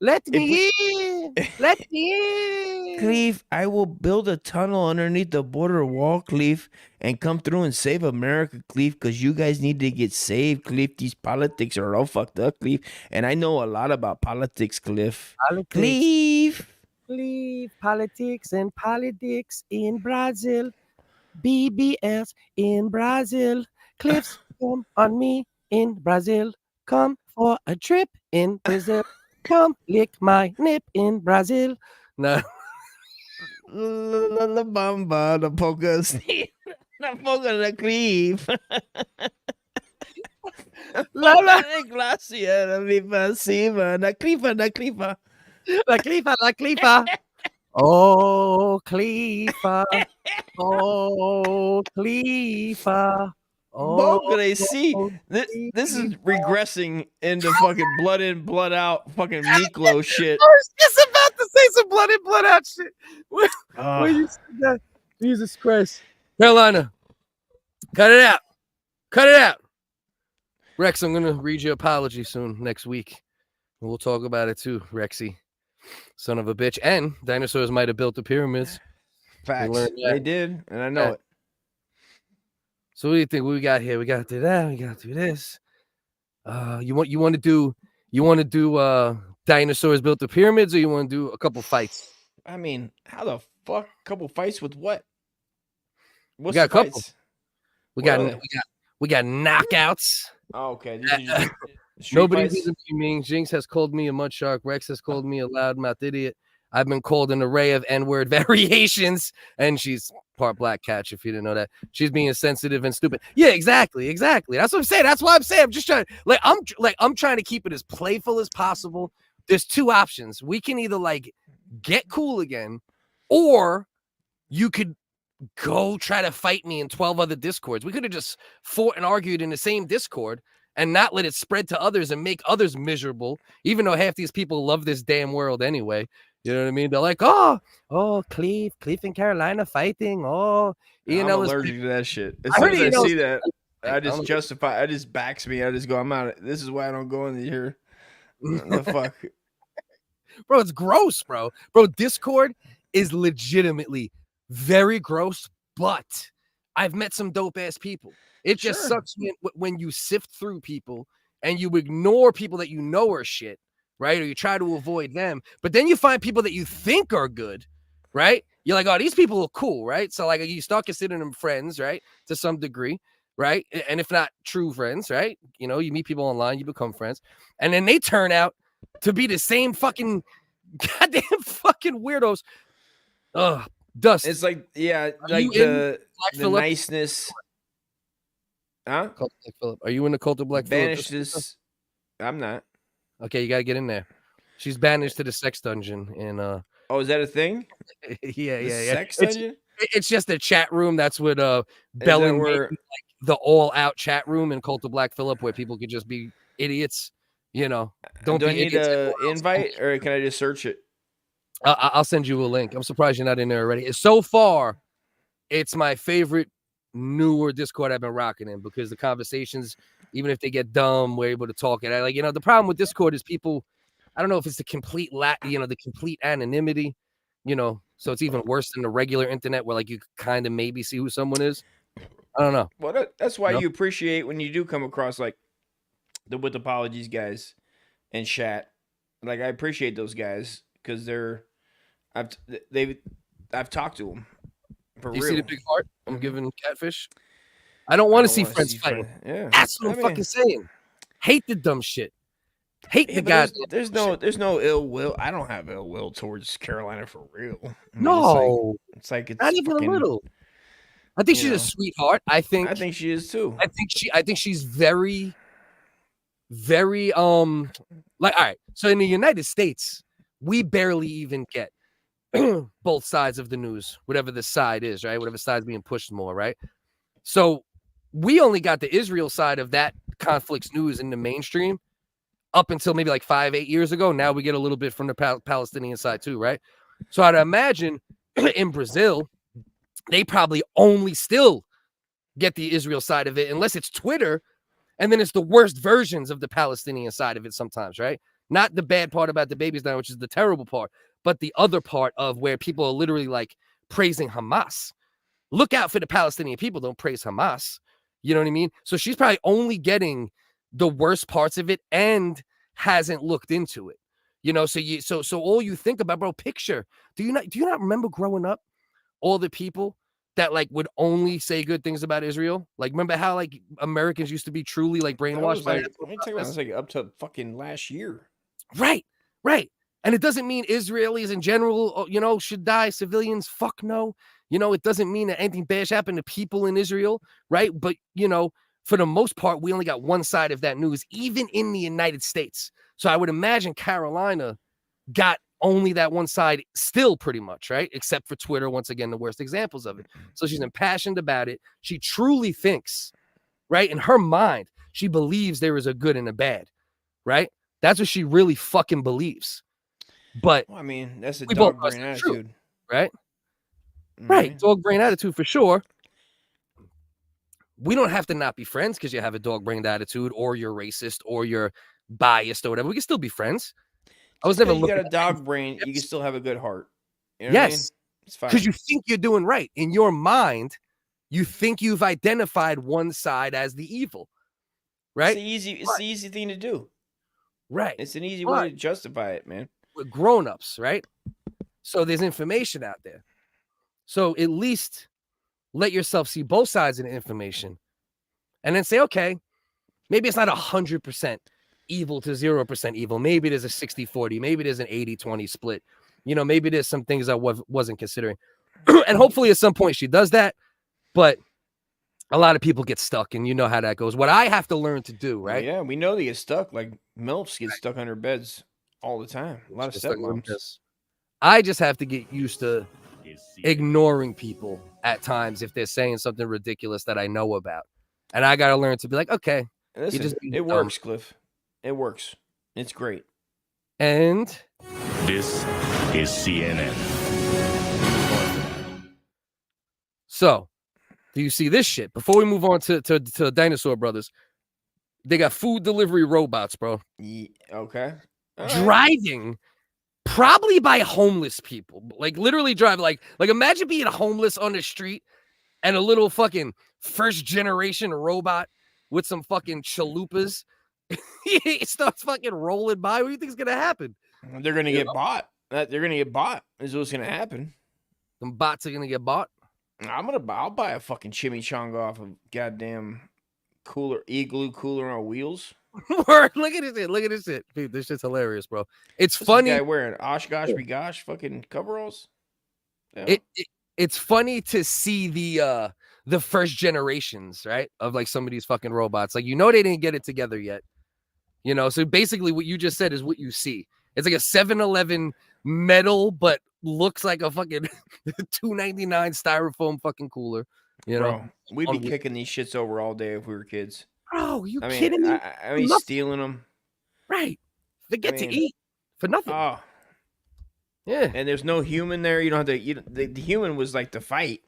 Let me in. Let me in. Cleef, I will build a tunnel underneath the border wall, Cleef, and come through and save America, Cleef, because you guys need to get saved, Cleef. These politics are all fucked up, Cleef. And I know a lot about politics, Cleef. Cleef. Politics and politics in Brazil. BBS in Brazil. Cliffs come on me in Brazil. Come for a trip in Brazil. Come lick my nip in Brazil. No. La bamba, the polkas. Tampoco la cliff. La glacia, la clifa encima, la clifa. La clifa. Oh, clifa. Oh, clifa. Both they see this is regressing into fucking blood in, blood out, fucking Miklo shit. I was just about to say some blood in, blood out shit. Where you said that? Jesus Christ. Carolina, cut it out. Cut it out. Rex, I'm going to read your apology soon next week. We'll talk about it too, Rexy. Son of a bitch. And dinosaurs might have built the pyramids. Facts. They did, and I know it. So what do you think? What we got here? We got to do that. We got to do this. You want to do dinosaurs built the pyramids, or you want to do a couple fights? I mean, how the fuck? Couple fights with what? We got a couple. We got knockouts. Oh, okay. Nobody's using me. Jinx has called me a mud shark. Rex has called me a loudmouth idiot. I've been called an array of N-word variations, and she's part black catch. If you didn't know that, she's being sensitive and stupid. Yeah, exactly. That's what I'm saying. That's why I'm saying I'm just trying. I'm trying to keep it as playful as possible. There's two options. We can either get cool again, or you could go try to fight me in 12 other Discords. We could have just fought and argued in the same Discord and not let it spread to others and make others miserable, even though half these people love this damn world anyway. You know what I mean? They're like, oh, Cleve and Carolina fighting. Oh, Ian Ellis. I'm allergic to that shit. As soon as I see that, I just justify. I just backs me. I just go, I'm out. This is why I don't go in here. The fuck, bro? It's gross, bro. Bro, Discord is legitimately very gross, but I've met some dope ass people. It just sucks when you sift through people and you ignore people that you know are shit. Right? Or you try to avoid them, but then you find people that you think are good, right? You're like, oh, these people are cool, right? So you start considering them friends, right? To some degree, right? And if not true friends, right? You know, you meet people online, you become friends, and then they turn out to be the same fucking goddamn fucking weirdos. Ugh, Dust. It's like, yeah, like the niceness. Huh? Are you in the cult of Black Phillip? I'm not. Okay, you gotta get in there. She's banished to the sex dungeon. And oh, is that a thing? yeah. Sex dungeon? It's just a chat room. That's what Bellin made, the all-out chat room in Cult of Black Phillip, where people could just be idiots. You know, do I need an invite, or can I just search it? I'll send you a link. I'm surprised you're not in there already. So far, it's my favorite newer Discord I've been rocking in, because the conversations, even if they get dumb, we're able to talk it. The problem with Discord is people, I don't know if it's the complete anonymity, so it's even worse than the regular internet where you kind of maybe see who someone is. I don't know. Well, that's why you appreciate when you do come across the With Apologies guys and Shat. I appreciate those guys because I've talked to them. You see the big heart I'm giving Catfish? I don't want to see friends fighting. Yeah. That's what I'm fucking saying. Hate the dumb shit. Hate the guys. There's no ill will. I don't have ill will towards Carolina for real. No. It's not even a little. I think she's a sweetheart. I think she is too. I think she's very, very all right. So in the United States, we barely even get both sides of the news, whatever the side is, right? Whatever side's being pushed more, right? So we only got the Israel side of that conflict's news in the mainstream up until maybe 5-8 years ago. Now we get a little bit from the Palestinian side too, right? So I'd imagine in Brazil, they probably only still get the Israel side of it, unless it's Twitter, and then it's the worst versions of the Palestinian side of it sometimes, right? Not the bad part about the babies now, which is the terrible part, but the other part of where people are literally praising Hamas. Look out for the Palestinian people. Don't praise Hamas. You know what I mean? So she's probably only getting the worst parts of it and hasn't looked into it. So all you think about, bro, picture. Do you not remember growing up, all the people that would only say good things about Israel? Remember how Americans used to be truly brainwashed by it? It was up to fucking last year. Right. And it doesn't mean Israelis in general, should die. Civilians, fuck no. You know, it doesn't mean that anything bad happened to people in Israel, right? But, you know, for the most part, we only got one side of that news, even in the United States. So I would imagine Carolina got only that one side still pretty much, right? Except for Twitter, once again, the worst examples of it. So she's impassioned about it. She truly thinks, right? In her mind, she believes there is a good and a bad, right? That's what she really fucking believes. But well, I mean, that's a dog brain attitude, right? Right. Dog brain attitude for sure. We don't have to not be friends because you have a dog brain attitude or you're racist or you're biased or whatever. We can still be friends. I was never you looking got a dog brain. You can still have a good heart. You know yes. It's fine. Because you think you're doing right. In your mind, you think you've identified one side as the evil. Right? It's the easy thing to do. Right. It's an easy way to justify it, man. We're grown-ups, right? So there's information out there. So at least let yourself see both sides of the information and then say, okay, maybe it's not 100% evil to 0% evil. Maybe there's a 60-40. Maybe there's an 80-20 split. You know, maybe there's some things I wasn't considering. And hopefully at some point she does that. But a lot of people get stuck, and you know how that goes. What I have to learn to do, right? Yeah, we know they get stuck. Like MILFs get stuck under beds all the time. A lot of stepmoms. I just have to get used to ignoring people at times if they're saying something ridiculous that I know about. And I got to learn to be like, okay. Listen, it works, Cliff. It works. It's great. And this is CNN. So, do you see this shit? Before we move on to Dinosaur Brothers, they got food delivery robots, bro. Yeah, okay. Driving probably by homeless people. Like literally drive like imagine being homeless on the street and a little fucking first generation robot with some fucking chalupas. He starts fucking rolling by. What do you think is gonna happen? They're gonna get bought. They're gonna get bought. Is what's gonna happen. Some bots are gonna get bought. I'll buy a fucking chimichanga off of goddamn igloo cooler on wheels. Look at this shit. Look at this shit. Dude, this shit's hilarious, bro. It's funny. This guy wearing Oshkosh Begosh fucking coveralls. Yeah. It's funny to see the first generations, right? Of like some of these fucking robots. Like, you know, they didn't get it together yet. You know, so basically what you just said is what you see. It's like a 7-Eleven metal, but looks like a fucking $2.99 styrofoam fucking cooler. You know, bro, we'd be kicking these shits over all day if we were kids. Bro, you kidding me? I mean, stealing them. Right. They get to eat for nothing. Oh. Yeah. And there's no human there. You don't have to. The human was like the fight.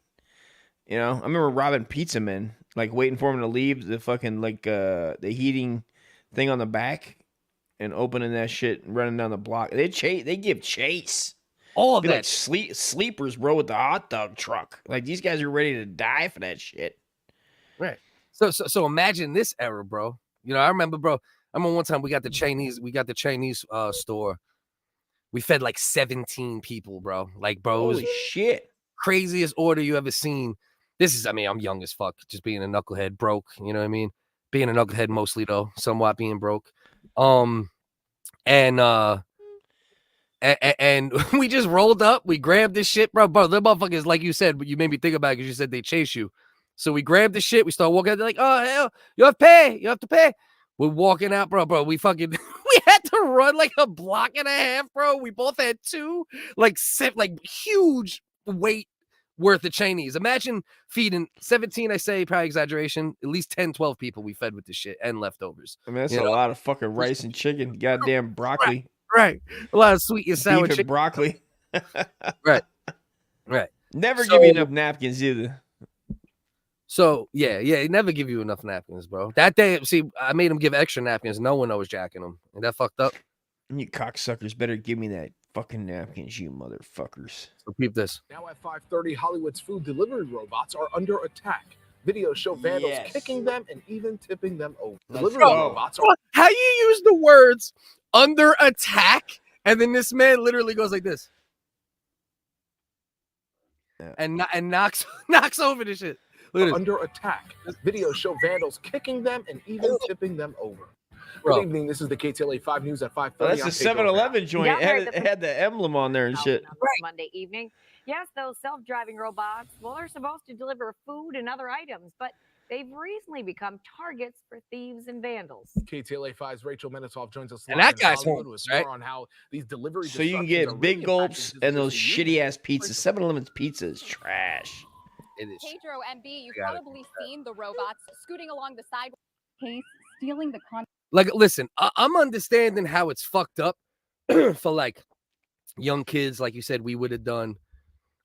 You know, I remember robbing pizza men, like waiting for them to leave the fucking like the heating thing on the back, and opening that shit and running down the block. They give chase. All of that. Like sleepers, bro, with the hot dog truck. Like these guys are ready to die for that shit. Right. So imagine this era, bro. You know, I remember one time we got the Chinese store. We fed like 17 people, bro. Like, bro, holy it was shit. Craziest order you ever seen. I'm young as fuck, just being a knucklehead, broke, you know what I mean? Being a knucklehead mostly though, somewhat being broke. And we just rolled up, we grabbed this shit, bro. The motherfuckers, like you said, but you made me think about it because you said they chase you. So we grabbed the shit, we start walking out, they're like, oh hell, you have to pay. We're walking out, bro. We had to run like a block and a half, bro. We both had two like huge weight worth of Chinese. Imagine feeding 17, I say, probably exaggeration, at least 10, 12 people we fed with this shit and leftovers. I mean, that's a lot of fucking rice and chicken, goddamn broccoli. Right. A lot of sweet and sour chicken. Broccoli. Right. Never give you enough napkins either. So, yeah, he never give you enough napkins, bro. That day, see, I made him give extra napkins. No one was jacking them. And that fucked up. You cocksuckers better give me that fucking napkins, you motherfuckers. So peep this. Now at 5:30, Hollywood's food delivery robots are under attack. Videos show vandals kicking them and even tipping them over. Delivery robots are... How you use the words under attack, and then this man literally goes like this. Yeah. And knocks over the shit. Under attack. Videos show vandals kicking them and even tipping them over. Good evening. This is the KTLA 5 News at 5:30. That's a 7-Eleven joint. It had the emblem on there and shit. Monday evening, Yes, those self-driving robots, well, they're supposed to deliver food and other items, but they've recently become targets for thieves and vandals. KTLA 5's Rachel Menitoff joins us And live that guy's in Hollywood homeless, with right? more on how these delivery So you can disruptions get are big really gulps impacting and those just shitty the ass pizzas. 7-Eleven's pizza is trash. It is. Pedro MB, you've Gotta probably seen the robots scooting along the sidewalk. Case stealing the con. Like, listen, I'm understanding how it's fucked up for like young kids, like you said, we would have done,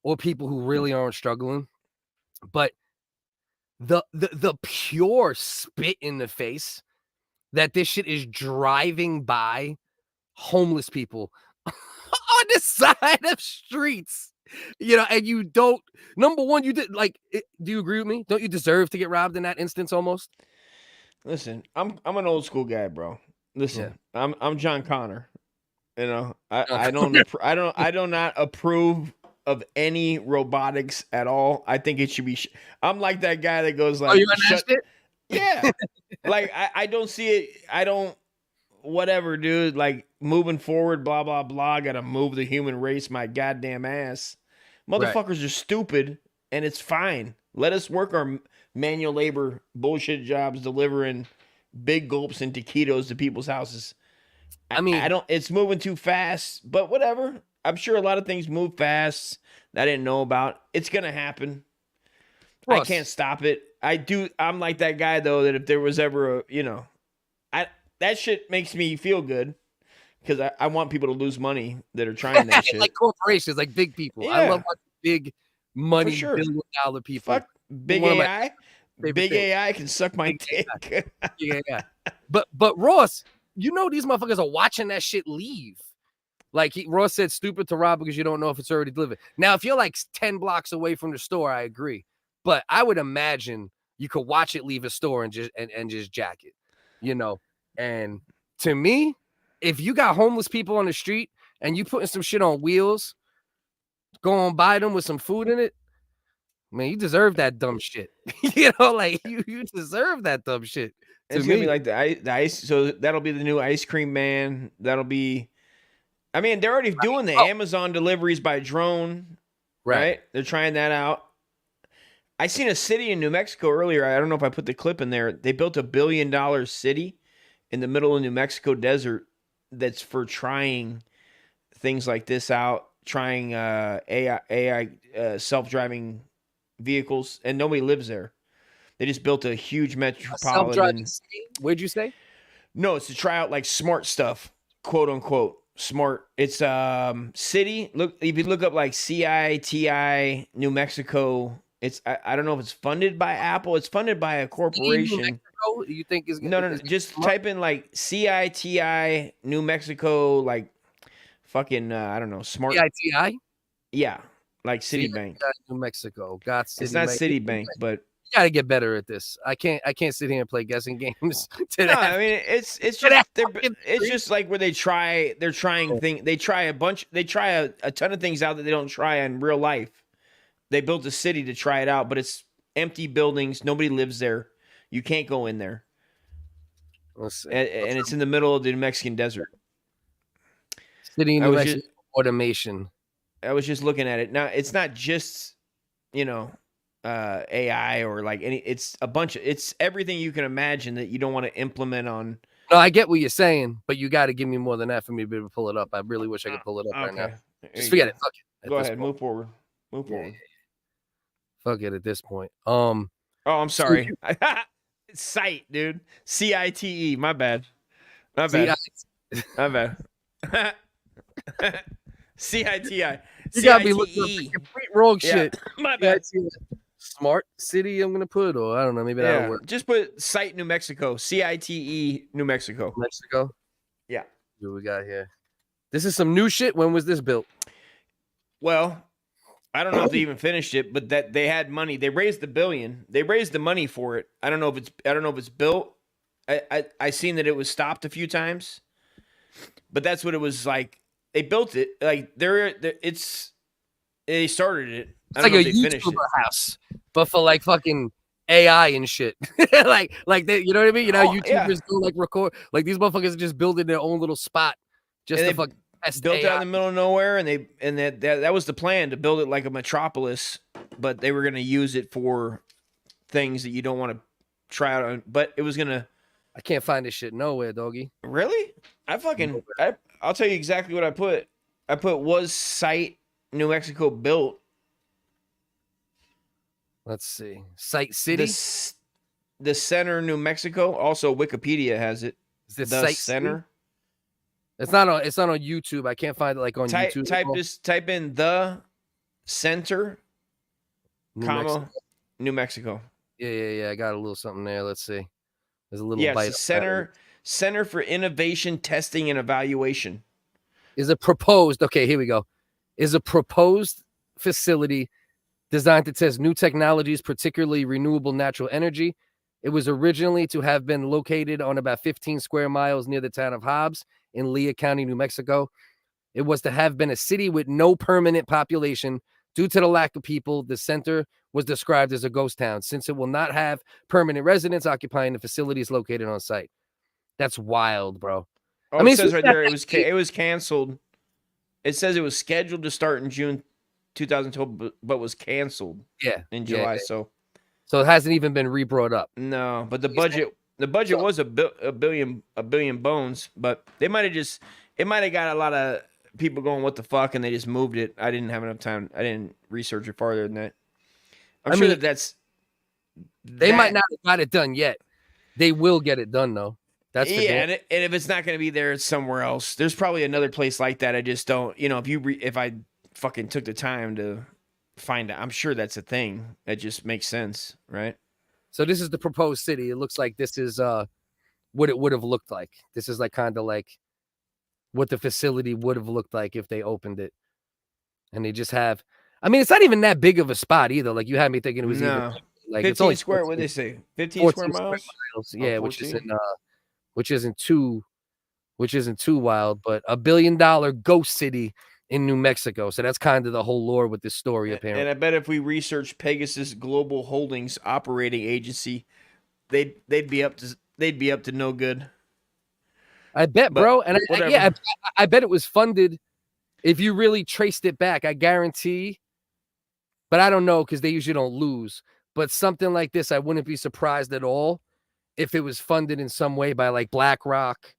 or people who really aren't struggling. But the pure spit in the face that this shit is driving by homeless people on the side of streets, you know, and you don't. Number one, you did like. Do you agree with me? Don't you deserve to get robbed in that instance almost? Listen, I'm an old school guy, bro. Listen, I'm John Connor. You know, I do not approve of any robotics at all. I think it should be. I'm like that guy that goes like, "Oh, you shut it?" Yeah, like I don't see it. I don't. Whatever, dude. Like moving forward, blah blah blah. Got to move the human race, my goddamn ass. Motherfuckers are stupid, and it's fine. Let us work our manual labor bullshit jobs, delivering big gulps and taquitos to people's houses. I mean, I don't. It's moving too fast, but whatever. I'm sure a lot of things move fast that I didn't know about. It's gonna happen. I can't stop it. I'm like that guy though. That if there was ever that shit makes me feel good because I want people to lose money that are trying that shit. Like corporations, like big people. Yeah. I love big money, For sure. $1 billion people. Fuck big One of my AI. favorite Big things. AI can suck my dick. Yeah. But Ross, you know these motherfuckers are watching that shit leave. Like Ross said, stupid to rob because you don't know if it's already delivered. Now, if you're like 10 blocks away from the store, I agree. But I would imagine you could watch it leave a store and just jack it, you know. And to me, if you got homeless people on the street and you putting some shit on wheels, going by them with some food in it, man, you deserve that dumb shit. You know, like you deserve that dumb shit. It's gonna be like the ice. So that'll be the new ice cream man. That'll be. I mean, they're already doing the Amazon deliveries by drone, right? They're trying that out. I seen a city in New Mexico earlier. I don't know if I put the clip in there. They built $1 billion city in the middle of New Mexico desert that's for trying things like this out, trying AI self-driving vehicles, and nobody lives there. They just built a huge metropolitan. Self-driving city? What'd you say? No, it's to try out like smart stuff, quote unquote. Smart. It's city. Look, if you look up like CITI New Mexico, it's I don't know if it's funded by Apple. It's funded by a corporation. New Mexico, you think is no. Just type in like CITI New Mexico, like fucking I don't know, smart CITI. Yeah, like Citibank. New Mexico. Got it's not Citibank, but you got to get better at this. I can't sit here and play guessing games. No, I mean it's just it's just like where they try a ton of things out that they don't try in real life. They built a city to try it out, but it's empty buildings. Nobody lives there. You can't go in there. And it's in the middle of the New Mexican desert. City in New Mexico automation. I was just looking at it. Now it's not just, AI or like it's a bunch of, it's everything you can imagine that you don't want to implement on. No, I get what you're saying, but you got to give me more than that for me to be able to pull it up. I really wish I could pull it up right now. Just forget it. Fuck it. Go ahead. Move forward. Move forward. Fuck it at this point. Oh, I'm sorry. Site, dude. CITE. My bad. My bad. My bad. CITI. You gotta be looking at complete wrong shit. My bad. Smart city, I'm gonna put, or I don't know, maybe that'll work. Just put site New Mexico. CITE New Mexico. Mexico. Yeah. What we got here? This is some new shit. When was this built? Well, I don't know if they even finished it, but that they had money. They raised $1 billion. They raised the money for it. I don't know if it's built. I seen that it was stopped a few times, but that's what it was like. They built it like they started it. It's like a YouTuber house, but for like fucking AI and shit. like they, you know what I mean? You know, YouTubers go like record, like these motherfuckers are just building their own little spot just to fuck. built out in the middle of nowhere, and that was the plan, to build it like a metropolis, but they were going to use it for things that you don't want to try out on. But it was going to. I can't find this shit nowhere, doggy. Really? I'll tell you exactly what I put. I put was site New Mexico built. Let's see. Site City? The center, New Mexico. Also, Wikipedia has it. Is it the Site center? It's not on YouTube. I can't find it like on YouTube. Type in the center, New Mexico. Yeah. I got a little something there. Let's see. There's a little bite. Yes, Center for Innovation, Testing, and Evaluation. Is a proposed, okay, here we go. Is a proposed facility designed to test new technologies, particularly renewable natural energy. It was originally to have been located on about 15 square miles near the town of Hobbs in Lea County, New Mexico. It was to have been a city with no permanent population. Due to the lack of people, the center was described as a ghost town, since it will not have permanent residents occupying the facilities located on site. That's wild, bro. Oh, I mean, it says right there it was canceled. It says it was scheduled to start in June 2012, but was canceled. In July. So it hasn't even been re-brought up. No, but the budget was a billion bones, but it might have got a lot of people going, what the fuck, and they just moved it. I didn't have enough time. I didn't research it farther than that. I'm sure they might not have got it done yet. They will get it done though. That's and if it's not going to be there, it's somewhere else. There's probably another place like that. I just don't, if I fucking took the time to find out, I'm sure that's a thing. That just makes sense, right? So this is the proposed city. It looks like this is what it would have looked like. This is like kind of like what the facility would have looked like if they opened it. And they just have, I mean, it's not even that big of a spot either. Like you had me thinking it was even like 15 it's only square. What did they say? 15 square miles? Yeah, which isn't too wild, but $1 billion ghost city in New Mexico. So that's kind of the whole lore with this story, apparently. And I bet if we research Pegasus Global Holdings operating agency, they'd be up to no good. I bet, bro. And I bet it was funded. If you really traced it back, I guarantee. But I don't know because they usually don't lose. But something like this, I wouldn't be surprised at all if it was funded in some way by like Blackrock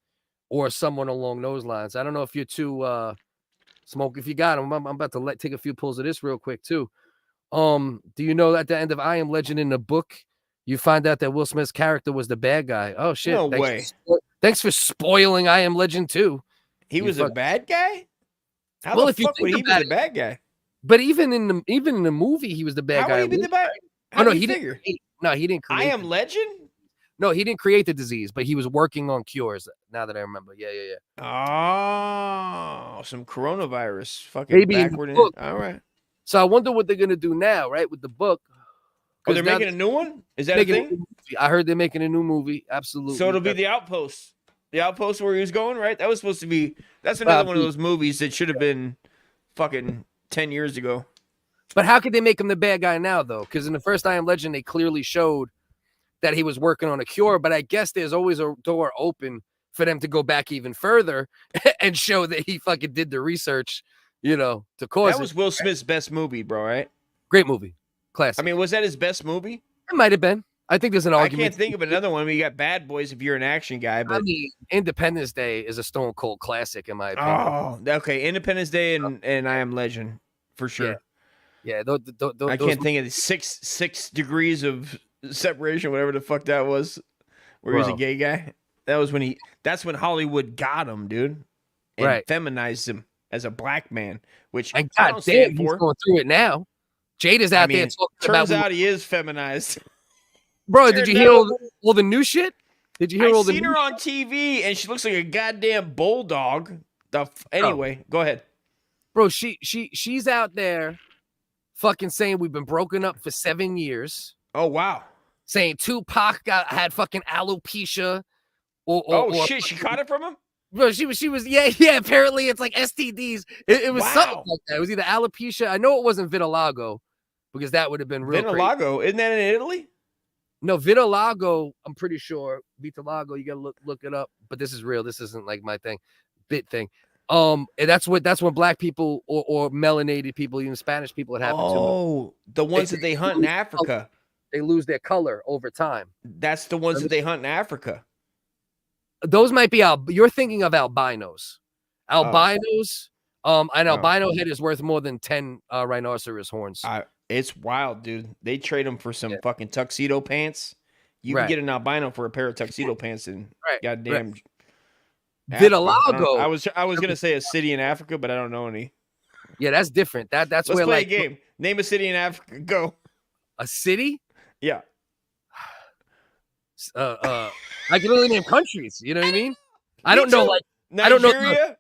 or someone along those lines. I don't know if you're too smoke. If you got them, I'm about to take a few pulls of this real quick too. Do you know at the end of I Am Legend in the book, you find out that Will Smith's character was the bad guy? Oh shit! No way. Thanks for spoiling I Am Legend too. He was a bad guy. How well, the if you fuck would he be the bad guy? But even in the movie, he was the bad guy. How would he be the bad? He didn't. No, he didn't create. I Am Legend. No, he didn't create the disease, but he was working on cures. Now that I remember, yeah. Oh, some coronavirus, fucking backward. All right. So I wonder what they're gonna do now, right, with the book. Oh, they're making a new one? Is that a thing? I heard they're making a new movie. Absolutely. So it'll be The Outpost. The Outpost where he was going, right? That was supposed to be. That's another one of those movies that should have been fucking 10 years ago. But how could they make him the bad guy now, though? Because in the first I Am Legend, they clearly showed that he was working on a cure. But I guess there's always a door open for them to go back even further and show that he fucking did the research, to cause That was Will Smith's best movie, bro, right? Great movie. Classic. I mean, was that his best movie? It might have been. I think there's an argument. I can't think of another one. I mean, you got Bad Boys if you're an action guy. But I mean, Independence Day is a stone cold classic, in my opinion. Oh, okay. Independence Day and I Am Legend, for sure. Yeah. I can't think of the six degrees of separation, whatever the fuck that was, where he was a gay guy. That's when Hollywood got him, dude. And feminized him as a black man, which I don't stand for. He's going through it now. Jada's out there talking about. Turns out he is feminized. Bro, did you hear all the new shit? Did you hear all the? I've seen her on TV, and she looks like a goddamn bulldog. Anyway, go ahead, bro. She's out there, fucking saying we've been broken up for 7 years. Oh wow. Saying Tupac had fucking alopecia. Shit, she caught it from him. Bro, she was yeah. Apparently, it's like STDs. It was something like that. It was either alopecia. I know it wasn't vitiligo, because that would have been real. Vitiligo, isn't that in Italy? No, vitiligo, I'm pretty sure. Vitiligo, you gotta look it up. But this is real. This isn't like my thing, bit thing. And that's when black people or melanated people, even Spanish people, it happened to. Oh, the ones that they hunt in Africa. They lose their color over time. That's the ones that they hunt in Africa. Those might be you're thinking of albinos. Albinos, an albino head is worth more than 10 rhinoceros horns. It's wild, dude. They trade them for some fucking tuxedo pants. You can get an albino for a pair of tuxedo pants and goddamn. Vitiligo. I was gonna say a city in Africa, but I don't know any. Yeah, that's different. That's Let's where play like a game. Name a city in Africa. Go. A city? Yeah. I can only name countries. You know what I mean? I don't know, like Nigeria? I don't know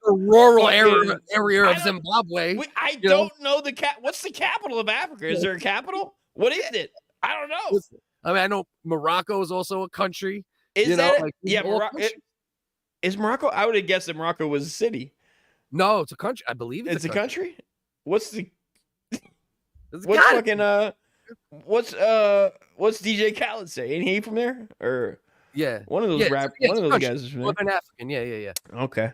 the rural area of Zimbabwe. I don't know the what's the capital of Africa? Is there a capital? What is it? I don't know. I mean, I know Morocco is also a country. Is Morocco? Is Morocco? I would have guessed that Morocco was a city. No, it's a country. I believe it's a country. What's DJ Khaled say? Ain't he from there? Or one of those one of those guys is from there. Northern African. Yeah. Okay.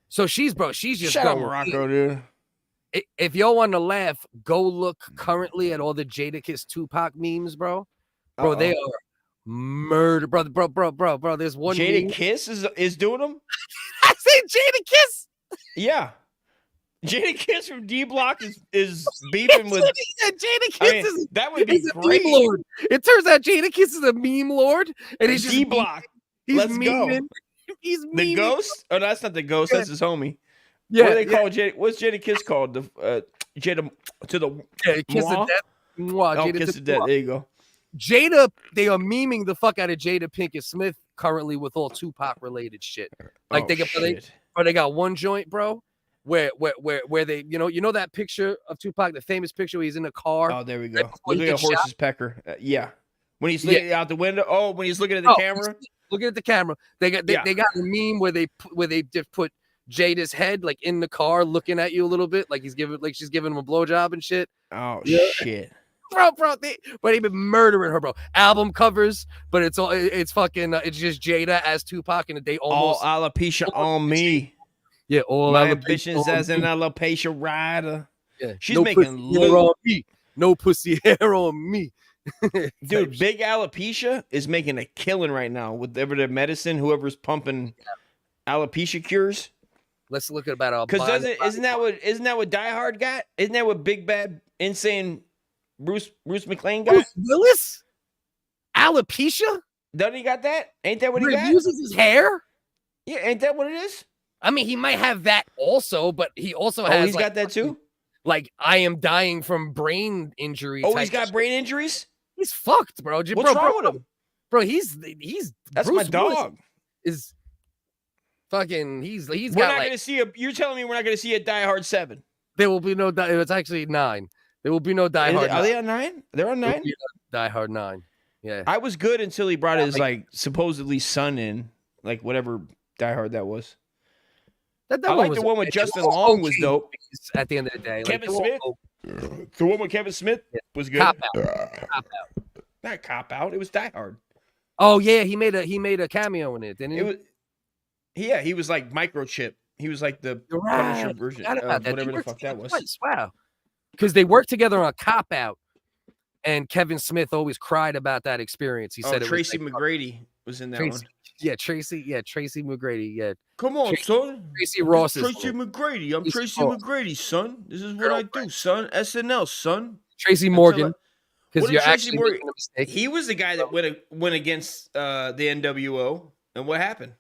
So she's just shout out Morocco, dude. If y'all want to laugh, go look currently at all the Jadakiss Tupac memes, bro. They are murder, bro. There's one. Jadakiss is doing them. I said Jadakiss. Yeah. Jadakiss from D Block is beefing with Jadakiss. That would be A great. meme lord. It turns out Jadakiss is a meme lord, and he's just D Block. Let's go. He's the ghost. Oh, that's not the ghost. That's his homie. Yeah. What do they call Jada? What's Jadakiss called? The Jada to the kiss of death. Jada kiss of death. There you go. Jada, they are memeing the fuck out of Jada Pinkett Smith currently with all Tupac related shit. Like they got one joint, bro, where they you know that picture of Tupac, the famous picture where he's in the car. Oh, there we go. Look at a horse's pecker. Yeah, when he's looking out the window. Oh, when he's looking at the camera. Looking at the camera. They got a meme where they just put Jada's head like in the car looking at you a little bit, like she's giving him a blowjob and shit. Oh shit. Bro, they've been murdering her, bro. Album covers, but it's fucking it's just Jada as Tupac, and they almost all alopecia on me. Yeah, all my alopecia ambitions as an alopecia rider. Yeah, she's making no pussy hair on me. Dude, Big Alopecia is making a killing right now with their medicine. Whoever's pumping alopecia cures. Let's look at about because isn't that what Die Hard got? Isn't that what Big Bad Insane Bruce McClane got? Bruce Willis? Alopecia? Doesn't he got that? Ain't that what he got? Uses his hair? Yeah, ain't that what it is? I mean, he might have that also, but he also has. He's got that too. Like I am dying from brain injury. Oh, he's got brain injuries. He's fucked, bro. What's wrong with him? Bro, he's that's Bruce my dog. Is fucking he's we're got not gonna see you're telling me we're not gonna see a Die Hard 7. There will be no it's actually 9. There will be no Die Hard. Are they on 9? They're on 9? Die Hard 9. Yeah. I was good until he brought his like supposedly son in, like whatever Die Hard that was. That I like the one with Justin Long was dope. At the end of the day, Kevin Smith. The one with Kevin Smith was good. Cop out. Not Cop Out. It was Die Hard. Oh yeah, he made a cameo in it, didn't he? He was like Microchip. He was like the Punisher version of whatever the fuck that was. Twice. Wow. Because they worked together on Cop Out, and Kevin Smith always cried about that experience. He said Tracy McGrady was in that one. Yeah, Tracy McGrady. Yeah. Come on, son. Tracy Ross. Tracy McGrady. I'm Tracy McGrady, son. This is what I do, son. SNL, son. Tracy Morgan. Because you're actually making a mistake. He was the guy that went against the NWO, and what happened?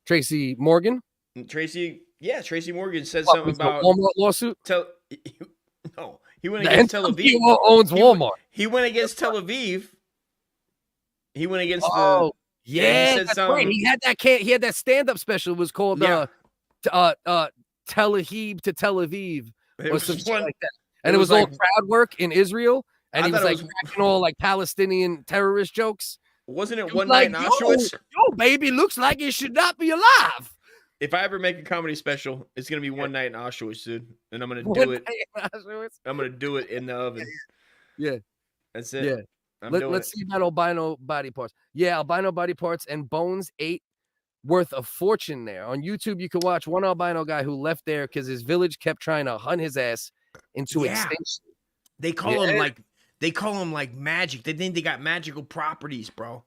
Tracy Morgan. Tracy Morgan said something about Walmart lawsuit. No, he went against Tel Aviv. Owns Walmart. He went against Tel Aviv. He went against yeah, that's right. He had that stand-up special. It was called Tel Aviv to Tel Aviv or something like that. And it was all crowd work in Israel. And he was like cracking all like Palestinian terrorist jokes. Wasn't it One Night in Auschwitz? Yo, baby, looks like it should not be alive. If I ever make a comedy special, it's gonna be One Night in Auschwitz, dude. And I'm gonna do it. I'm gonna do it in the oven. Yeah. That's it. Yeah. Let's see about albino body parts. Yeah, albino body parts and bones ate worth a fortune there. On YouTube, you can watch one albino guy who left there because his village kept trying to hunt his ass into extinction. They call him like magic. They think they got magical properties, bro.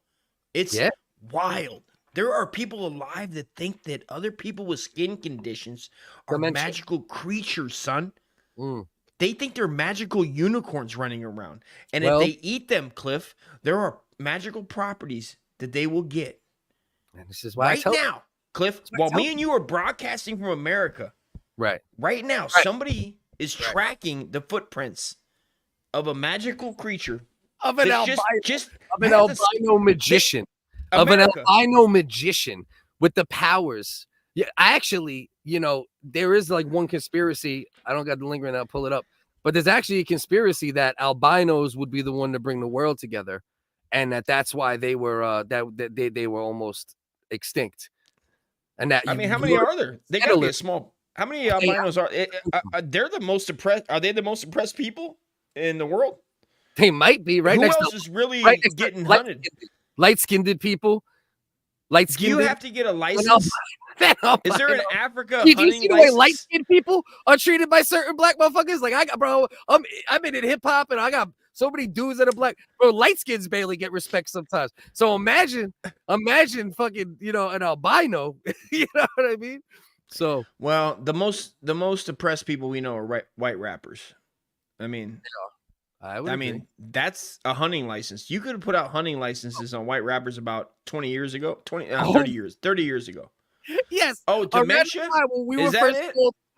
It's wild. There are people alive that think that other people with skin conditions are magical creatures, son. They think they're magical unicorns running around. And if they eat them, Cliff, there are magical properties that they will get. And this is why right now, Cliff, while me and you are broadcasting from America, right now, somebody is tracking the footprints of a magical creature. Of an albino magician. Of an albino magician with the powers. Yeah, I actually, there is like one conspiracy. I don't got the link right now, I'll pull it up. But there's actually a conspiracy that albinos would be the one to bring the world together. And that's why they were they were almost extinct. And that how many are there? They gotta be a small. How many albinos are? They're the most oppressed. Are they the most oppressed people in the world? They might be right. Who next else to, is really right getting hunted? Light-skinned people. Do you have to get a license? Is there an Africa? Do you see the way light-skinned people are treated by certain black motherfuckers? Like I'm in hip hop and I got so many dudes that are black. Bro, light skins barely get respect sometimes. So imagine fucking, an albino. You know what I mean? So the most oppressed people we know are white rappers. I mean, that's a hunting license. You could have put out hunting licenses on white rappers about 20 years ago, 30 years ago. Yes. Oh, dementia? Is that it?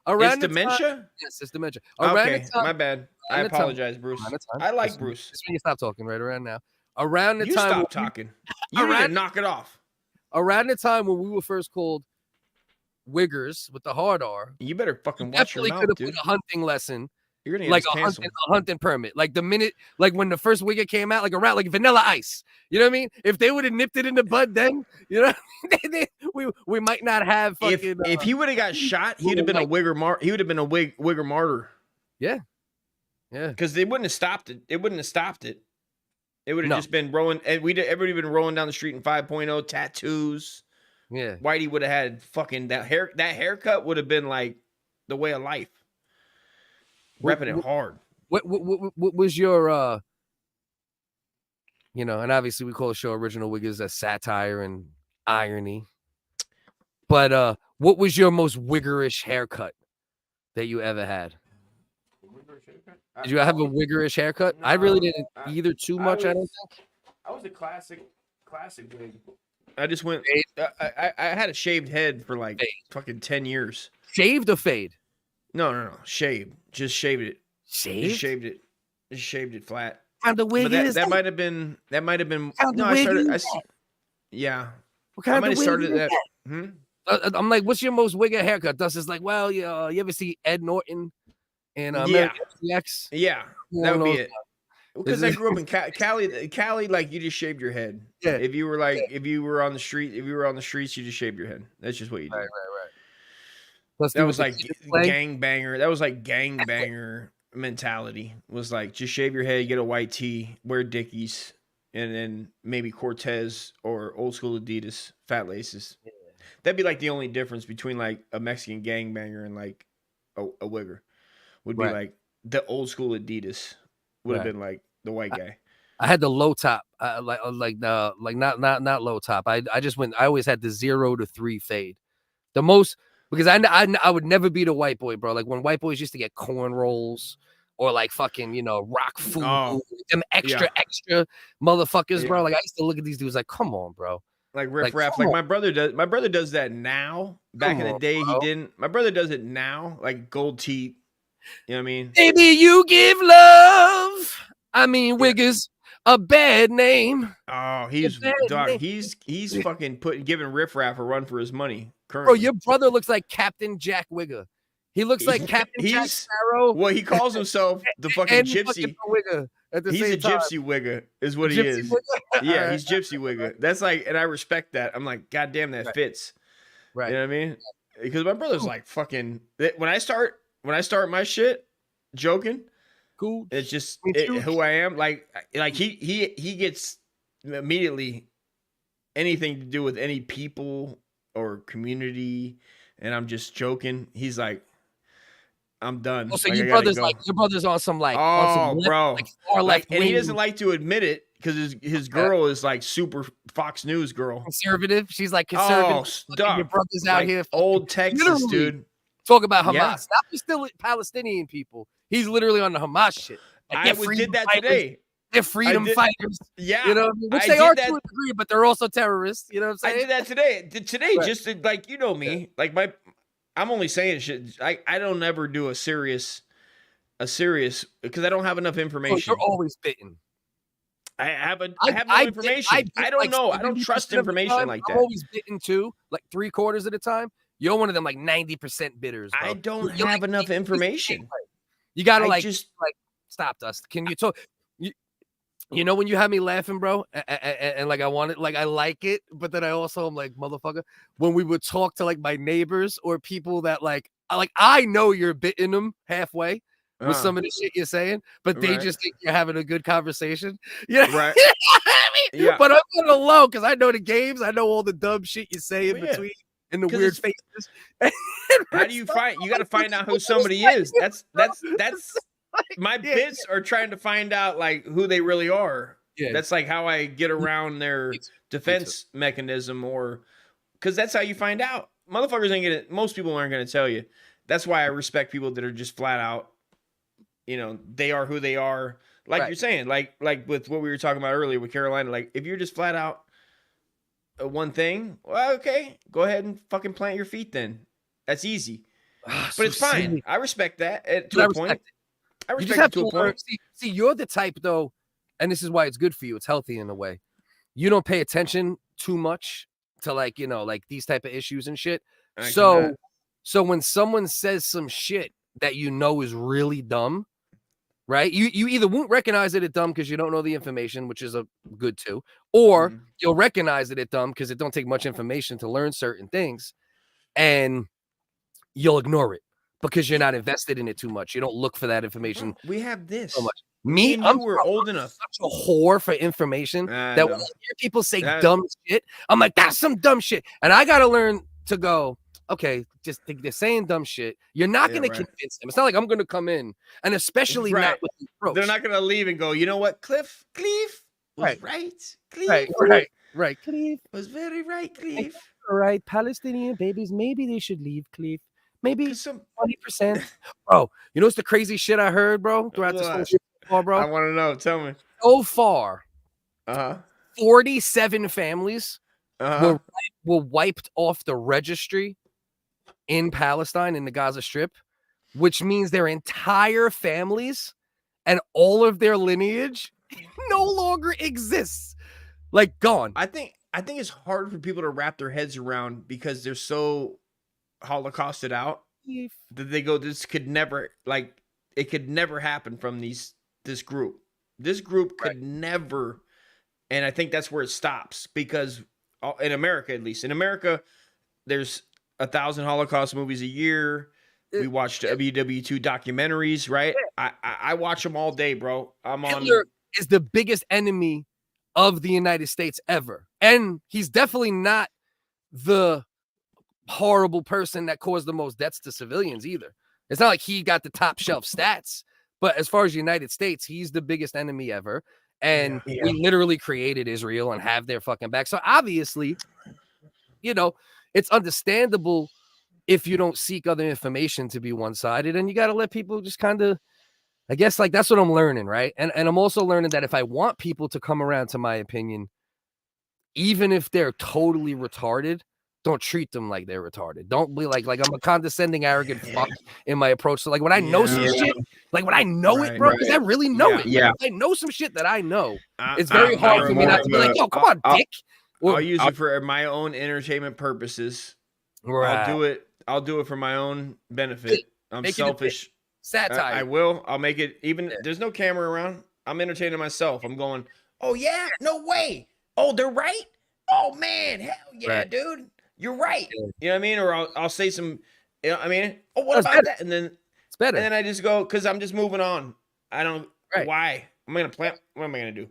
It's dementia? Yes, it's dementia. Okay, my bad. I apologize, Bruce. I like Bruce. Just when you stop talking right around now. Around the you time stop talking. You need to knock it off. Around the time when we were first called Wiggers with the hard R. You better fucking watch your mouth, dude. Put a hunting lesson. You're gonna like a hunting permit. Like the minute, like when the first Wigga came out, like around like Vanilla Ice. You know what I mean? If they would have nipped it in the bud, then we might not have fucking. If he would have got shot, he'd have been a Wigger he would have been a Wigger martyr. Yeah. Because they wouldn't have stopped it. It wouldn't have stopped it. It would have just been rolling, and everybody been rolling down the street in 5.0 tattoos. Yeah. Whitey would have had fucking that haircut would have been like the way of life. Repping it hard. What was your and obviously we call the show Original Wiggers as satire and irony. But what was your most wiggerish haircut that you ever had? Did you have a wiggerish haircut? No, I really didn't either too much. I don't think. I was a classic wig. I just went. I had a shaved head for like fucking 10 years. Shaved or fade? No. Shaved. Just shaved it. Shaved? Just shaved it. Just shaved it flat. Kind of wig is that might have been. No, I started. Yeah. What kind I might of have started that. I'm like, what's your most wigger haircut? Dustin's like, well, you ever see Ed Norton and American X? Yeah, that would be it. Because I grew up in Cali, like you just shaved your head. Yeah. If you were on the streets, you just shaved your head. That's just what you did. Right. That was like gangbanger. That was like gangbanger mentality. Was like just shave your head, get a white tee, wear Dickies, and then maybe Cortez or old school Adidas fat laces. Yeah. That'd be like the only difference between like a Mexican gangbanger and like a wigger. Would be like the old school Adidas would have been like the white guy. I had the low top, not low top. I always had the 0 to 3 fade. The most, because I would never be the white boy, bro. Like when white boys used to get cornrows or like fucking, rock food, them extra motherfuckers, bro. Like I used to look at these dudes like, come on, bro. Like riff raff. Like my brother does. My brother does that now. Back in the day, he didn't. My brother does it now, like gold teeth. You know what I mean? Baby, you give love. I mean, Wiggers a bad name. Oh, he's fucking giving Riff Raff a run for his money. Currently. Bro, your brother looks like Captain Jack Wigger. He looks like Captain Jack Sparrow. Well, he calls himself the fucking gypsy. Wigger he's a gypsy Wigger, is what he is. Yeah, he's gypsy Wigger. That's like, and I respect that. I'm like, God damn, that fits. Right. You know what I mean? Because my brother's like fucking. When I start my shit, joking, cool. It's just who I am. Like he gets immediately anything to do with any people or community, and I'm just joking, he's like, I'm done. Oh, so Like, your I gotta brother's go. like your brother's on some like Oh, on some left, bro, like far like, left and he wing doesn't like to admit it because his girl is like super Fox News girl, conservative. She's like conservative. Oh, stop. Your brother's out Like here, old Texas, literally dude. Talk about Hamas, Yeah. not just still Palestinian people. He's literally on the Hamas shit. Like, I they're did that fighters. today. They're freedom did- fighters. Yeah, you know, what I mean? Which I they did are that- to a degree, but they're also terrorists. You know what I'm saying? I did that today. Today, Right. just to, like, you know me, like I'm only saying shit. I don't ever do a serious because I don't have enough Oh, information. you're always bitten. I have no information. I don't know. I don't trust information like that. I'm always bitten too, like 3/4 of the time. You're one of them like 90% bitters. Bro. I don't You're have like, enough information. You gotta I like just- stop, Dust. Can you talk? You know when you have me laughing, bro, and like I want it, like I like it, but then I also am like, motherfucker. When we would talk to like my neighbors or people that like I know you're bitten them halfway with some of the shit you're saying, but they Right. just think you're having a good conversation. Yeah, Right. I mean? Yeah. But I'm on the low because I know the games. I know all the dumb shit you say in Well, yeah. between and the 'Cause weird it's- faces. How do you find? You got to find out who somebody is. That's my bits are trying to find out like who they really are. Yeah. That's like how I get around their defense mechanism, or because that's how you find out. Motherfuckers ain't gonna. Most people aren't gonna tell you. That's why I respect people that are just flat out. You know, they are who they are. Like Right. you're saying, like with what we were talking about earlier with Carolina. Like if you're just flat out one thing, well, okay, go ahead and fucking plant your feet then. That's easy. But it's fine. silly. I respect that to But I a respect point. I You just respect have it to to a learn. point. See, you're the type though, and this is why it's good for you. It's healthy in a way. You don't pay attention too much to like, you know, like these type of issues and shit. I can So, not. so when someone says some shit that you know is really dumb, right? You either won't recognize it as dumb because you don't know the information, which is a good too, or you'll recognize it as dumb because it don't take much information to learn certain things, and you'll ignore it because you're not invested in it too much. You don't look for that information We have this. so much. Me and you were I'm old enough. such a whore for information that when I know. hear people say That- dumb shit, I'm like, that's some dumb shit. And I got to learn to go, okay, just they're saying dumb shit. You're not Yeah, going right. to convince them. It's not like I'm going to come in, and especially not Right. with the approach. They're not gonna leave and go. You know what, Cleve was Right. right. Cleve Right. Cleve was very right. Cleve. All right, Palestinian babies, maybe they should leave, Cleve. Maybe 'Cause 20%. Bro, you know what's the crazy shit I heard, bro, throughout this whole What? shit so far, bro? I want to know. Tell me. So far, 47 families were wiped off the registry in Palestine, in the Gaza Strip, which means their entire families and all of their lineage no longer exists. Like, gone. I think it's hard for people to wrap their heads around because they're so holocausted out that they go, this could never, like, it could never happen from this group. This group could never, and I think that's where it stops, because in America, at least in America, there's 1,000 Holocaust movies a year. We watch WW2 documentaries, right? I watch them all day, bro. I'm on. Hitler is the biggest enemy of the United States ever. And he's definitely not the horrible person that caused the most deaths to civilians either. It's not like he got the top shelf stats, but as far as the United States, he's the biggest enemy ever. And we literally created Israel and have their fucking back. So obviously, you know, it's understandable if you don't seek other information to be one-sided, and you got to let people just kind of, I guess, like, that's what I'm learning, right? And I'm also learning that if I want people to come around to my opinion, even if they're totally retarded, don't treat them like they're retarded. Don't be like I'm a condescending, arrogant fuck in my approach. So like when I know some shit, like when I know it, bro, because I really know it. Yeah. Like, I know some shit that I know. It's very hard for me not to be like, yo, come on, dick. I'll use it for my own entertainment purposes. Right. I'll do it for my own benefit. I'm Make it a selfish. Satire. I will. I'll make it even. There's no camera around. I'm entertaining myself. I'm going, oh yeah, no way. Oh, they're right. Oh man, hell yeah, Right. dude. You're right. You know what I mean? Or I'll say some, you know, I mean, oh, what That's about better. that? And then It's better. And then I just go, because I'm just moving on. I don't, why? I'm going to plant, what am I going to do?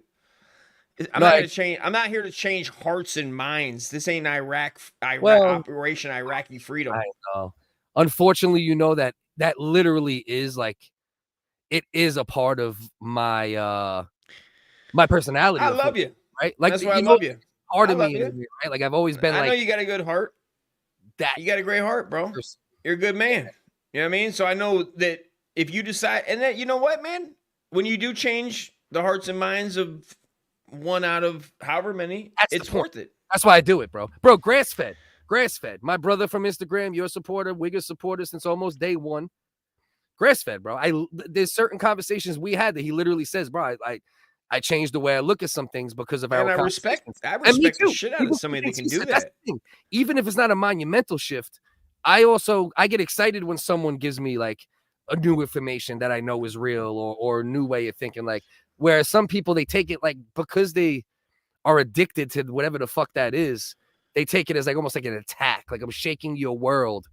I'm not here to change hearts and minds. This ain't Operation Iraqi Freedom. I know. Unfortunately, you know that literally is like, it is a part of my my personality. I love you, right? Like that's why I love you. Part of love me, you. right? Like I've always been. I like, know you got a good heart. You got a great heart, bro. You're a good man. You know what I mean? So I know that if you decide, and that, you know what, man, when you do change the hearts and minds of one out of however many, it's worth it. That's why I do it, bro. Bro, grass fed. My brother from Instagram, your supporter, WHiggaz supporter since almost day one. Grass fed, bro. There's certain conversations we had that he literally says, bro, I changed the way I look at some things because of our and I respect the shit out of somebody that can do that. Even if it's not a monumental shift, I get excited when someone gives me like a new information that I know is real or a new way of thinking. Like, whereas some people, they take it like, because they are addicted to whatever the fuck that is, they take it as like almost like an attack. Like, I'm shaking your world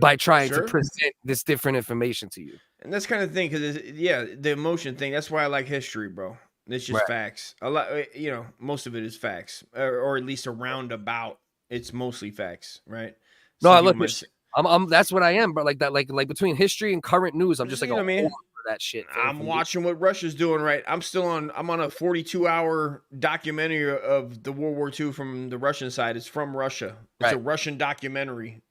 by trying to present this different information to you. And that's kind of the thing, because the emotion thing. That's why I like history, bro. It's just facts. A lot, most of it is facts, or at least a roundabout. It's mostly facts, right? No, I love history. That's what I am, bro. Like that, like between history and current news, I'm just like, for that shit. I'm watching what Russia's doing, right? I'm on a 42-hour documentary of the World War II from the Russian side. It's from Russia. It's a Russian documentary,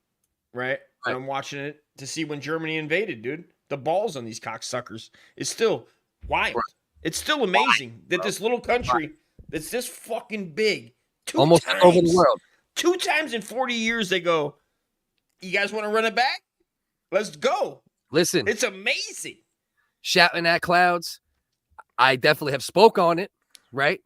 right? And I'm watching it to see when Germany invaded, dude. The balls on these cocksuckers is still wild. It's still amazing that this little country that's this fucking big, almost over the world, 2 times in 40 years, they go, you guys want to run it back? Let's go. Listen, it's amazing. Shouting at clouds, I definitely have spoke on it, right?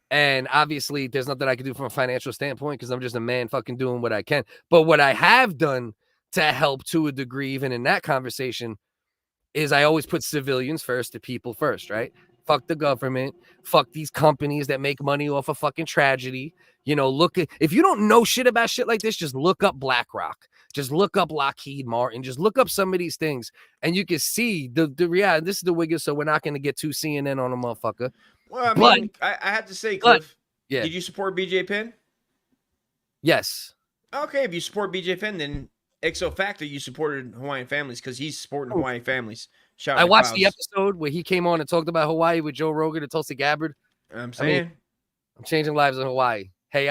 And obviously, there's nothing I can do from a financial standpoint because I'm just a man fucking doing what I can. But what I have done to help to a degree, even in that conversation, is I always put civilians first, the people first, right? Fuck the government. Fuck these companies that make money off of fucking tragedy. If you don't know shit about shit like this, just look up Blackrock. Just look up Lockheed Martin. Just look up some of these things, and you can see the reality. This is the WHiggaz, so we're not going to get too CNN on a motherfucker. Well, I mean, I have to say, Cliff, did you support BJ Penn? Yes. Okay, if you support BJ Penn, then ixo facto you supported Hawaiian families because he's supporting Hawaiian families. I watched the episode where he came on and talked about Hawaii with Joe Rogan and Tulsi Gabbard. I'm saying, I'm changing lives in Hawaii. Hey,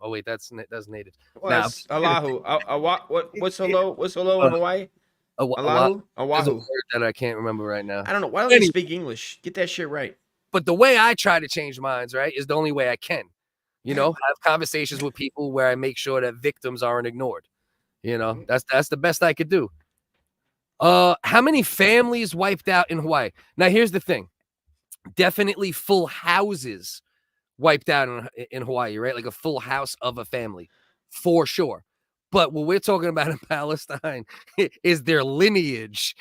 oh wait, that's native. Well, Allahu. What's hello? What's hello in Hawaii? Allahu. There's a word that I can't remember right now. I don't know. Why don't they speak English? Get that shit right. But the way I try to change minds, right, is the only way I can. Have conversations with people where I make sure that victims aren't ignored. That's the best I could do. How many families wiped out in Hawaii? Now, here's the thing. Definitely full houses wiped out in Hawaii, right? Like a full house of a family, for sure. But what we're talking about in Palestine is their lineage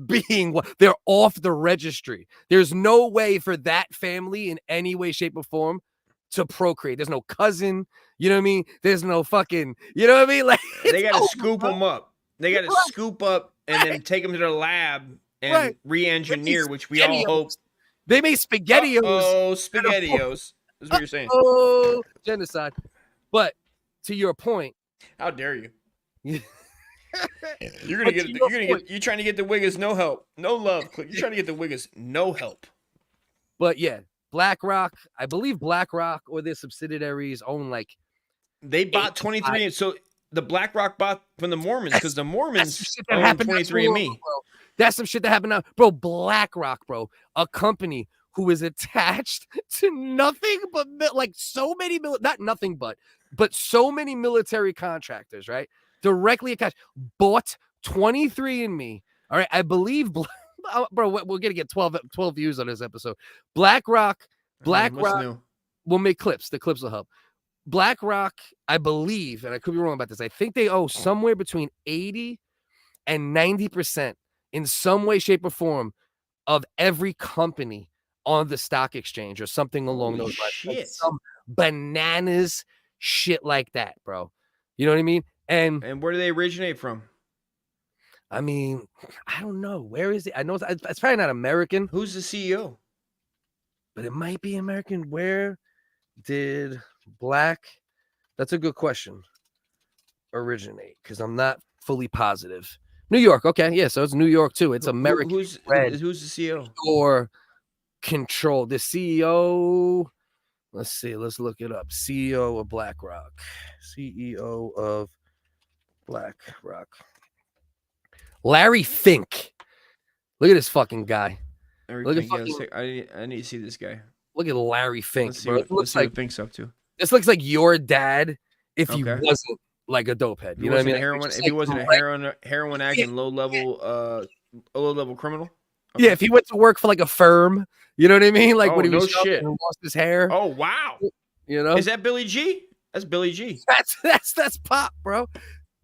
being, they're off the registry. There's no way for that family in any way, shape, or form to procreate. There's no cousin, you know what I mean? There's no fucking, you know what I mean? Like, they got to scoop them up. They got to scoop up and then take them to the lab and re-engineer, which we all hope. They made SpaghettiOs. Oh, SpaghettiOs. That's what you're saying. Oh, genocide. But to your point, how dare you? You're trying to get the WHiggaz no help, no love. You're trying to get the WHiggaz no help. But yeah, Blackrock, I believe Blackrock or their subsidiaries own they bought 23, and so the Blackrock bought from the Mormons because the Mormons own 23andMe. That's some shit that happened now, bro. Blackrock, bro, a company who is attached to nothing but so many military contractors, right? Directly attached, bought 23andMe. All right, I believe, bro, we're gonna get 12 views on this episode. Blackrock, we'll make clips. The clips will help. Blackrock, I believe, and I could be wrong about this, I think they owe somewhere between 80 and 90% in some way, shape, or form of every company on the stock exchange or something along those lines. Like some bananas shit like that, bro. You know what I mean? And where do they originate from? I mean, I don't know. Where is it? I know it's probably not American. Who's the CEO? but it might be American. Where did black? That's a good question. Originate, because I'm not fully positive. New York, okay, yeah, so it's New York too. It's American. Who's the CEO? Or control the CEO. Let's see. Let's look it up. CEO of Blackrock. CEO of Blackrock. Larry Fink. Look at this fucking guy. Look at fucking, I need to see this guy. Look at Larry Fink, Let's see bro. what Fink's up to. This looks like your dad if he wasn't like a dopehead. You know what I mean? If he wasn't a heroin acting low level criminal. Okay. Yeah, if he went to work for like a firm, you know what I mean? Like when he was shit and lost his hair. Oh wow. You know? Is that Billy G? That's Billy G. That's Pop, bro.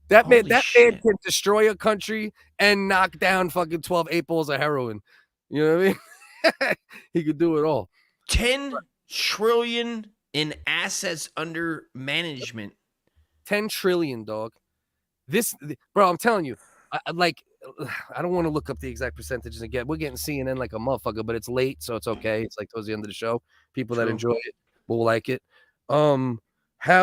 That man can destroy a country and knock down fucking 12 8 balls of heroin. You know what I mean? He could do it all. 10 trillion in assets under management. 10 trillion, dog. Bro, I'm telling you, I don't want to look up the exact percentages again. We're getting CNN like a motherfucker, but it's late, so it's okay. It's like towards the end of the show. People that enjoy it will like it. How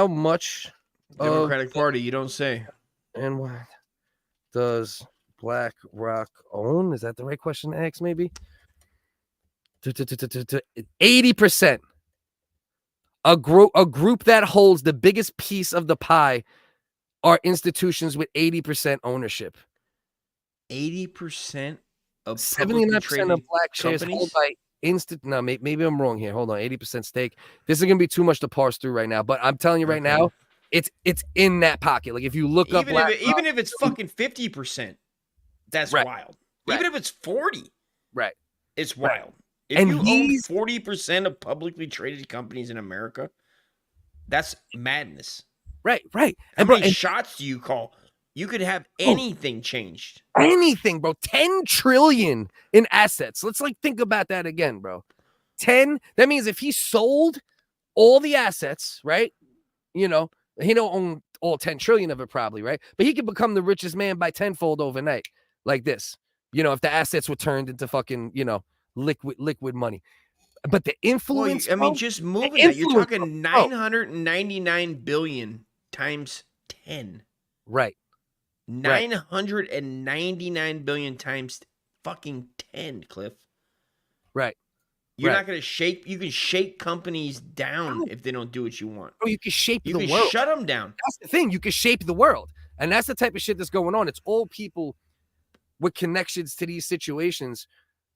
much Democratic Party, you don't say. And what does BlackRock own? Is that the right question to ask, maybe? 80%. A group that holds the biggest piece of the pie are institutions with 80% ownership. 80% of 79% of black shares held by No, maybe I'm wrong here. Hold on, 80% stake. This is gonna be too much to parse through right now. But I'm telling you right now, it's in that pocket. Like if you look up, even if it's fucking 50%, that's wild. Even if it's 40, it's wild. If you own 40% of publicly traded companies in America, that's madness. Right. How many shots do you call? You could have anything changed. Anything, bro. 10 trillion in assets. Let's think about that again, bro. 10. That means if he sold all the assets, right? You know, he don't own all 10 trillion of it probably, right? But he could become the richest man by tenfold overnight like this. You know, if the assets were turned into fucking, you know, liquid money. But the influence, just moving that. You're talking 999 billion times 10. Right. 999 billion times fucking 10, Cliff. Right. You're not going to shake. You can shake companies down if they don't do what you want. Oh, you can shape the world. You can shut them down. That's the thing. You can shape the world. And that's the type of shit that's going on. It's all people with connections to these situations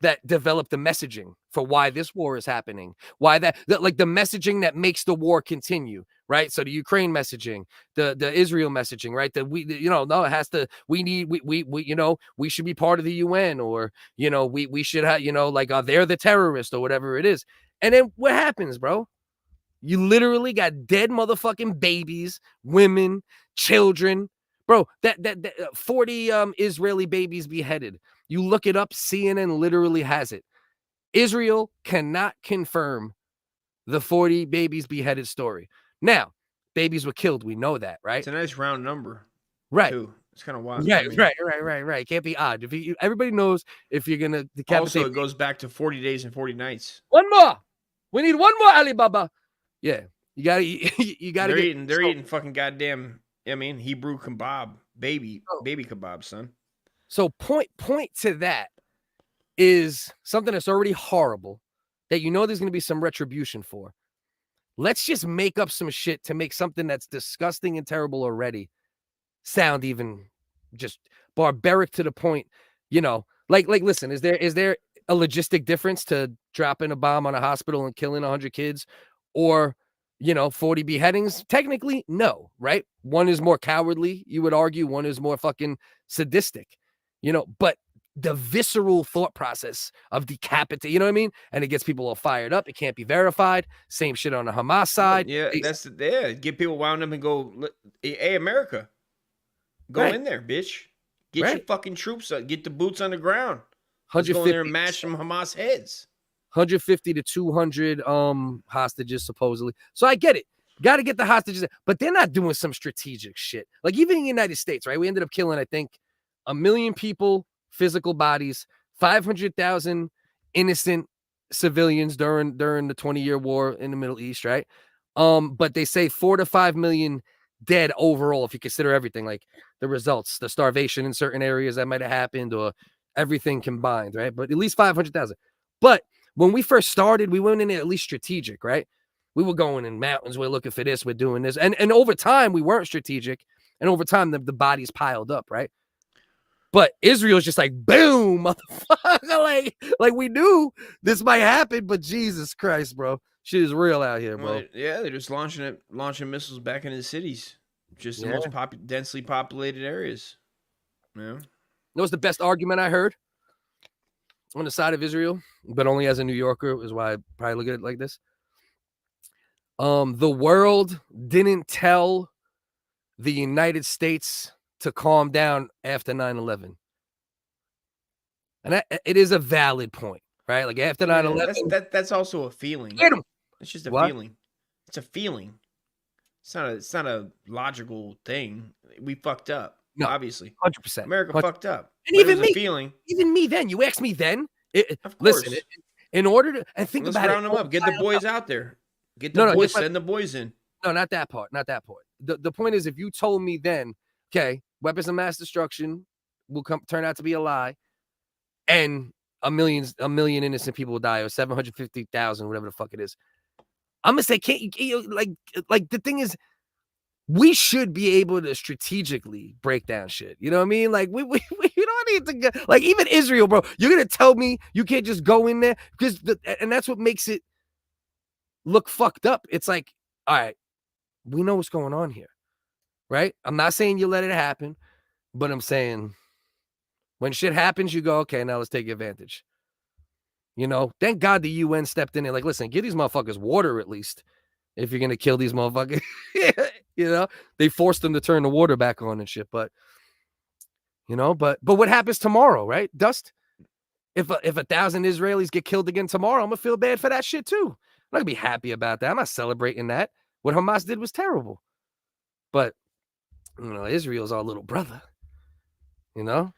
that develop the messaging for why this war is happening, why that like the messaging that makes the war continue, right? So the Ukraine messaging, the Israel messaging, right? That we it has to, we should be part of the UN, or, we should have, they're the terrorist or whatever it is. And then what happens, bro? You literally got dead motherfucking babies, women, children, bro, that 40 Israeli babies beheaded. You look it up, CNN literally has it. Israel cannot confirm the 40 babies beheaded story. Now, babies were killed. We know that, right? It's a nice round number. Right. Too. It's kind of wild. Right. Can't be odd. Everybody knows if you're going to decapitate. Also, it goes back to 40 days and 40 nights. One more. We need one more, Alibaba. Yeah. You got to They're eating fucking goddamn, Hebrew kebab. Baby kebab, son. So point to that is something that's already horrible that there's going to be some retribution for. Let's just make up some shit to make something that's disgusting and terrible already sound even just barbaric to the point, listen, is there a logistic difference to dropping a bomb on a hospital and killing 100 kids or 40 beheadings? Technically, no, right? One is more cowardly, you would argue. One is more fucking sadistic. But the visceral thought process of decapitate, you know what I mean? And it gets people all fired up. It can't be verified. Same shit on the Hamas side. Yeah, get people wound up and go, hey, America, go in there, bitch. Get your fucking troops up. Get the boots on the ground. Let's go in there and mash some Hamas heads. 150 to 200 hostages, supposedly. So I get it. Got to get the hostages, but they're not doing some strategic shit. Like even in the United States, right? We ended up killing, I think, 1 million people, physical bodies, 500,000 innocent civilians during the 20-year war in the Middle East, right? But they say 4 to 5 million dead overall, if you consider everything, like the results, the starvation in certain areas that might have happened, or everything combined, right? But at least 500,000. But when we first started, we went in at least strategic, right? We were going in mountains, we're looking for this, we're doing this. And over time, we weren't strategic. And over time, the bodies piled up, right? But Israel's just like, boom, motherfucker. Like we knew this might happen, but Jesus Christ, bro. Shit is real out here, bro. Well, yeah, they're just launching missiles back into the cities. Just the most densely populated areas. Yeah. That was the best argument I heard on the side of Israel, but only as a New Yorker is why I probably look at it like this. The world didn't tell the United States to calm down after 9/11. And it is a valid point, right? Like after 9/11. That's also a feeling. Get 'em. It's just a feeling. It's a feeling. It's not a logical thing. We fucked up. No, obviously. 100%. America 100%. fucked up. And But it even was me, a feeling. even me then. You asked me then. Of course. Listen, in order to, and think Let's about round it. them up. Get the boys out there. Get the boys. Send the boys in. No, not that part. Not that part. The point is, if you told me then, okay, weapons of mass destruction will turn out to be a lie, and a million innocent people will die, or 750,000, whatever the fuck it is, I'm gonna say, can't you like the thing is, we should be able to strategically break down shit. You know what I mean? Like we don't need to go, like even Israel, bro. You're gonna tell me you can't just go in there because and that's what makes it look fucked up. It's like, all right, we know what's going on here, right? I'm not saying you let it happen, but I'm saying when shit happens, you go, okay, now let's take advantage. You know, thank God the UN stepped in there. Like, listen, give these motherfuckers water at least if you're gonna kill these motherfuckers. You know, they forced them to turn the water back on and shit. But you know, but what happens tomorrow, right? Dust. If 1,000 Israelis get killed again tomorrow, I'm gonna feel bad for that shit too. I'm not gonna be happy about that. I'm not celebrating that. What Hamas did was terrible. But you know, Israel's our little brother. You know?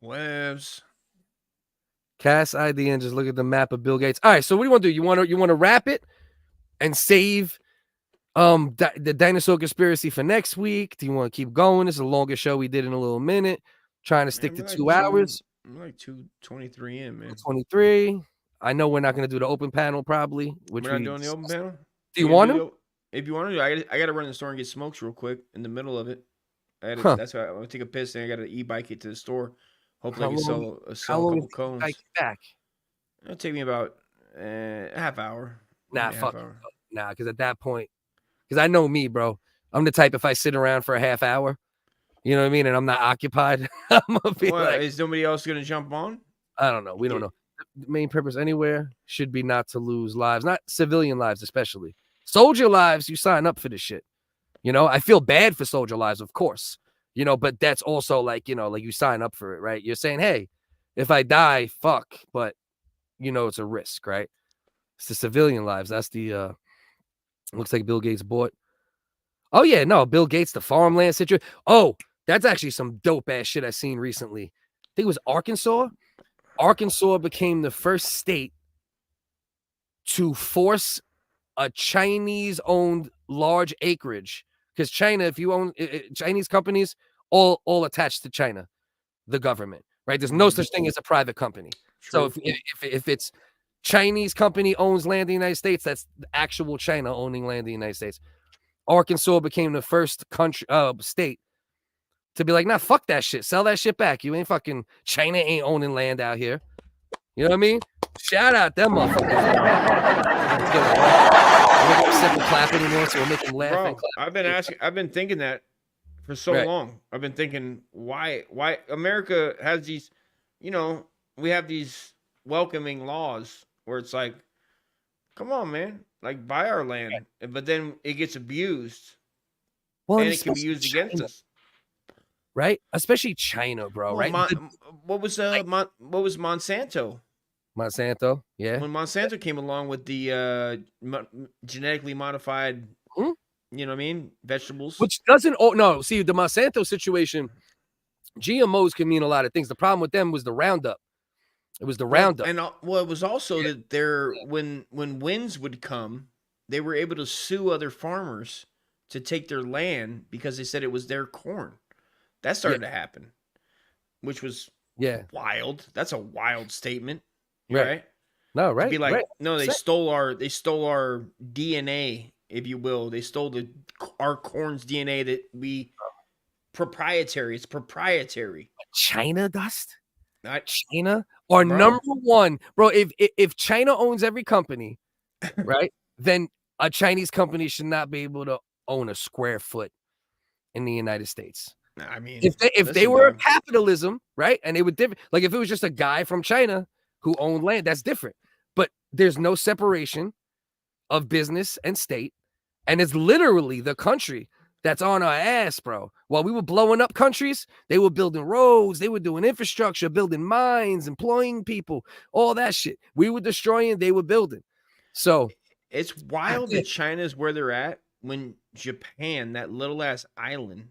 Webs. Cass ID and just look at the map of Bill Gates. All right, so what do you want to do? You want to wrap it and save the dinosaur conspiracy for next week? Do you want to keep going? This is the longest show we did in a little minute. Trying to stick to 2 hours. I'm like 2:23 in, man. 23. I know we're not going to do the open panel probably. We're not doing the open panel. Do you want to? If you want to, I got to run to the store and get smokes real quick in the middle of it. That's why I'm gonna take a piss and I got to e-bike it to the store. Hopefully, I can sell a couple cones. Back? It'll take me about a half hour. Nah, fuck. Nah, because at that point, because I know me, bro. I'm the type if I sit around for a half hour, you know what I mean, and I'm not occupied, I'm gonna be like, is nobody else gonna jump on? I don't know. We don't know. The main purpose anywhere should be not to lose lives, not civilian lives, especially soldier lives. You sign up for this shit. You know, I feel bad for soldier lives, of course. You know, but that's also like, you know, like you sign up for it, right? You're saying, hey, if I die, fuck, but you know, it's a risk, right? It's the civilian lives. That's the, looks like Bill Gates bought. Oh yeah, no, Bill Gates, the farmland situation. Oh, that's actually some dope ass shit I seen recently. I think it was Arkansas. Arkansas became the first state to force a Chinese-owned large acreage. Because China, if you own Chinese companies, all attached to China, the government, right? There's no such thing as a private company. True. So if it's Chinese company owns land in the United States, that's the actual China owning land in the United States. Arkansas became the first country state to be like, nah, fuck that shit. Sell that shit back. You ain't fucking China ain't owning land out here. You know what I mean? Shout out them motherfuckers. Clap anymore, so we'll make them laugh. Bro, and clap. I've been thinking that for so long. I've been thinking why America has these, you know, we have these welcoming laws where it's like, come on, man, like buy our land, but then it gets abused, and it can be used against us, right? Especially China, bro. Well, right? What was Monsanto? Monsanto, yeah. When Monsanto came along with the genetically modified, you know what I mean, vegetables, which doesn't. Oh no, see the Monsanto situation. GMOs can mean a lot of things. The problem with them was the Roundup. It was the Roundup. And well, it was also that when winds would come, they were able to sue other farmers to take their land because they said it was their corn. That started to happen, which was wild. That's a wild statement, right? No, right? To be like, right. no, they stole our DNA, if you will. They stole our corn's DNA that we proprietary. It's proprietary. China dust. Not China or number one, bro. If China owns every company, right, then a Chinese company should not be able to own a square foot in the United States. I mean, if they were capitalism, right, and they would like if it was just a guy from China who owned land, that's different. But there's no separation of business and state, and it's literally the country that's on our ass, bro. While we were blowing up countries, they were building roads, they were doing infrastructure, building mines, employing people, all that shit. We were destroying, they were building. So it's wild that China's where they're at when Japan, that little ass island,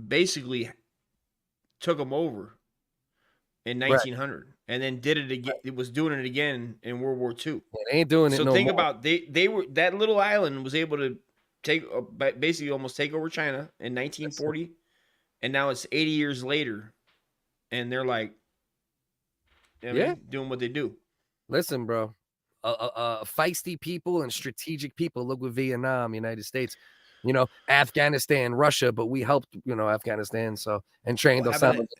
basically took them over in 1900 and then did it again. It was doing it again in World War II. They ain't doing it so no think more. about they were that little island was able to basically almost take over China in 1940, and now it's 80 years later, and they're like, doing what they do. Listen, bro, feisty people and strategic people. Look with Vietnam, United States, Afghanistan, Russia, but we helped, Afghanistan, and trained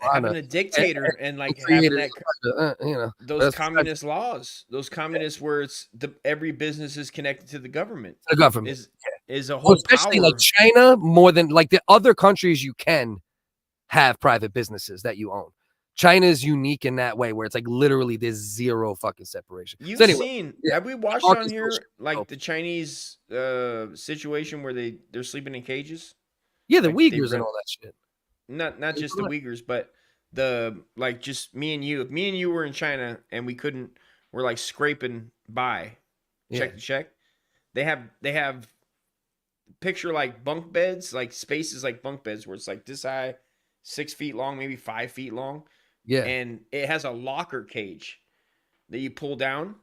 having a dictator and like having that, those communist laws, those communists where it's every business is connected to the government. The government is a whole especially power. like China, more than like the other countries, you can have private businesses that you own. China is unique in that way, where it's like literally there's zero fucking separation. You've seen? Have we watched on here like the Chinese situation where they're sleeping in cages? Yeah, the Uyghurs and all that shit. Not just the Uyghurs, but just me and you. If me and you were in China and we're like scraping by, check to check. They have picture like bunk beds, like spaces like bunk beds where it's like this high, 6 feet long, maybe 5 feet long. Yeah. And it has a locker cage that you pull down,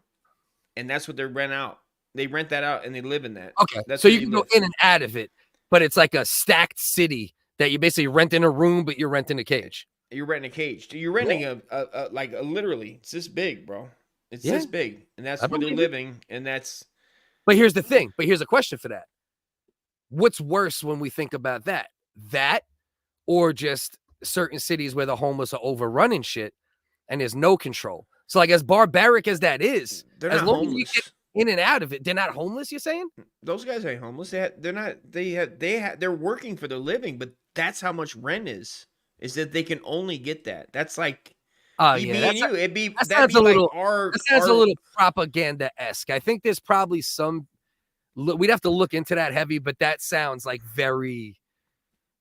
and that's what they rent out. They rent that out and they live in that. Okay. That's so where you can go in and out of it, but it's like a stacked city that you basically rent in a room, but you're renting a cage. You're renting a cage. You're renting a literally, it's this big, bro. It's this big. And that's where they're living. And that's. But here's the thing. But here's a question for that. What's worse when we think about that? That or just certain cities where the homeless are overrunning shit and there's no control. So like as barbaric as that is, they're as not long homeless. as you get in and out of it, they're not homeless, you're saying? Those guys ain't homeless. They're working for their living, but that's how much rent is that they can only get that. That's like that sounds a little propaganda-esque. I think there's probably we'd have to look into that heavy, but that sounds like very,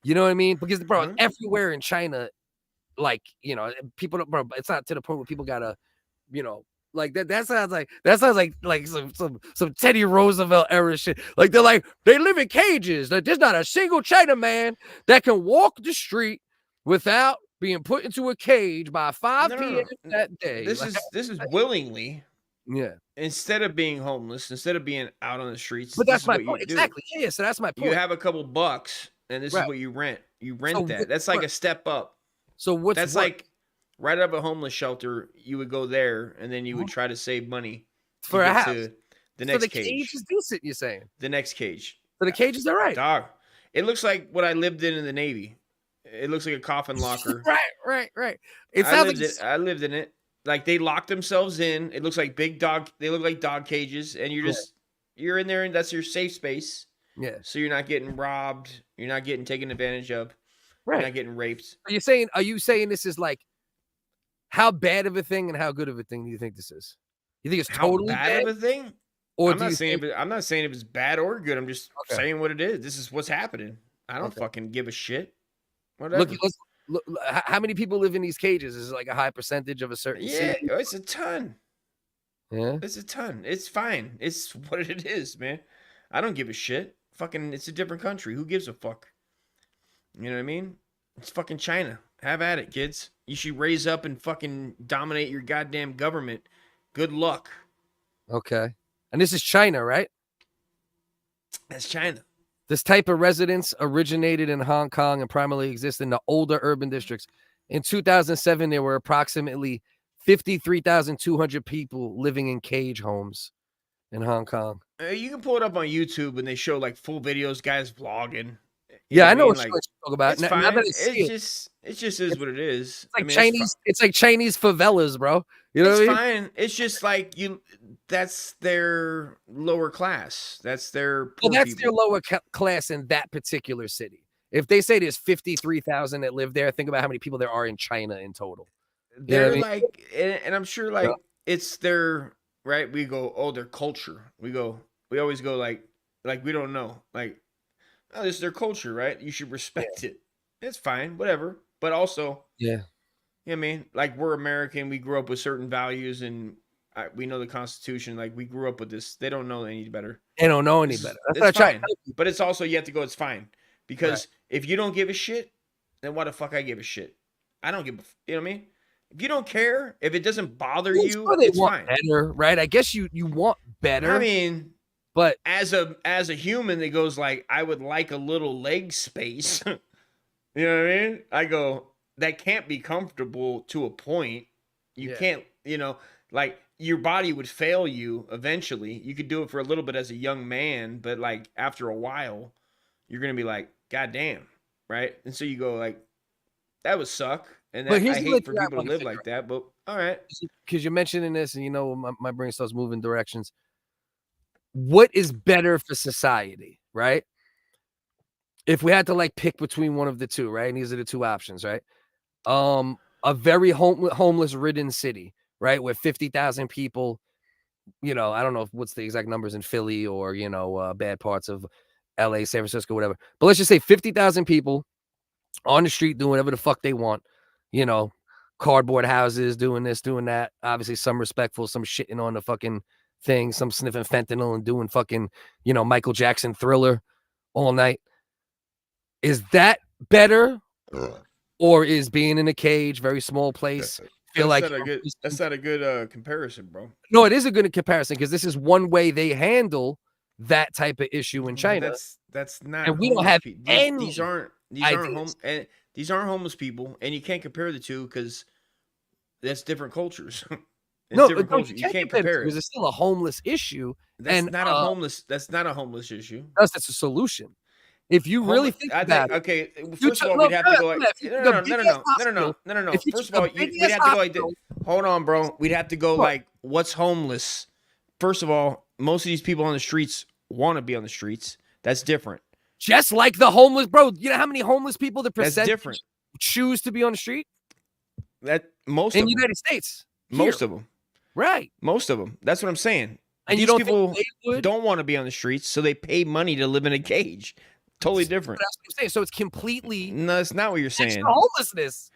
you know what I mean? Because bro, everywhere in China, like, people don't, bro, it's not to the point where people gotta, like that sounds like some Teddy Roosevelt era shit. Like they live in cages. Like there's not a single Chinaman that can walk the street without being put into a cage by 5 p.m. that day. This is willingly. Yeah. Instead of being homeless, instead of being out on the streets. But that's my point. Exactly. Yeah. So that's my point. You have a couple bucks, and this is what you rent. You rent that. That's like a step up. So that's like right out of a homeless shelter. You would go there, and then you would try to save money for a house. To the next cage. Cage is decent. You're saying the next cage. So the cage is all right. Dog. It looks like what I lived in the Navy. It looks like a coffin locker. Right. I lived in it. Like they locked themselves in. It looks like big dog. They look like dog cages, and you're in there, and that's your safe space. Yeah. So you're not getting robbed. You're not getting taken advantage of. Right. You're not getting raped. Are you saying this is like how bad of a thing and how good of a thing do you think this is? You think it's totally bad of a thing? Or I'm not saying if it's bad or good. I'm just saying what it is. This is what's happening. I don't fucking give a shit. Whatever. Look, how many people live in these cages? Is it like a high percentage of a certain city? It's a ton. Yeah, it's a ton. It's fine. It's what it is, man. I don't give a shit. Fucking, it's a different country. Who gives a fuck? You know what I mean? It's fucking China. Have at it, kids. You should raise up and fucking dominate your goddamn government. Good luck. Okay. And this is China, right? That's China. This type of residence originated in Hong Kong and primarily exists in the older urban districts. In 2007, there were approximately 53,200 people living in cage homes in Hong Kong. You can pull it up on YouTube and they show like full videos, guys vlogging. Yeah, I know what what you're talking about. It's Now fine. that I It see it, just is what it is. It's like I mean, Chinese. It's like Chinese favelas, bro. You know It's what I mean? fine. It's just like that's their lower class. That's their Well, poor that's people. their lower class in that particular city. If they say there's 53,000 that live there, think about how many people there are in China in total. You know They're what I mean? like, and I'm sure like it's their right. We go, oh, their culture. We always go like we don't know. Like, oh, this is their culture, right? You should respect it. It's fine, whatever. But also, yeah, you know what I mean, like we're American. We grew up with certain values, and we know the Constitution. Like we grew up with this. They don't know any better. They don't know any better. That's It's what I try to fine. But it's also you have to go. It's fine because Right. if you don't give a shit, then why the fuck I give a shit? I don't give a. You know what I mean? If you don't care, if it doesn't bother Well, you, sure they it's want fine. better, right? I guess you want better. I mean, but as a human that goes like, I would like a little leg space. You know what I mean? I go, that can't be comfortable to a point. You can't, like your body would fail you eventually. You could do it for a little bit as a young man, but like after a while, you're gonna be like, God damn, right? And so you go like, that would suck. And But that, here's I the hate only for thing I people to wanna live figure like that. But all right. because you're mentioning this, and my brain starts moving directions. What is better for society, right? If we had to like pick between one of the two, right? And these are the two options, right? A very homeless ridden city, right? Where 50,000 people, I don't know what's the exact numbers in Philly or, bad parts of LA, San Francisco, whatever. But let's just say 50,000 people on the street doing whatever the fuck they want, cardboard houses, doing this, doing that. Obviously, some respectful, some shitting on the fucking thing, some sniffing fentanyl and doing fucking, Michael Jackson Thriller all night. Is that better? Or is being in a cage, very small place, feel like That's not a good comparison, bro. No, it is a good comparison because this is one way they handle that type of issue in China. That's not. And we don't homeless have people. any These aren't these aren't homeless people, and you can't compare the two because that's different cultures. It's different culture. You can't compare it because it's still a homeless issue. That's not a homeless. That's not a homeless issue. That's a solution. If you really think about it, okay. First of all, we'd have to go like no. First of all, we'd have to go like this. Hold on, bro. We'd have to go like, what's homeless? First of all, most of these people on the streets want to be on the streets. That's different. Just like the homeless, bro. You know how many homeless people the That's percentage different. choose to be on the street? That most in of the them. United States. Most of them. Right. Most of them. That's what I'm saying. And These you don't people think they would? don't want to be on the streets, so they pay money to live in a cage. Totally different. That's what I'm saying. So it's completely No, that's not what you're saying. extra homelessness.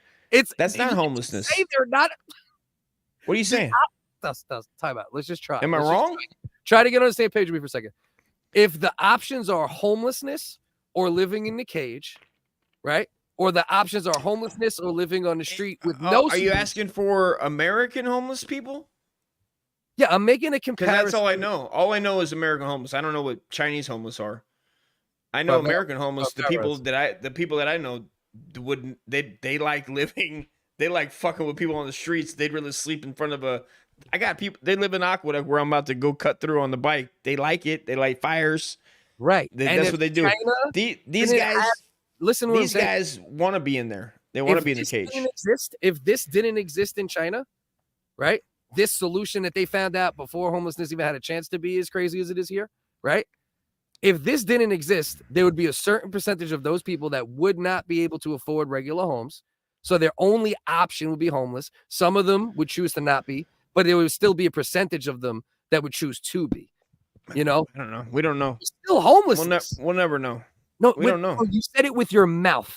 That's not you homelessness. Say they're not. What are you saying? Time out. Let's just try. Am I Let's just wrong? Try to get on the same page with me for a second. If the options are homelessness or living in the cage, right? Or the options are homelessness or living on the street with no. Are you solution. asking for American homeless people? Yeah, I'm making a Because comparison. that's all I know. All I know is American homeless. I don't know what Chinese homeless are. I know Well, American homeless. The people Americans. that I know wouldn't. They like living. They like fucking with people on the streets. They'd rather sleep in front of a. I got people. They live in Aqueduct where I'm about to go cut through on the bike. They like it. They light fires. Right. That's what they do. These guys. Listen to what These I'm saying. guys want to be in there. They want to be in the cage. If this didn't exist in China, right? This solution that they found out before homelessness even had a chance to be as crazy as it is here, right? If this didn't exist, there would be a certain percentage of those people that would not be able to afford regular homes. So their only option would be homeless. Some of them would choose to not be, but there would still be a percentage of them that would choose to be. You know? I don't know. We don't know. Still homeless. We'll never know. No, we don't know. You said it with your mouth.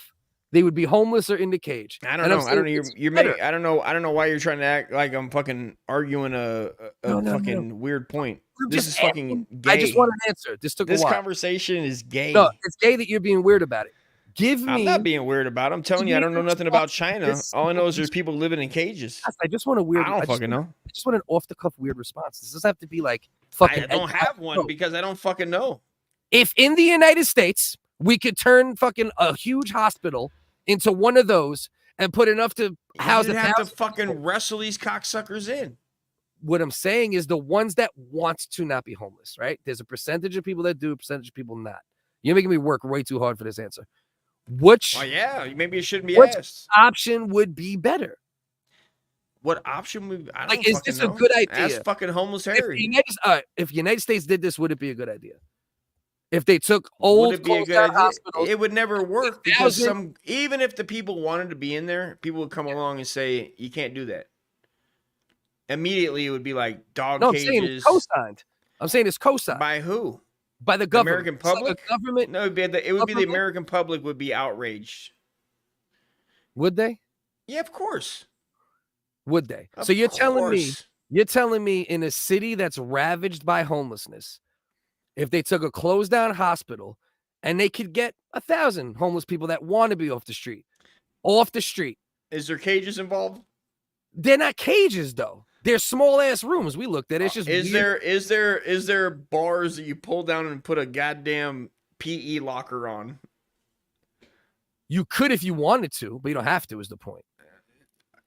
They would be homeless or in the cage. I don't know. I don't know. You're making. I don't know. I don't know why you're trying to act like I'm fucking arguing a fucking weird point. This is fucking gay. I just want an answer. This took a while. This conversation is gay. No, it's gay that you're being weird about it. I'm not being weird about it. I'm telling you, I don't know nothing about China. All I know is there's people living in cages. I just want a weird. I don't fucking know. I just want an off the cuff weird response. This doesn't have to be like fucking. I don't have one because I don't fucking know. If in the United States we could turn fucking a huge hospital into one of those and put enough to house You'd have to fucking wrestle these cocksuckers in. What I'm saying is the ones that want to not be homeless, right? There's a percentage of people that do, a percentage of people not. You're making me work way too hard for this answer. Which? Oh yeah, maybe it shouldn't be Which asked. option would be better? What option would? I don't Like, is fucking this a know. good idea? Ask fucking homeless Harry. If the United States did this, would it be a good idea? If they took old, Would it be a good idea? It would never work because even if the people wanted to be in there, people would come along and say you can't do that. Immediately, it would be like dog No, I'm cages. saying it's co-signed. I'm saying it's co-signed By who? by the government. American It's like public? the government. No, it would be the American public would be outraged. Would they? Yeah, of course. Would they? Of So you're telling me in a city that's ravaged by homelessness, if they took a closed down hospital and they could get 1,000 homeless people that want to be off the street. Is there cages involved? They're not cages though. They're small ass rooms. We looked at it. It's just Is weird. there bars that you pull down and put a goddamn PE locker on? You could if you wanted to, but you don't have to. Is the point?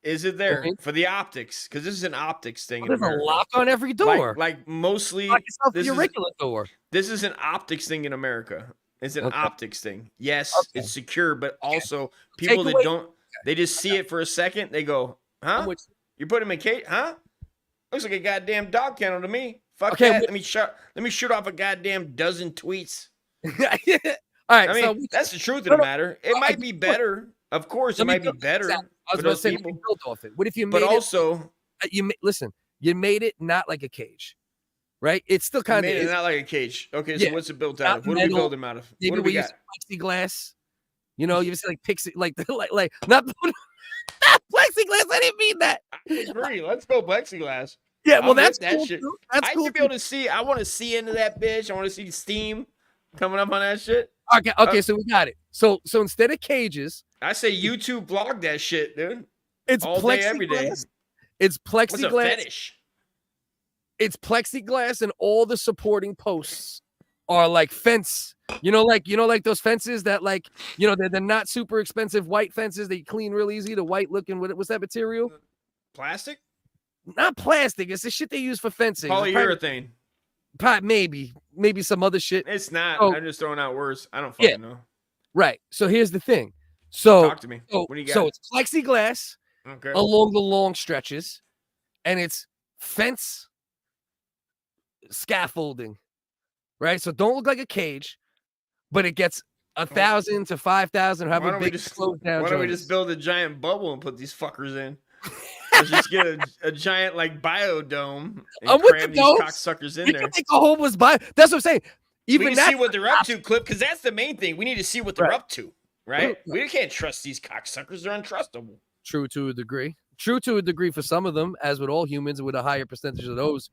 Is it there for the optics? Because this is an optics thing. in There's a America. lock on every door. Like mostly. Lock yourself in this your is- regular door. This is an optics thing in America. It's an Okay. optics thing. Yes, Okay. it's secure, but also people that away- don't, they just see it for a second. They go, huh? You put him in cage, huh? Looks like a goddamn dog kennel to me. Fuck Okay, that. Let me shoot off a goddamn dozen tweets. All right. I mean, so that's the truth of No, the no. matter. It might be better. Of course, it Let me might be build- better I was for about to those say, let me people. build off it. What if you made But it? also, Listen. You made it not like a cage, right? It's still I kind made it of not like a cage. Okay, so Yeah. what's it built out Not of? What do we metal. build them out of? Maybe What do we we use got? plexiglass. You know, you see like pixie, like not plexiglass. I didn't mean that. I agree. Let's go plexiglass. Yeah, well, I'm with that's that cool shit. too. That's I cool should be able to see. I want to see into that bitch. I want to see steam coming up on that shit. Okay, so we got it. So instead of cages, I say YouTube vlog that shit, dude. it's all day, every day. plexiglass. It's What's a plexiglass. fetish? It's plexiglass, and all the supporting posts are like fence. You know, like those fences that they're not super expensive white fences that you clean real easy. The white looking. What's that material? Plastic? Not plastic. It's the shit they use for fencing. Polyurethane. Maybe some other shit. It's not. So- I'm just throwing out words. I don't Yeah. fucking know. Right. So here's the thing. So Talk to me. So, What do you got? so it's plexiglass Okay. along the long stretches, and it's fence scaffolding. Right. So don't look like a cage, but it gets 1,000 to 5,000. Why However don't we big just closed down. Why don't we joint just is. build a giant bubble and put these fuckers in? Let's just get a giant like biodome and I'm with cram the these domes. cocksuckers in We there. can make a homeless bio. That's what I'm saying. Even we can that, see what they're up to, Clip, because that's the main thing. We need to see what they're up to, right? We can't trust these cocksuckers. They're untrustable. True to a degree. True to a degree for some of them, as with all humans, with a higher percentage of those,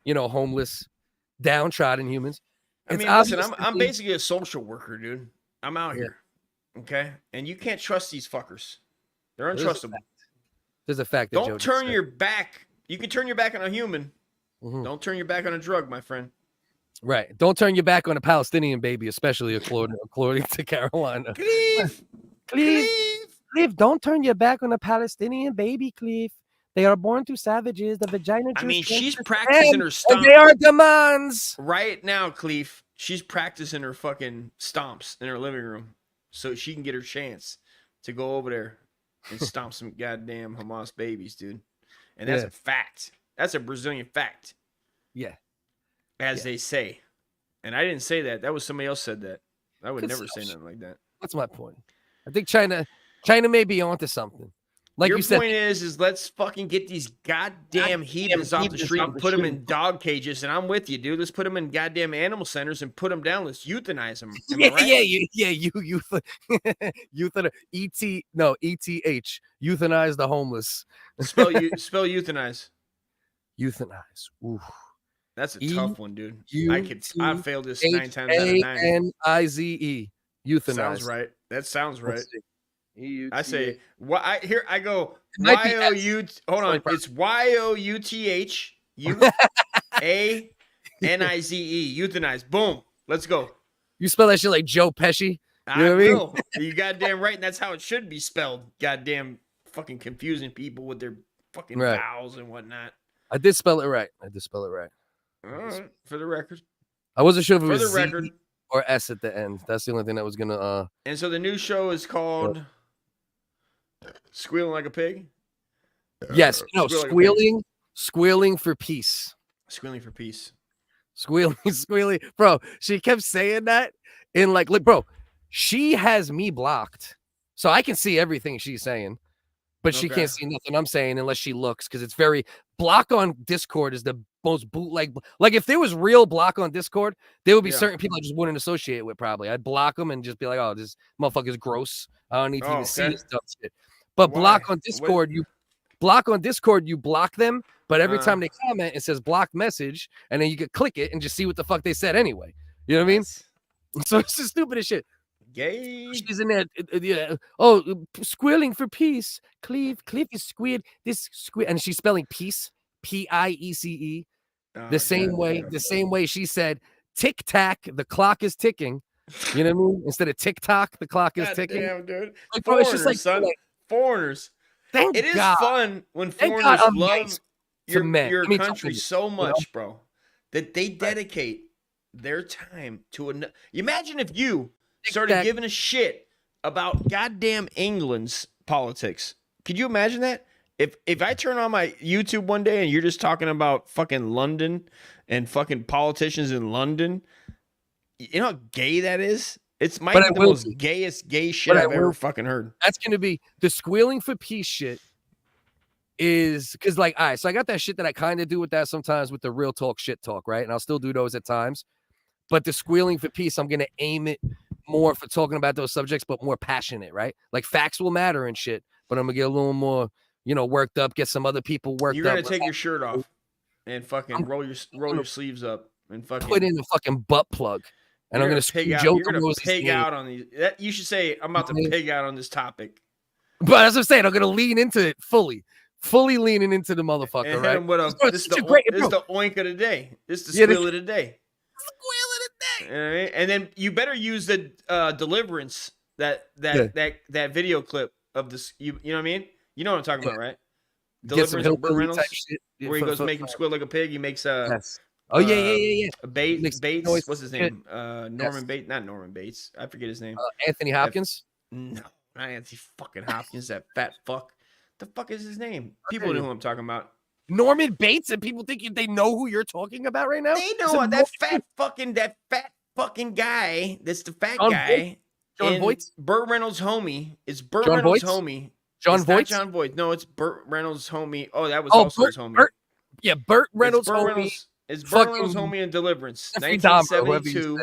homeless, downtrodden humans. I mean, listen, I'm basically a social worker, dude. I'm out here, okay? And you can't trust these fuckers. They're untrustable. There's a fact that Don't turn your back. You can turn your back on a human. Don't turn your back on a drug, my friend. Right. Don't turn your back on a Palestinian baby, especially according to Carolina. Cleve, don't turn your back on a Palestinian baby, Cleve. They are born to savages. The vagina. I mean, she's juice practicing her stomp. and they are demands. Right now, Cleve, she's practicing her fucking stomps in her living room so she can get her chance to go over there and stomp some goddamn Hamas babies, dude. And that's a fact. That's a Brazilian fact. Yeah. As they say. And I didn't say that. That was somebody else said that. I would Good never stuff. say nothing like that. That's my point. I think China may be onto something. Like Your you said, point is let's fucking get these goddamn heathens off the street and put them in dog cages. And I'm with you, dude. Let's put them in goddamn animal centers and put them down. Let's euthanize them. Am I right? ETH, euthanize the homeless. Spell euthanize. Euthanize. Ooh. That's a tough one, dude. I failed this 9 times out of 9. EUTHANIZE. Euthanize. Sounds right. That sounds right. E-U-T-H. I say I go It might be Y-O-U. Hold on, it's Y-O-U-T-H-U-A-N-I-Z-E. Euthanize. Boom. Let's go. You spell that shit like Joe Pesci. I will. You goddamn right, and that's how it should be spelled. Goddamn fucking confusing people with their fucking vowels and whatnot. I did spell it right. All right, for the record. I wasn't sure if it For was the Z record. or S at the end. That's the only thing that was gonna. And so the new show is called Squealing Like a Pig. Yes, no, Squeal Like a Pig. squealing for peace. Squealing for peace. Squealing, bro. She kept saying that in like, bro. She has me blocked, so I can see everything she's saying, but she can't see nothing I'm saying unless she looks, because it's very block on Discord is the most bootleg. Like if there was real block on Discord, there would be certain people I just wouldn't associate with. Probably I'd block them and just be like, oh, this motherfucker's gross. I don't need to even see this dumb shit. But block on Discord, you block them. But every time they comment, it says block message, and then you could click it and just see what the fuck they said anyway. You know what I mean? So it's just stupid as shit. Gay. She's in there. Oh, squealing for peace. Cleve is squid. This squid, and she's spelling peace, P-I-E-C-E. The same way she said tick tack. The clock is ticking. You know what I mean? Instead of TikTok, the clock is ticking. Damn, dude. Like, bro, it's Foreigners, just like, son. Foreigners. Thank It is God. fun when Thank foreigners God I'm love nice to men. your I mean, country to so you much, know? bro, that they dedicate their time to another. Imagine if you started giving a shit about goddamn England's politics. Could you imagine that? If I turn on my YouTube one day and you're just talking about fucking London and fucking politicians in London, you know how gay that is? It's might be the most gayest gay shit I've ever fucking heard. That's gonna be the squealing for peace shit. Is because like, all right, so I got that shit that I kind of do with that sometimes with the real talk shit talk, right? And I'll still do those at times. But the squealing for peace, I'm gonna aim it more for talking about those subjects, but more passionate, right? Like facts will matter and shit, but I'm gonna get a little more, worked up, get some other people worked up. You're gonna take your shirt off and fucking roll your sleeves up and fucking put in a fucking butt plug. And I'm gonna pig out. You're gonna pig out on these. You should say, I'm about to pig out on this topic. But as I'm saying, I'm gonna lean into it fully leaning into the motherfucker, And right? hit him with this is the oink of the day. This is the squeal of the day. Squeal of the day. You know what I mean? And then you better use the deliverance that video clip of this. You know what I mean? You know what I'm talking about, right? Deliverance of Burt Reynolds, where he goes make him squeal like a pig. He makes Oh yeah. Bates. What's his name? Norman Bates. Not Norman Bates. I forget his name. Anthony Hopkins. No, not Anthony fucking Hopkins. That fat fuck. The fuck is his name? People know who I'm talking about. Norman Bates, and people think they know who you're talking about right now. They know that fat fucking guy. That's the fat guy. John Voight. Burt Reynolds' homie. It's Burt Reynolds' homie. John Voight. John Voight. No, it's Burt Reynolds' homie. Oh, that was also his homie. Burt Reynolds' homie. It's Burt Reynolds' homie in Deliverance. 1972.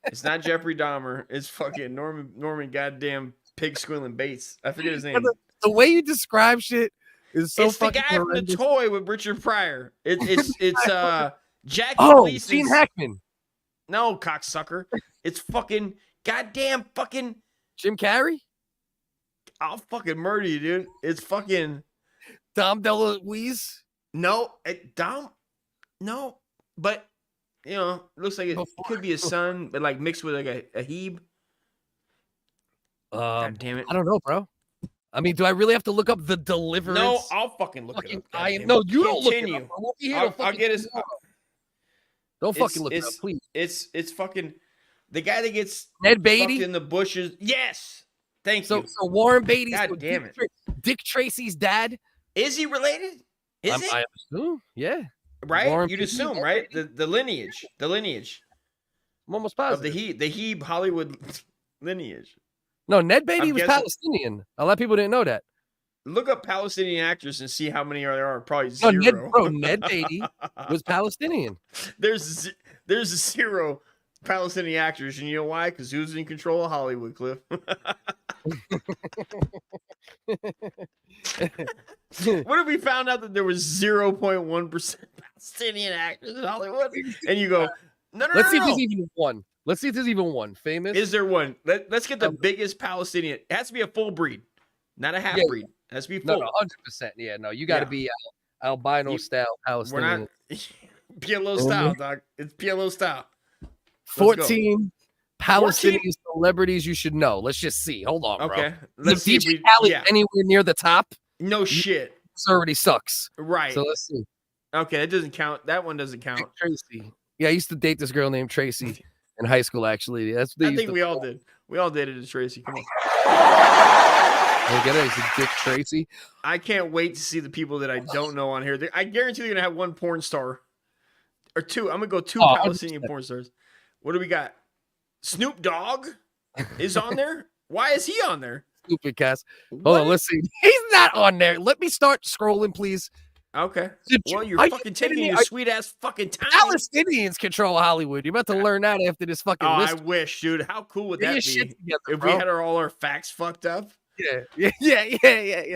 It's not Jeffrey Dahmer. It's fucking Norman goddamn pig squealing Bates. I forget his name. The way you describe shit is so it's the fucking guy horrendous. from the toy with Richard Pryor. It's Jackie Gleason's. Gene Hackman. No, cocksucker. It's fucking goddamn fucking Jim Carrey. I'll fucking murder you, dude. It's fucking Dom DeLuise. No, Dom. No, but it looks like it could be a son, but like mixed with like a Hebe. God damn it! I don't know, bro. I mean, do I really have to look up the Deliverance? No, I'll fucking look it up. No, you don't look Continue. it up. I won't be here I'll get his. Don't fucking look it up, please. It's fucking the guy that gets Ned Beatty in the bushes. Yes, thank you. So Warren Beatty's God damn it. Dick Tracy's dad. Is he related? Is it? I assume, yeah. Right? Warren You'd Beatty, assume, right? The lineage. I'm almost positive. Of the Hebe Hollywood lineage. No, Ned Beatty was Palestinian. A lot of people didn't know that. Look up Palestinian actors and see how many there are. Probably zero. Ned Beatty was Palestinian. There's 0 Palestinian actors, and you know why? Because who's in control of Hollywood, Cliff? What if we found out that there was 0.1% Palestinian actors in Hollywood? And you go, no. Let's see if there's even one. Let's see if there's even one famous. Is there one? Let's get the biggest Palestinian. It has to be a full breed, not a half breed. It has to be full. No, 100%. Yeah, no, you got to be albino style Palestinian. We're not PLO style, dog. It's PLO style. 14 Palestinian celebrities you should know. Let's just see. Hold on, bro. Okay. Let's see. DJ Khaled anywhere near the top? No shit. This already sucks. Right. So let's see. Okay, that doesn't count. That one doesn't count. Tracy. Yeah, I used to date this girl named Tracy in high school, actually. That's what I think we all did. We all dated as Tracy. Come on. Look at it. It's a Dick Tracy. I can't wait to see the people that I don't know on here. I guarantee you're going to have one porn star. Or two. I'm going to go two Palestinian porn stars. What do we got? Snoop Dogg is on there? Why is he on there? Stupid Cass. Hold on, let's see. He's not on there. Let me start scrolling, please. Okay. Well, you're fucking taking your sweet ass fucking time. Palestinians control Hollywood. You're about to learn that after this fucking list. I wish, dude. How cool would that be together, if we had all our facts fucked up? Yeah.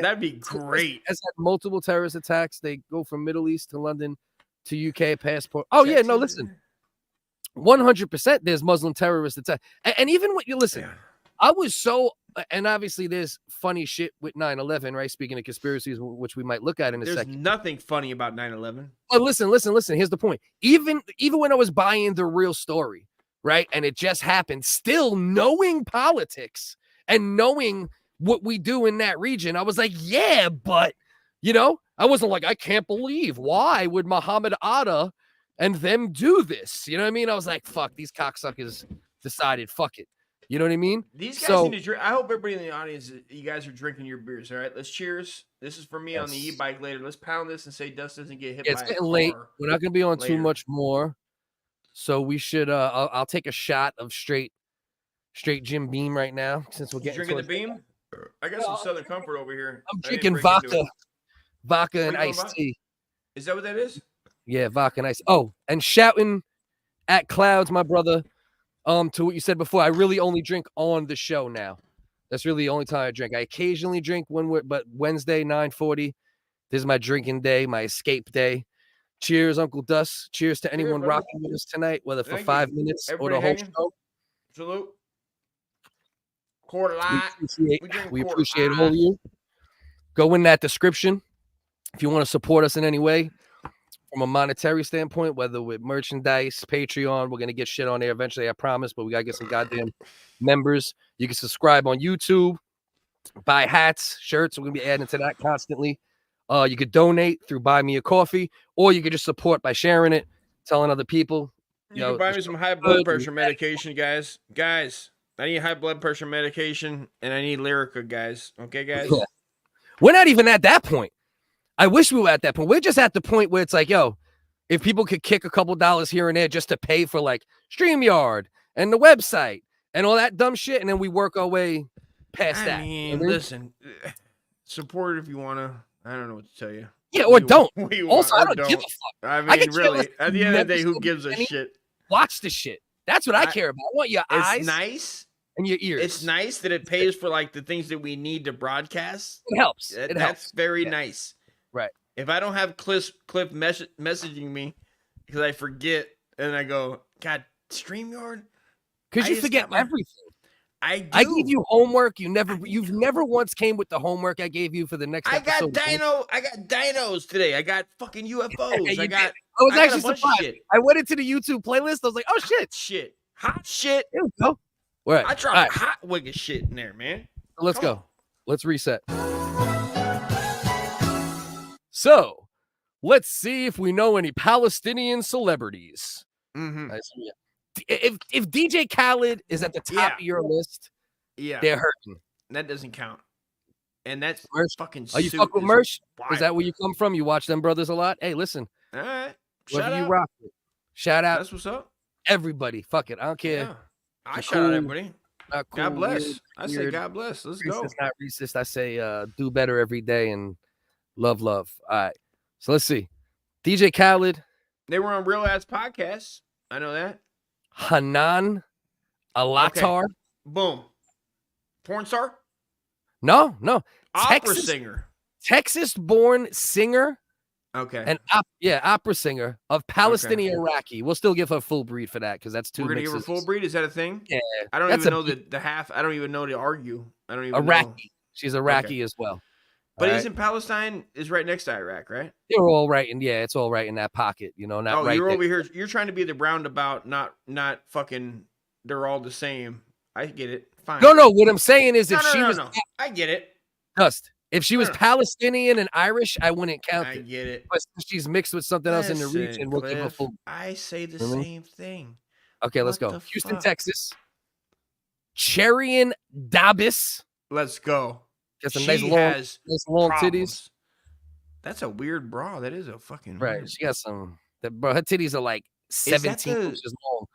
That'd be great. Has had multiple terrorist attacks. They go from Middle East to London to UK passport. Oh, yeah. No, listen. 100% there's Muslim terrorist attack. And even what you listen, I was so, and obviously there's funny shit with 9/11, right? Speaking of conspiracies, which we might look at in a second. There's nothing funny about 9/11. But listen. Here's the point. Even when I was buying the real story, right? And it just happened, still knowing politics and knowing what we do in that region, I was like, yeah, but, I wasn't like, I can't believe, why would Muhammad Atta and them do this? You know what I mean? I was like, fuck, these cocksuckers decided, fuck it. You know what I mean? These guys need to drink. I hope everybody in the audience, you guys are drinking your beers. All right, let's cheers. This is for me on the e-bike later. Let's pound this and say Dust doesn't get hit by it's getting late. We're not going to be on too much more. So we should, I'll take a shot of straight Jim Beam right now, since we're getting drinking the Beam. I got some Southern Comfort over here. I'm drinking vodka and iced tea. Is that what that is? Yeah, vodka and ice. Oh, and shouting at clouds, my brother. To what you said before, I really only drink on the show now. That's really the only time I drink. I occasionally drink but Wednesday 9:40. This is my drinking day, my escape day. Cheers, Uncle Dust. Cheers to anyone rocking with us tonight, whether for 5 minutes or the whole show. Salute. Quarter light. We appreciate all of you. Go in that description if you want to support us in any way from a monetary standpoint, whether with merchandise, Patreon. We're going to get shit on there eventually, I promise, but we got to get some goddamn members. You can subscribe on YouTube, buy hats, shirts. We're going to be adding to that constantly. You could donate through Buy Me a Coffee, or you could just support by sharing it, telling other people. You can buy me some high blood pressure medication, guys. I need high blood pressure medication, and I need Lyrica, guys. Okay, guys? Yeah. We're not even at that point. I wish we were at that point. We're just at the point where it's like, yo, if people could kick a couple dollars here and there just to pay for like StreamYard and the website and all that dumb shit, and then we work our way past that. I mean, listen, support it if you want to. I don't know what to tell you. Yeah, or don't. Also, I don't give a fuck. I mean, really, at the end of the day, who gives a shit? Watch the shit. That's what I care about. I want your eyes. It's nice. And your ears. It's nice that it pays for like the things that we need to broadcast. It helps. That's very nice. Right. If I don't have Cliff messaging me because I forget and I go, God, StreamYard? Because you forget everything. I do. I gave you homework. You've never once came with the homework I gave you for the next episode. I got dinos today. I got fucking UFOs. I was actually surprised. I went into the YouTube playlist. I was like, oh shit. Hot shit. There we go. Right. I dropped hot wigga shit in there, man. Let's go. Let's reset. So, let's see if we know any Palestinian celebrities. Mm-hmm. If DJ Khaled is at the top of your list, they're hurting. That doesn't count. And that's fucking. Are you fuck with Mersh? Is that where you come from? You watch them brothers a lot? Hey, listen. All right. Whether you rock it. Shout out. That's what's up. Everybody. Fuck it. I don't care. Yeah. I shout out everybody. Cool, God bless. I say God bless. Let's go. Not racist. I say do better every day and love. All right. So let's see. DJ Khaled. They were on Real Ass Podcasts. I know that. Hanan Alatar. Okay. Boom. Porn star? No. Opera singer. Texas-born singer Okay. Opera singer of Palestinian Iraqi. We'll still give her full breed for that because that's two. We're gonna give her full breed. Is that a thing? Yeah. I don't even know the half. I don't even know to argue. I don't even Iraqi. know. She's Iraqi as well. But isn't Palestine is right next to Iraq, right? They're all right in it's all right in that pocket, not right. You're over here. You're trying to be the roundabout, not fucking. They're all the same. I get it. Fine. No. What I'm saying is, if she was, I get it. Dust. If she was Palestinian and Irish, I wouldn't count it. I get it. But since she's mixed with something else in the region, we'll give her full. I say the same thing. Okay, let's go. Houston, Texas. Cherian Dabis. Let's go. Got some nice long titties. That's a weird bra. That is a fucking right. She got some. Bro, her titties are like 17 inches long.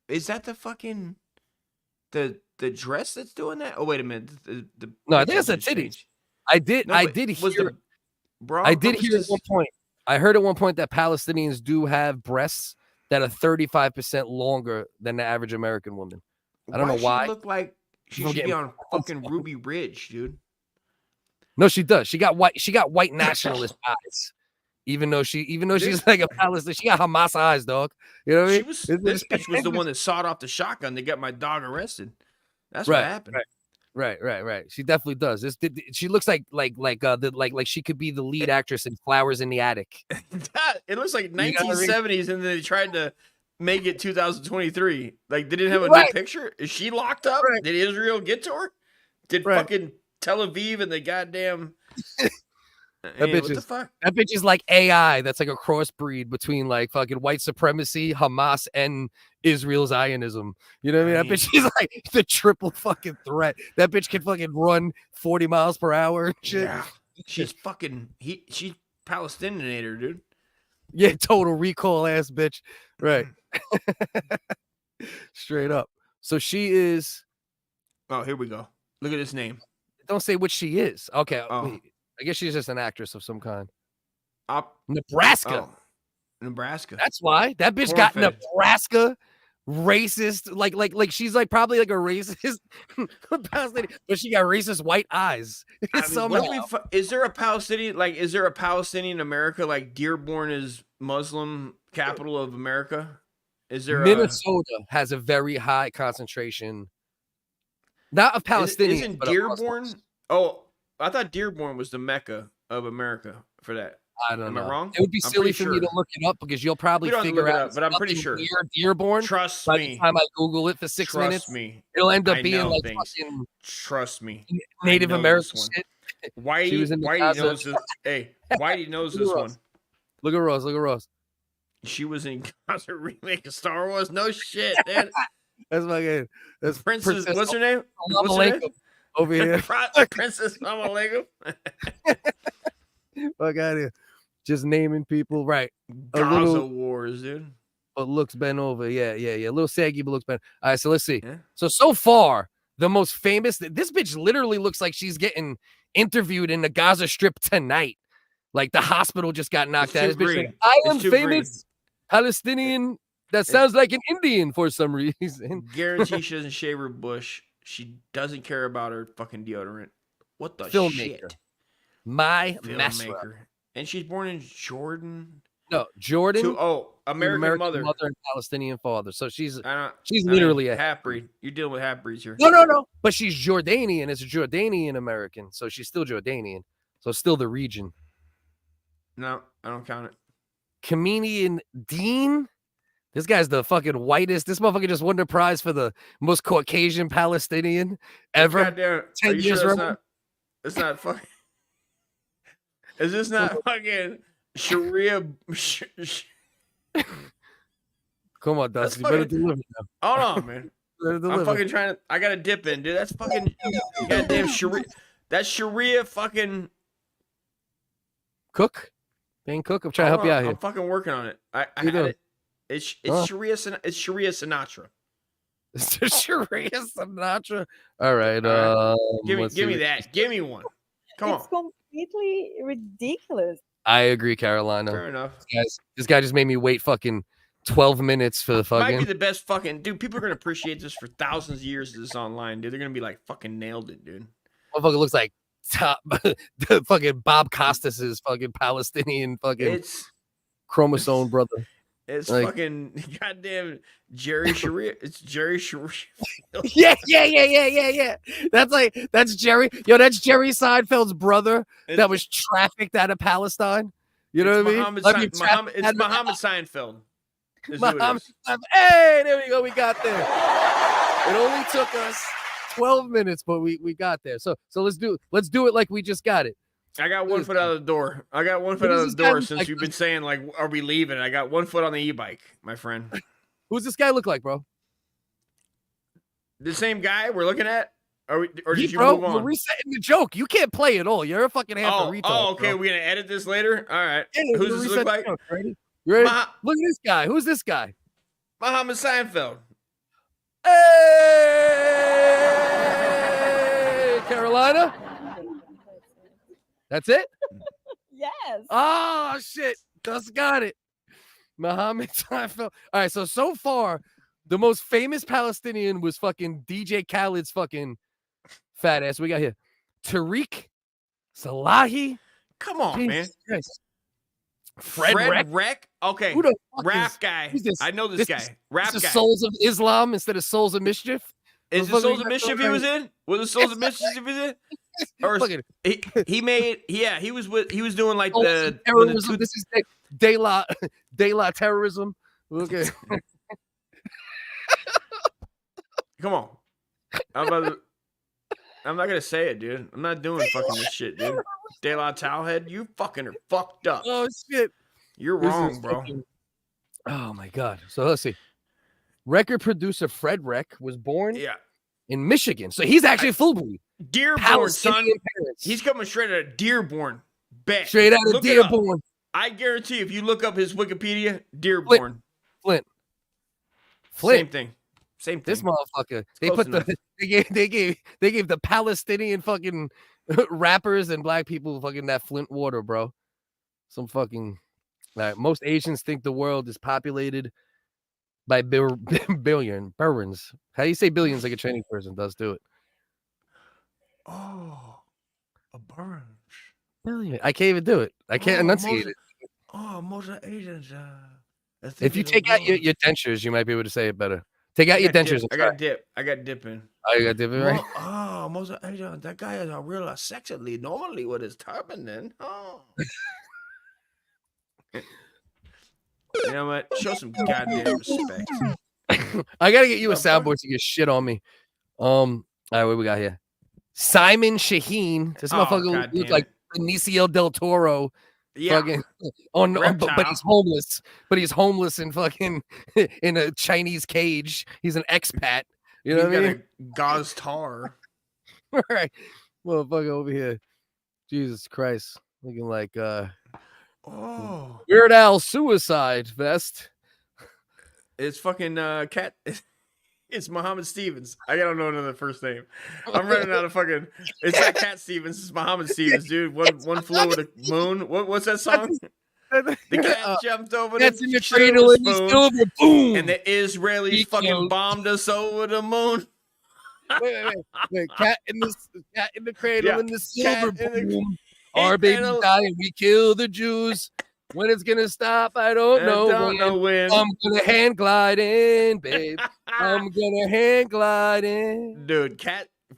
Is that the fucking the dress that's doing that? Oh wait a minute. No, I think it's a titties. I did hear at one point. I heard at one point that Palestinians do have breasts that are 35% longer than the average American woman. I don't know why. She look like she should be on fucking Ruby Ridge, dude. No, she does. She got white nationalist eyes. Even though she's like a Palestinian, she got Hamas eyes, dog. You know what I mean? This bitch was the one that sawed off the shotgun to get my dog arrested. That's what happened. Right. She definitely does. She looks like she could be the lead actress in Flowers in the Attic. It looks like 1970s, and then they tried to make it 2023. Like they didn't have a new picture. Is she locked up? Did Israel get to her? Did fucking Tel Aviv and the goddamn That bitch is like AI. That's like a crossbreed between like fucking white supremacy, Hamas, and Israel's Zionism. You know what I mean? That bitch is like the triple fucking threat. That bitch can fucking run 40 miles per hour and shit. Yeah. She's fucking she's Palestinianator, dude. Yeah, total recall ass bitch. Right. Straight up. So she is. Oh, here we go. Look at this name. Don't say what she is. Okay. Wait. I guess she's just an actress of some kind. Nebraska. Nebraska. That's why that bitch got Nebraska racist. Like she's like probably like a racist, but she got racist white eyes. Is there a Palestinian? Like, is there a Palestinian America? Like Dearborn is Muslim capital of America. Is there? Minnesota has a very high concentration. Not of Palestinians. Isn't Dearborn? Oh. I thought Dearborn was the Mecca of America for that. I don't know. Am I wrong? It would be silly for me to look it up because you'll probably figure out. But I'm pretty sure. Dearborn. Trust by me. The time I Google it for 6 minutes, it'll end up being like fucking. Trust me. Native American shit. Whitey knows this. Hey, Whitey knows this one. Look at Rose. She was in Gaza remake of Star Wars. No shit, man. That's my game. That's Princess. What's her name? What's her name? Over here. Princess Mama Fuck out of here. Just naming people. Right. Gaza Wars, dude. But looks bent over. Yeah. A little saggy, but looks bent. All right, so let's see. Yeah. So far, the most famous, this bitch literally looks like she's getting interviewed in the Gaza Strip tonight. Like the hospital just got knocked out. This bitch like, I am famous Palestinian that sounds like an Indian for some reason. Guarantee she doesn't shave her bush. She doesn't care about her fucking deodorant. What the filmmaker? Shit? Filmmaker. And she's born in Jordan. No, Jordan. American mother and Palestinian father. So she's literally a half breed. You're dealing with half breeds here. No. But she's Jordanian. It's a Jordanian American. So she's still Jordanian. So still the region. No, I don't count it. Comedian Dean. This guy's the fucking whitest. This motherfucker just won the prize for the most Caucasian Palestinian ever. Goddamn, 10 years sure it's not fucking. Is this not fucking Sharia? Come on, Dusty. You better deliver now. Hold on, man. I'm fucking trying to. I got to dip in, dude. That's fucking goddamn Sharia. That's Sharia fucking Cook. Being Cook. I'm trying to help you out here. I'm fucking working on it. I had it. It's Sharia. It's Sharia Sinatra. It's Sharia Sinatra. All right. Give me that. Give me one. Come on. It's completely ridiculous. I agree, Carolina. Fair enough. This guy just made me wait fucking 12 minutes for the fucking. Might be the best fucking dude. People are gonna appreciate this for thousands of years. Of this online, dude. They're gonna be like fucking nailed it, dude. Motherfucker looks like the fucking Bob Costas's fucking Palestinian fucking chromosome brother. It's fucking goddamn Jerry Sharia. It's Jerry Sharia. Yeah. That's Jerry. Yo, that's Jerry Seinfeld's brother that was trafficked out of Palestine. You know what I mean? It's Muhammad Seinfeld. Hey, there we go. We got there. It only took us 12 minutes, but we got there. So let's do it like we just got it. I got one foot out of the door. Since you've been saying, like, are we leaving? I got 1 foot on the e-bike, my friend. Who's this guy look like, bro? The same guy we're looking at? Or did you bro, move on? We're resetting the joke. You can't play it all. You're a fucking half a retard. Oh, okay. Bro. We're going to edit this later? All right. Yeah, who's this look like? Joke, ready? You ready? Look at this guy. Who's this guy? Muhammad Seinfeld. Hey, Carolina. That's it? Yes. Oh, shit. Just got it. Muhammad Seinfeld. All right, so far, the most famous Palestinian was fucking DJ Khaled's fucking fat ass. We got here Tariq Salahi. Come on, man. Christ. Fred Wreck? Okay. Who the fuck Rap guy. I know this guy. Rap guy. Souls of Islam instead of Souls of Mischief. Is it Souls of Mischief he was in? Was it Souls of Mischief he was in? Or he was doing like the terrorism. This is de la terrorism. Okay. Come on. I'm not gonna say it, dude. I'm not doing fucking this shit, dude. De La Towelhead, you fucking are fucked up. Oh shit. You're wrong, bro. Oh my god. So let's see. Record producer Fred Wreck was born in Michigan. So he's actually full breed. Dearborn, son. He's coming straight out of Dearborn. Bet. Straight out of Dearborn. I guarantee if you look up his Wikipedia, Dearborn. Flint. Same thing. This motherfucker. They gave the Palestinian fucking rappers and black people fucking that Flint water, bro. Some fucking most Asians think the world is populated by billions. How do you say billions like a Chinese person does? Do it. Oh, a burn. Billion. I can't even do it. I can't enunciate it. Oh, most Asians. If you take out your dentures, you might be able to say it better. Take out your dentures. I got dip in. Oh, you got dip in, right? Oh, most Asians. That guy is a real sexually normally with his turban then. Oh. You know what? Show some goddamn respect. I gotta get you a soundboard to get shit on me. All right, what we got here? Simon Shaheen. This motherfucker looks like Benicio del Toro. Yeah. Fucking but he's homeless. But he's homeless in fucking in a Chinese cage. He's an expat. You know what I mean? Gauze tar. All right. Motherfucker over here. Jesus Christ. Looking like Weird Al suicide vest. It's fucking cat. It's Muhammad Stevens. I don't know another first name. I'm running out of fucking. It's not Cat Stevens. It's Muhammad Stevens, dude. One flew over the moon. What's that song? The cat jumped over the cradle in the silver boom, and the Israelis fucking bombed us over the moon. Wait. Cat in the cradle in the silver boom. Our baby died. We kill the Jews. When it's gonna stop, I don't know when. I'm gonna hand glide in, babe. I'm gonna hand glide in. Dude,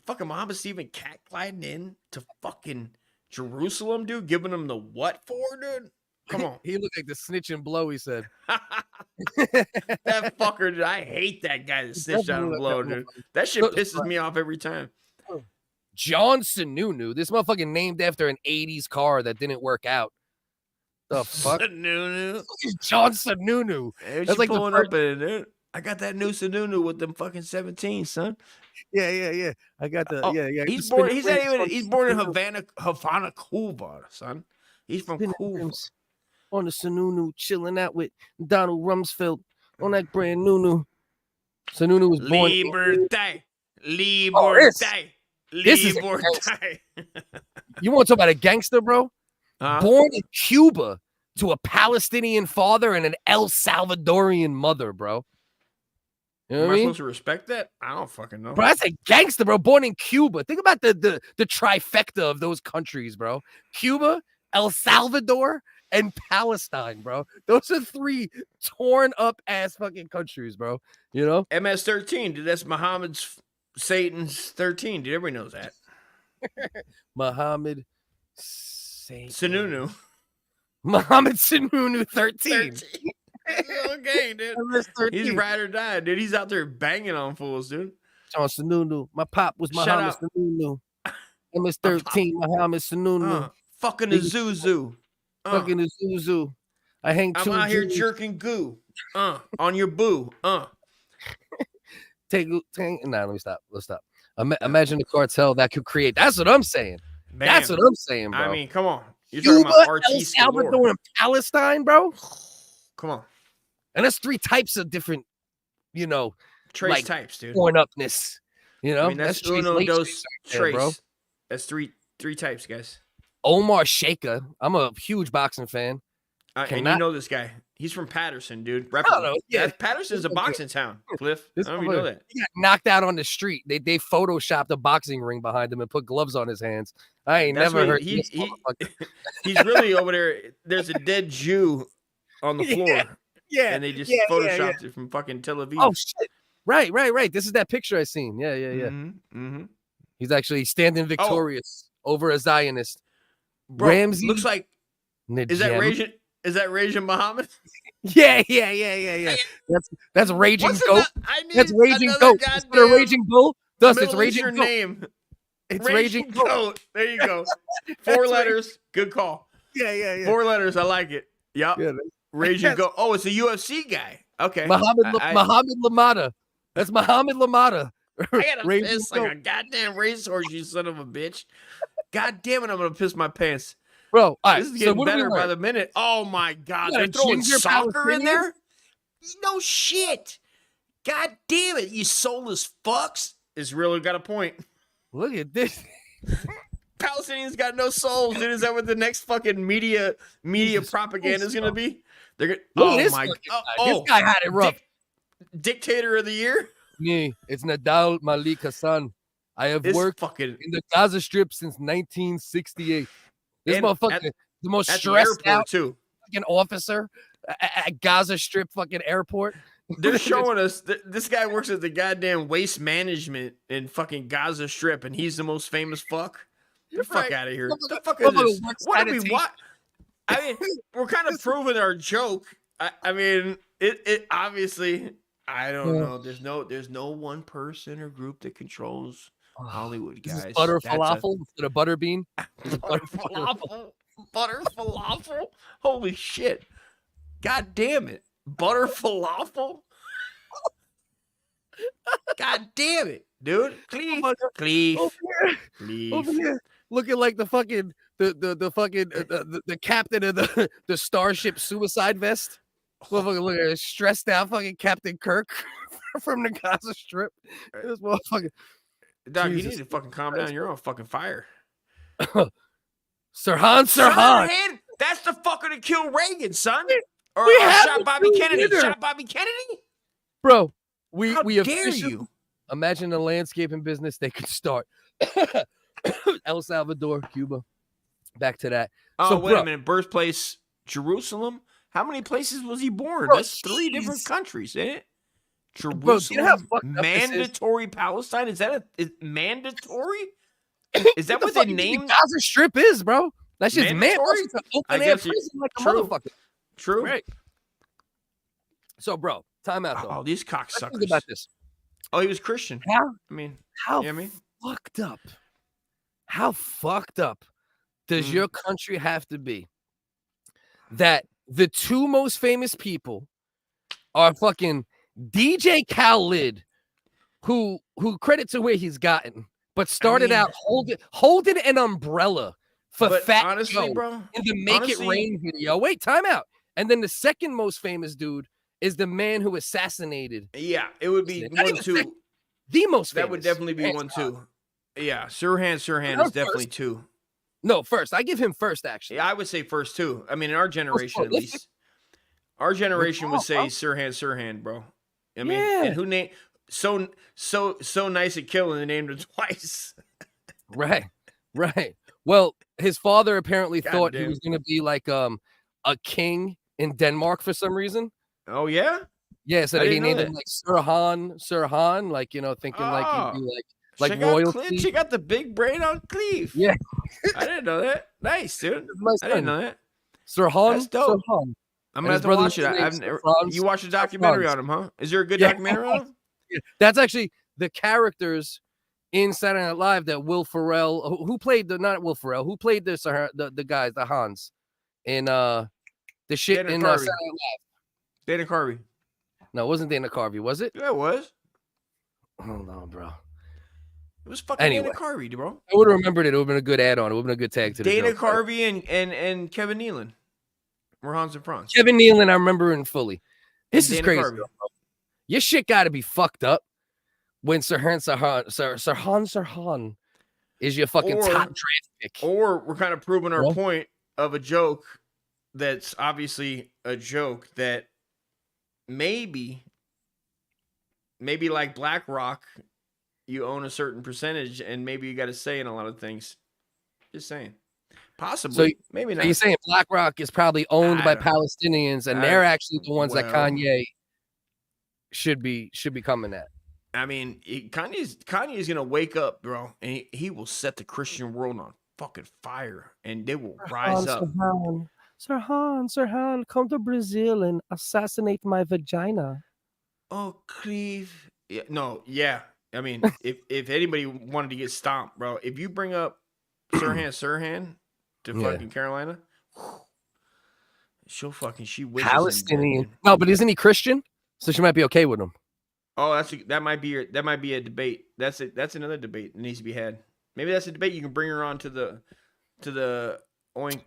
fucking Muhammad Stephen cat gliding in to fucking Jerusalem, dude, giving him the what for, dude? Come on. He looked like the snitch and blow, he said. That fucker, dude. I hate that guy that snitched out and blow, dude. That shit pisses me off every time. John Sununu. This motherfucking named after an 80s car that didn't work out. The fuck? Sununu. John Sununu. Hey, that's like pulling up in it. I got that new Sununu with them fucking 17, son. Yeah. I got the He's born. He's born in Havana, Cuba, son. He's from Cuba. On the Sununu, chilling out with Donald Rumsfeld on that brand new. Sununu was born. Liberté. This is you want to talk about a gangster, bro? Born in Cuba to a Palestinian father and an El Salvadorian mother, bro. You know Am what I I mean? supposed to respect that? I don't fucking know. Bro, that's a gangster, bro. Born in Cuba. Think about the trifecta of those countries, bro. Cuba, El Salvador, and Palestine, bro. Those are 3 torn up ass fucking countries, bro. You know? MS-13, dude. That's Muhammad's Satan's 13. Dude, everybody knows that. Muhammad Satan. Sununu. Muhammad Sununu 13. Okay, dude. MS-13. He's ride or die, dude. He's out there banging on fools, dude. Oh, Sununu. My pop was Muhammad Sununu. MS-13, Muhammad Sununu. Fucking a Zuzu. Fucking a Zuzu. I hang I'm two out here Jews. jerking goo. On your boo. Let me stop. Let's stop. Imagine the cartel that could create. That's what I'm saying. That's what I'm saying, bro. I mean, come on. You're Cuba, talking about El artistes Salvador, galore. and Palestine, bro. Come on. And that's 3 types of different, Trace types, dude. Torn upness. You know, I mean, that's uno late dos streets right there, bro. trace. That's three types, guys. Omar Shaker. I'm a huge boxing fan. And you know this guy. He's from Patterson, dude. I don't know. Yeah. Patterson's a boxing town, Cliff. I don't know if you know that. He got knocked out on the street. They photoshopped a boxing ring behind him and put gloves on his hands. I ain't That's never what heard. he's really over there. There's a dead Jew on the floor. Yeah. And they just yeah, photoshopped it from fucking Tel Aviv. Oh shit! Right. This is that picture I seen. Yeah. Mm-hmm. He's actually standing victorious over a Zionist. Bro, Ramsey looks like is that Najem. Raging Muhammad? Yeah. That's Raging Goat. That's Raging Goat. Is it a Raging Bull? Thus, it's Raging your Goat. name. It's Raging Goat. There you go. 4 letters. Good call. Yeah. 4 letters. I like it. Yep. Yeah, Raging Goat. Oh, it's a UFC guy. Okay. Muhammad Lamada. That's Muhammad Lamada. I got to Raging piss like Goat. a goddamn racehorse, you son of a bitch. God damn it, I'm going to piss my pants. Bro, all right, This is so getting what do we better by learn? the minute. Oh, my God. You got They're a throwing ginger soccer in Palestinian? there? No shit. God damn it, you soulless fucks. It's really got a point. Look at this. Palestinians got no souls, dude. Is that what the next fucking media propaganda is going to be? They're gonna, Look at oh this my fucking god! guy. This guy had it rough. Dictator of the year. Me, it's Nadal Malik Hassan. I have This worked fucking in the Gaza Strip since 1968. This And motherfucker, at- the most at the stressed airport, out too. fucking officer at Gaza Strip fucking airport. They're showing us this guy works at the goddamn waste management in fucking Gaza Strip, and he's the most famous fuck. Get the fuck out of here! What the fuck is this? What do we want? I mean, we're kind of proving our joke. I mean, it obviously. I don't know. There's no one person or group that controls Hollywood, Is guys. this butter That's falafel instead of butter bean? butter falafel. Butter falafel. Holy shit! God damn it! Butter falafel. God damn it, dude! Cleave. Over here, looking like the fucking the captain of the Starship Suicide Vest. Motherfucker, look at it, stressed out fucking Captain Kirk from the Gaza Strip. This motherfucker. Dog, you Jesus need to fucking calm down. You're on fucking fire. Sirhan. That's the fucker that killed Reagan, son. Or had shot a Bobby true Kennedy. winner. Shot Bobby Kennedy? Bro, we How dare officially you? imagine the landscaping business they could start. El Salvador, Cuba. Back to that. Oh, So, wait bro, a minute. Birthplace, Jerusalem? How many places was he born? Bro, That's 3 different jeez. countries, ain't it? Bro, do Jerusalem, you know how fucked up this is? mandatory Palestine? Is that mandatory? Is that what the they fuck you think named? the Gaza Strip is, bro? That's just man. Mandatory? It's an I open air guess you- prison like a true. motherfucker. True. Right. So, bro, time out though. Oh, these Let's cocksuckers. think about this. Oh, he was Christian. How I mean, how you know what I mean? fucked up? How fucked up does your country have to be that the 2 most famous people are fucking DJ Khaled, who credit to where he's gotten, but started out holding an umbrella for But Fat honestly, Joe bro, in the Make honestly- It Rain video. Wait, time out. And then the second most famous dude is the man who assassinated. Yeah, it would be Not 1, even 2. second, the most famous. That would definitely be Hands 1, down. 2. Yeah, Sirhan Not is definitely first. 2. No, first. I give him first, actually. Yeah, I would say first too. I mean, in our generation at prolific. least. Our generation would call, say bro. Sirhan, bro. I mean, and who named so nice at killing? They named him twice. Right. Well, his father apparently thought he damn. was going to be like a king in Denmark for some reason. Oh yeah. Yeah, so I he didn't know named him that. like Sir Han, like thinking like he'd be like check out royalty. Check out the big brain on Cleve. Yeah, I didn't know that. Nice, dude. my I didn't son. know that. Sir Han. That's dope. Sir Han. I'm And gonna his have to brother's watch it. name I've is never. Franz. You watched a documentary Franz. on him, huh? Is there a good Yeah. documentary on him? That's actually the characters in Saturday Night Live that Will Ferrell, who played not Will Ferrell, who played the guys, the Hans, in the shit Dana in Carvey. Saturday Night Live. Dana Carvey. No, it wasn't Dana Carvey, was it? Yeah, it was. Hold on, bro. It was fucking Anyway. Dana Carvey, bro. I would have remembered it. It would have been a good add-on. It would have been a good tag to the Dana joke, right? Carvey and Kevin Nealon were Hans and Franz. Kevin Nealon, I remember in fully. This And is Dana crazy. Carvey. Bro. Your shit got to be fucked up when Sir Han is your fucking top draft pick. Or we're kind of proving our Well. point of a joke that's obviously a joke that maybe like Blackrock, you own a certain percentage and maybe you got to say in a lot of things. Just saying. Possibly. Maybe not. So you're saying Blackrock is probably owned by don't- Palestinians and I- they're actually the ones that well. Kanye should be coming at. I mean, Kanye's gonna wake up, bro, and he will set the Christian world on fucking fire, and they will rise up. Sir Han, come to Brazil and assassinate my vagina. Oh, Cleve. Yeah, no, yeah. I mean, if anybody wanted to get stomped, bro, if you bring up Sirhan to Yeah. fucking Carolina, she wishes him Palestinian. dead. No, but isn't he Christian? So she might be okay with him. Oh, that might be a debate. That's another debate that needs to be had. Maybe that's a debate you can bring her on to the oink.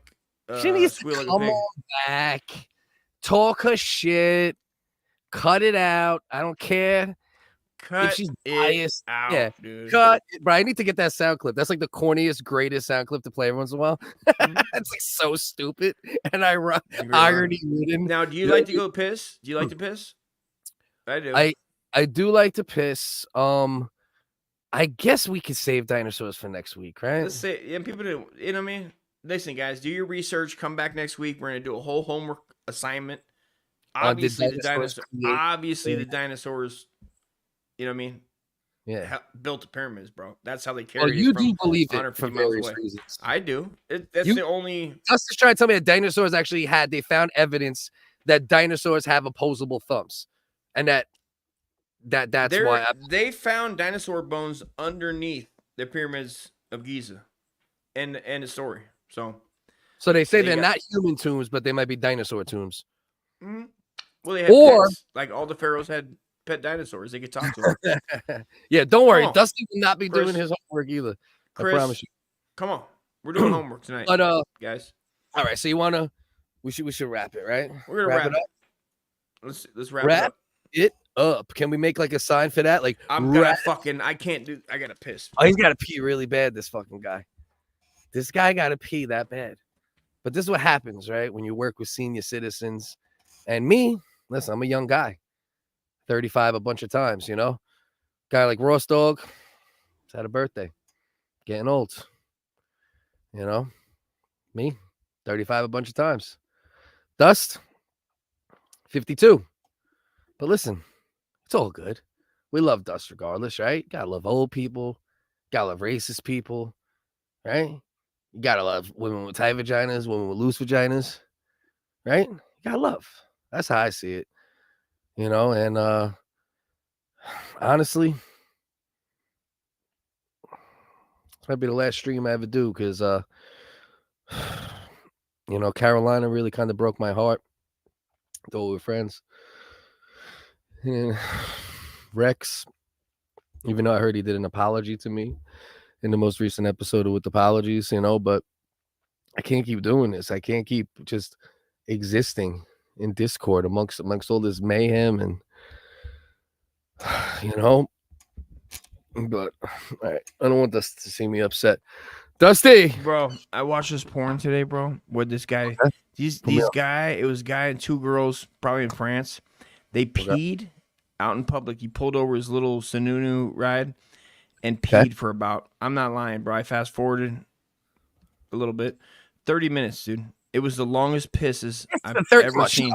She needs to Squeal Like a come Pig. on back, talk her shit, cut it out. I don't care if Cut she's it biased. out, Yeah, dude. cut it. Bro, I need to get that sound clip. That's like the corniest, greatest sound clip to play every once in a while. It's like so stupid and irony ridden. Now, do you like to go piss? Do you like to piss? I do. I do like to piss. I guess we could save dinosaurs for next week, right? Let's say, yeah, people do. You know what I mean? Listen, guys, do your research. Come back next week. We're gonna do a whole homework assignment. Obviously, the dinosaurs. You know what I mean? Yeah. Built the pyramids, bro. That's how they Well, carried it. you from do believe it 150 for miles various away. reasons. I do. That's the only. Dustin's trying to tell me that dinosaurs actually they found evidence that dinosaurs have opposable thumbs, and that's why they found dinosaur bones underneath the pyramids of Giza, and the story. So they say They they're got- not human tombs, but they might be dinosaur tombs. Mhm. Well, they had pets. Like all the pharaohs had pet dinosaurs. They could talk to them. Yeah, don't worry. Come on. Dusty will not be Chris. doing his homework either. Chris, I promise you. Come on, we're doing homework tonight. But guys, all right. So we should wrap it, right? we're gonna wrap it up. Let's wrap it up. Can we make like a sign for that? Like I'm gonna I can't do. I gotta piss. Oh, he's got to pee really bad. This fucking guy. This guy got to pee that bad. But this is what happens, right? When you work with senior citizens, and me. Listen, I'm a young guy, 35 a bunch of times. You know, guy like Ross Dog. He's had a birthday, getting old. You know, me, 35 a bunch of times. Dust, 52. But listen, it's all good. We love Dust regardless, right? Gotta love old people. Gotta love racist people, right? You gotta love women with tight vaginas, women with loose vaginas, right? You gotta love. That's how I see it, you know. And honestly, this might be the last stream I ever do because, you know, Carolina really kind of broke my heart. Though we're friends. And Rex, even though I heard he did an apology to me in the most recent episode of With Apologies, you know, but I can't keep doing this. I can't keep just existing in Discord amongst all this mayhem and, you know, but all right, I don't want Dusty to see me upset. Dusty, bro, I watched this porn today, bro, with this guy. It was a guy and two girls, probably in France. They peed out in public. He pulled over his little Sununu ride and peed for about, I'm not lying, bro. I fast forwarded a little bit. 30 minutes, dude. It was the longest pisses I've ever seen.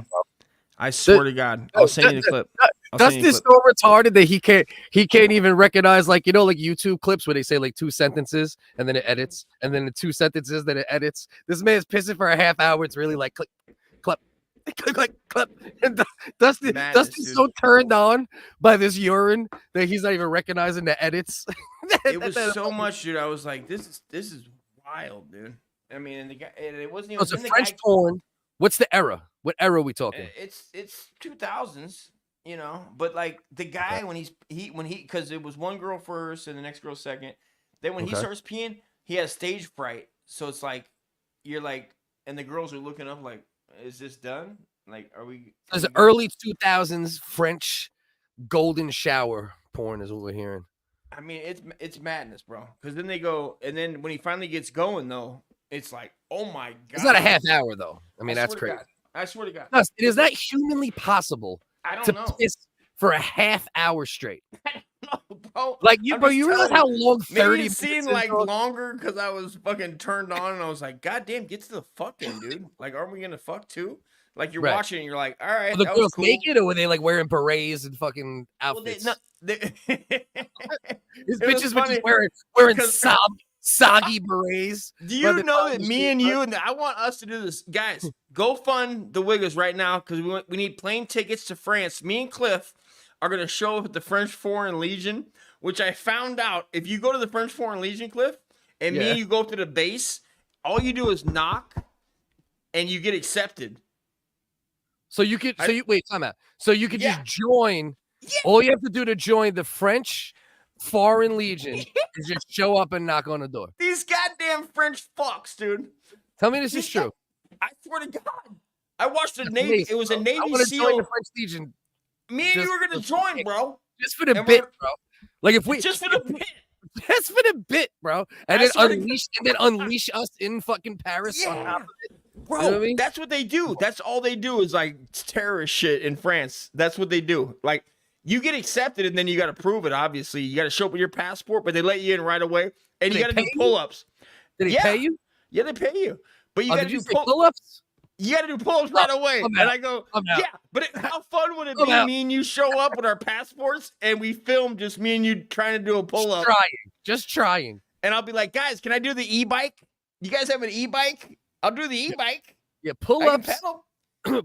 I swear to God. I'll send you the clip. Dustin's so retarded that he can't even recognize, like, you know, like YouTube clips where they say like 2 sentences and then it edits, and then the 2 sentences, then it edits. This man's pissing for a half hour. It's really like click, clip, click, clip. And Dustin's so turned on by this urine that he's not even recognizing the edits. It was so much, dude. I was like, this is wild, dude. I mean, and the guy, and it wasn't even. It's a French porn. What's the era? What era are we talking? It's 2000s, you know. But like the guy when he because it was one girl first and the next girl second. Then when he starts peeing, he has stage fright. So it's like you're like, and the girls are looking up like, is this done? Like, are we? There's early 2000s French golden shower porn is what we're hearing. I mean, it's madness, bro. Because then they go, and then when he finally gets going, though, it's like, oh my God. It's not a half hour though. I mean, that's crazy. I swear to God. Is that humanly possible? I don't to know. Piss for a half hour straight? Bro, like you realize how long 30 minutes seemed like longer because I was fucking turned on and I was like, God damn, get to the fucking dude. Like, aren't we gonna fuck too? Like you're watching and you're like, all right. Were the that girls was cool. naked, or were they like wearing berets and fucking outfits? These bitches were just wearing soggy berets. Do you know that me and you, and I want us to do this, guys? Go fund the WHiggaz right now because we need plane tickets to France. Me and Cliff are gonna show up at the French Foreign Legion, which I found out if you go to the French Foreign Legion, Cliff, and me and you go up to the base, all you do is knock, and you get accepted. So you could, wait, time out. So you could just join. All you have to do to join the French Foreign Legion is just show up and knock on the door. These goddamn French fucks, dude. Tell me this is true. I swear to God. I watched a Navy. Amazing, it was a Navy I wanna SEAL. join the French Legion. Me and you were gonna join, bro. Just for the bit, bro. Like if we just for the bit. Just for the bit, bro. And then unleash us in fucking Paris on top of it. Bro, You know what I mean? that's what they do. That's all they do is like terrorist shit in France. That's what they do. Like you get accepted and then you got to prove it. Obviously, you got to show up with your passport, but they let you in right away, and you got to do pull-ups. Did they pay you? Yeah, they pay you, but you got to do pull-ups. You got to do pull-ups right away. And I go, yeah, but how fun would it be? Me and you show up with our passports and we film just me and you trying to do a pull-up. Just trying. And I'll be like, guys, can I do the e-bike? You guys have an e-bike? I'll do the e-bike. Yeah, pull-ups.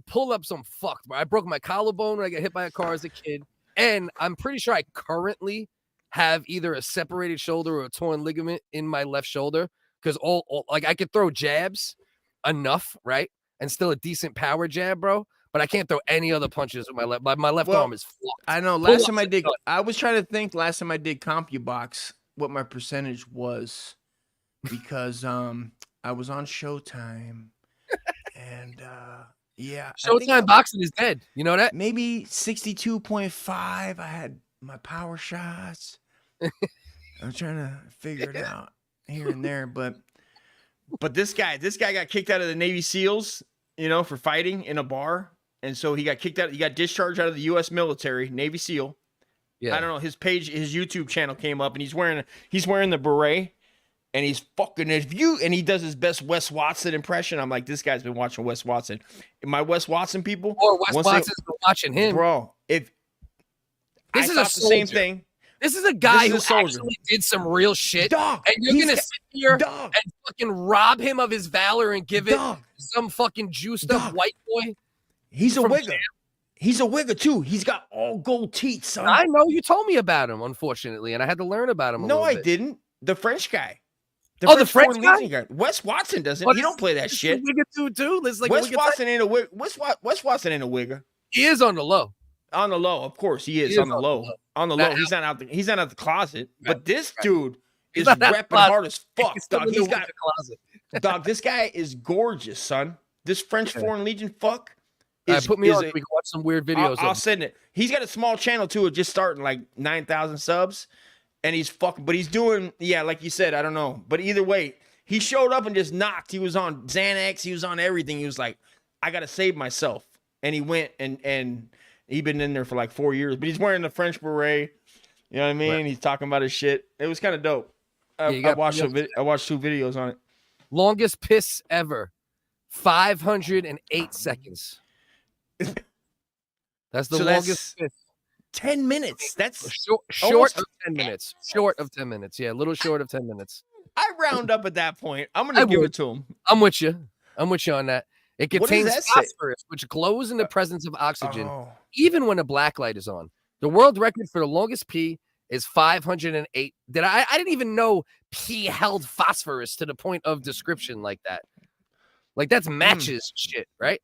Pull-ups, I'm fucked, bro. I broke my collarbone when I got hit by a car as a kid. And I'm pretty sure I currently have either a separated shoulder or a torn ligament in my left shoulder. Because all like I could throw jabs enough, right? And still a decent power jab, bro. But I can't throw any other punches with my left. My left arm is fucked. I know. Last time I did, I was trying to think. Last time I did CompuBox, what my percentage was, because I was on Showtime, and yeah, Showtime boxing is dead. You know that? Maybe 62.5. I had my power shots. I'm trying to figure it out here and there, but this guy got kicked out of the Navy SEALs, you know, for fighting in a bar. And so he got kicked out. He got discharged out of the U.S. military, Navy SEAL. Yeah. I don't know. His YouTube channel came up, and he's wearing the beret, and he's fucking and he does his best Wes Watson impression. I'm like, this guy's been watching Wes Watson. My Wes Watson people, or Wes Watson's been watching him, bro. If this is the same thing. This is a guy who actually did some real shit, Dog, and you're gonna sit here and fucking rob him of his valor and give it some fucking juiced up white boy. He's a WHiggaz. He's a WHiggaz too. He's got all gold teeth, son. I know, you told me about him, unfortunately, and I had to learn about him. No, I didn't. The French guy. The French guy? Wes Watson doesn't. He don't play that shit. Like Wes Watson ain't a WHiggaz. Wes Watson ain't a WHiggaz. He is on the low. On the low, of course he is on the low. On the low, he's not out the closet. But this dude is repping hard as fuck, dog. He's got closet. Dog, this guy is gorgeous, son. This French Foreign Legion fuck. Put me on. We can watch some weird videos. I'll send it. He's got a small channel too. It just starting like 9,000 subs, and he's fucking. But he's doing, like you said. I don't know, but either way, he showed up and just knocked. He was on Xanax. He was on everything. He was like, I gotta save myself, and he went and He'd been in there for like 4 years, but he's wearing the French beret. You know what I mean? Right. He's talking about his shit. It was kind of dope. I watched 2 videos on it. Longest piss ever, 508 seconds. That's the longest piss. 10 minutes. That's short of 10 minutes. Short of 10 minutes. Yeah, a little short of 10 minutes. I round up at that point. I'm gonna give it to him. I'm with you. I'm with you on that. It contains that say? phosphorus, which glows in the presence of oxygen, even when a black light is on. The world record for the longest pee is 508. I didn't even know pee held phosphorus to the point of description like that. Like that's matches shit, right?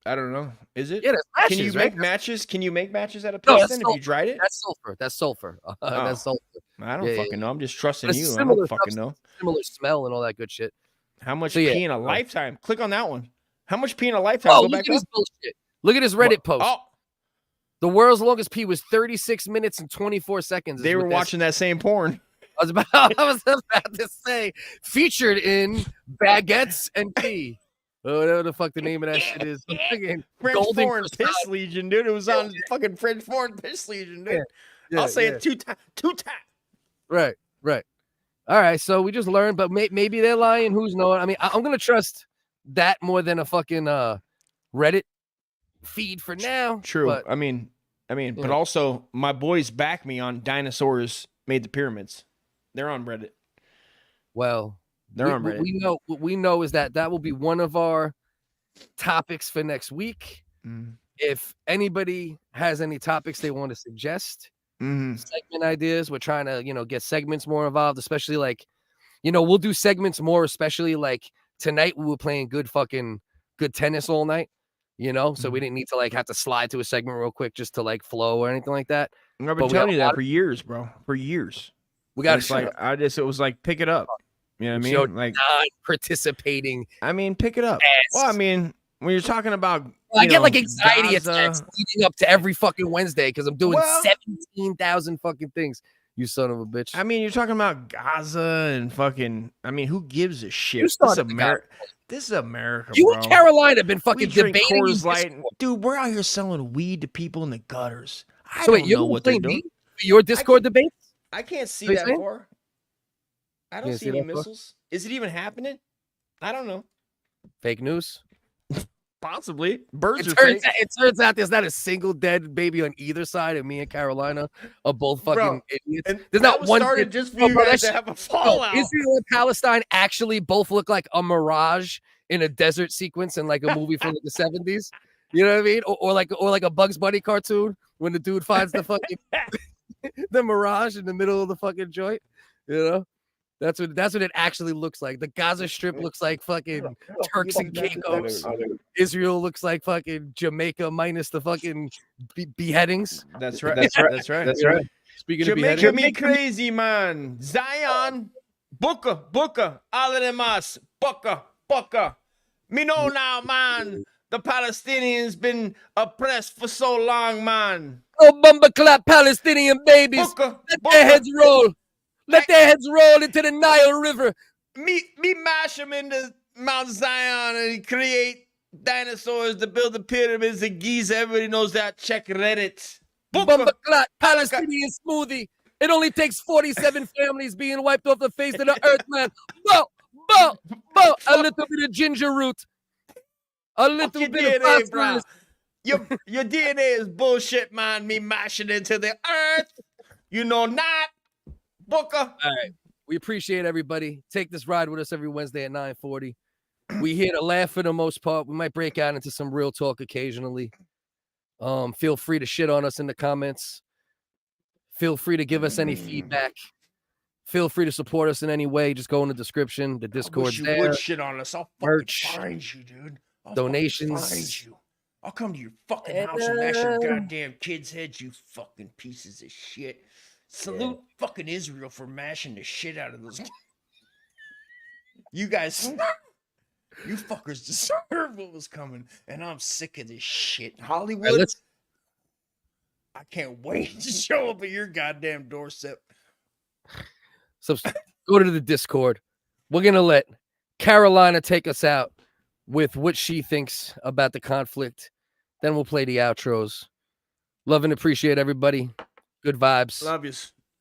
I don't know. Is it? Yeah, that's matches, Can you right? make matches? Can you make matches out of No, piss that's then if sulfur. you dried it? That's sulfur. That's sulfur. That's sulfur. I don't Yeah, fucking yeah. know. I'm just trusting But it's you. I similar don't fucking know. Similar smell and all that good shit. How much So, yeah. pee in a lifetime? Click on that one. How much pee in a lifetime? Oh, Go look back at this up. bullshit. Look at his Reddit post. Oh, The world's longest pee was 36 minutes and 24 seconds. they were watching that same porn. I was about to say, featured in Baguettes and Pee. Oh, whatever the fuck the name of that shit is. French Golden Foreign Croissant. Piss Legion, dude. It was on fucking French Foreign Piss Legion, dude. Yeah, I'll say yeah. it 2 times. 2 times. Right. All right, so we just learned, but maybe they're lying. Who's knowing? I mean, I'm gonna trust that more than a fucking Reddit feed for now. True. But, I mean, but Yeah. also my boys back me on dinosaurs made the pyramids. They're on Reddit. well, They're on Reddit. What we know is that will be one of our topics for next week. Mm. If anybody has any topics they want to suggest, segment ideas, we're trying to, get segments more involved, especially like, we'll do segments more, especially like tonight we were playing good tennis all night, so we didn't need to like have to slide to a segment real quick just to like flow or anything like that. I've been telling you that for years, bro. For years. We got It's like it was like pick it up. You know what I mean? Show Like non-participating. I mean, pick it up. Well, I mean, when you're talking about I get like anxiety Gaza, attacks leading up to every fucking Wednesday because I'm doing 17,000 fucking things. You son of a bitch. I mean, you're talking about Gaza and fucking. I mean, who gives a shit? You This is started the America. This is America, You bro. and Carolina have been fucking We drink debating. Coors Light. Dude, we're out here selling weed to people in the gutters. I So wait, don't you're know what they're playing doing. me for your Discord debates? I can't see What you that saying? far. I don't can't see see any that far? missiles. Is it even happening? I don't know. Fake news. Possibly. Birds It are fake. turns out there's not a single dead baby on either side, and me and Carolina are both fucking Bro, idiots. and There's that not was one. started just for you bro, guys that to shit- have a fallout. Israel and Palestine actually both look like a mirage in a desert sequence in like a movie from like the 70s. You know what I mean? Or like a Bugs Bunny cartoon when the dude finds the fucking the mirage in the middle of the fucking joint. You know? That's what it actually looks like. The Gaza Strip looks like fucking Turks and Caicos. Israel looks like fucking Jamaica minus the fucking beheadings. That's right. That's right. Speaking of Jamaica beheadings, me crazy, man. Zion, Booker, all of them us, Booker. Me know now, man. The Palestinians been oppressed for so long, man. Oh, bumper clap Palestinian babies. Let their heads roll. Let their heads roll into the Nile River. Me mash them into Mount Zion and create dinosaurs to build the pyramids of Giza. Everybody knows that. Check Reddit. Bumper clap Palestinian smoothie. It only takes 47 families being wiped off the face of the earth, man. Bo. A little bit of ginger root. A little Your bit of DNA, bro. phosphorus. Your DNA is bullshit, man. Me mashing into the earth. You know not. Booker. All right. We appreciate everybody. Take this ride with us every Wednesday at 9:40. We here to laugh for the most part. We might break out into some real talk occasionally. Feel free to shit on us in the comments. Feel free to give us any feedback. Feel free to support us in any way. Just go in the description. The Discord's you there. would shit on us. I'll fucking Merch. find you, dude. I'll Donations. fucking find you. I'll come to your fucking house and mash your goddamn kids' heads, you fucking pieces of shit. Salute fucking Israel for mashing the shit out of those. You guys, you fuckers deserve what was coming, and I'm sick of this shit. Hollywood, I can't wait to show up at your goddamn doorstep. So go to the Discord. We're going to let Carolina take us out with what she thinks about the conflict. Then we'll play the outros. Love and appreciate everybody. Good vibes. Love you.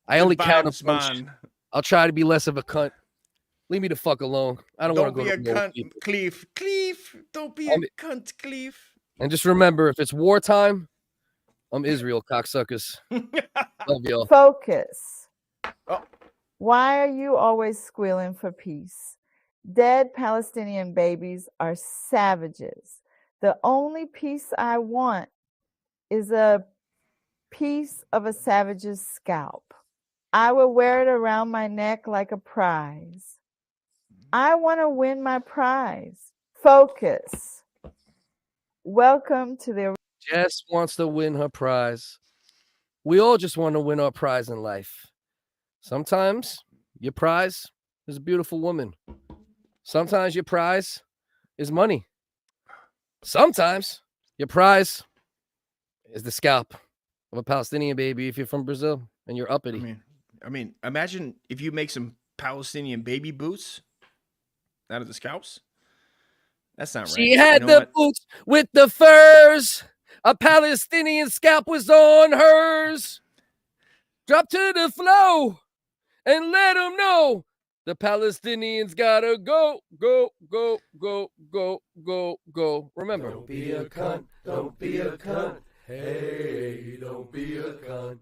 I only Good count a vibes, bunch. man. I'll try to be less of a cunt. Leave me the fuck alone. I don't want to Don't go be to a war with cunt, people. Cleve. Don't be a cunt, Cleve. And just remember, if it's wartime, I'm Israel, cocksuckers. Love y'all. Focus. Why are you always squealing for peace? Dead Palestinian babies are savages. The only peace I want is a piece of a savage's scalp. I will wear it around my neck like a prize. I want to win my prize. Focus. Welcome to the... Jess wants to win her prize. We all just want to win our prize in life. Sometimes your prize is a beautiful woman. Sometimes your prize is money. Sometimes your prize is the scalp of a Palestinian baby if you're from Brazil and you're uppity. I mean, imagine if you make some Palestinian baby boots out of the scalps. That's not right. She had the boots with the furs. A Palestinian scalp was on hers. Drop to the flow and let them know the Palestinians gotta go, go, go, go, go, go, go. Remember. Don't be a cunt. Don't be a cunt. Hey, don't be a cunt.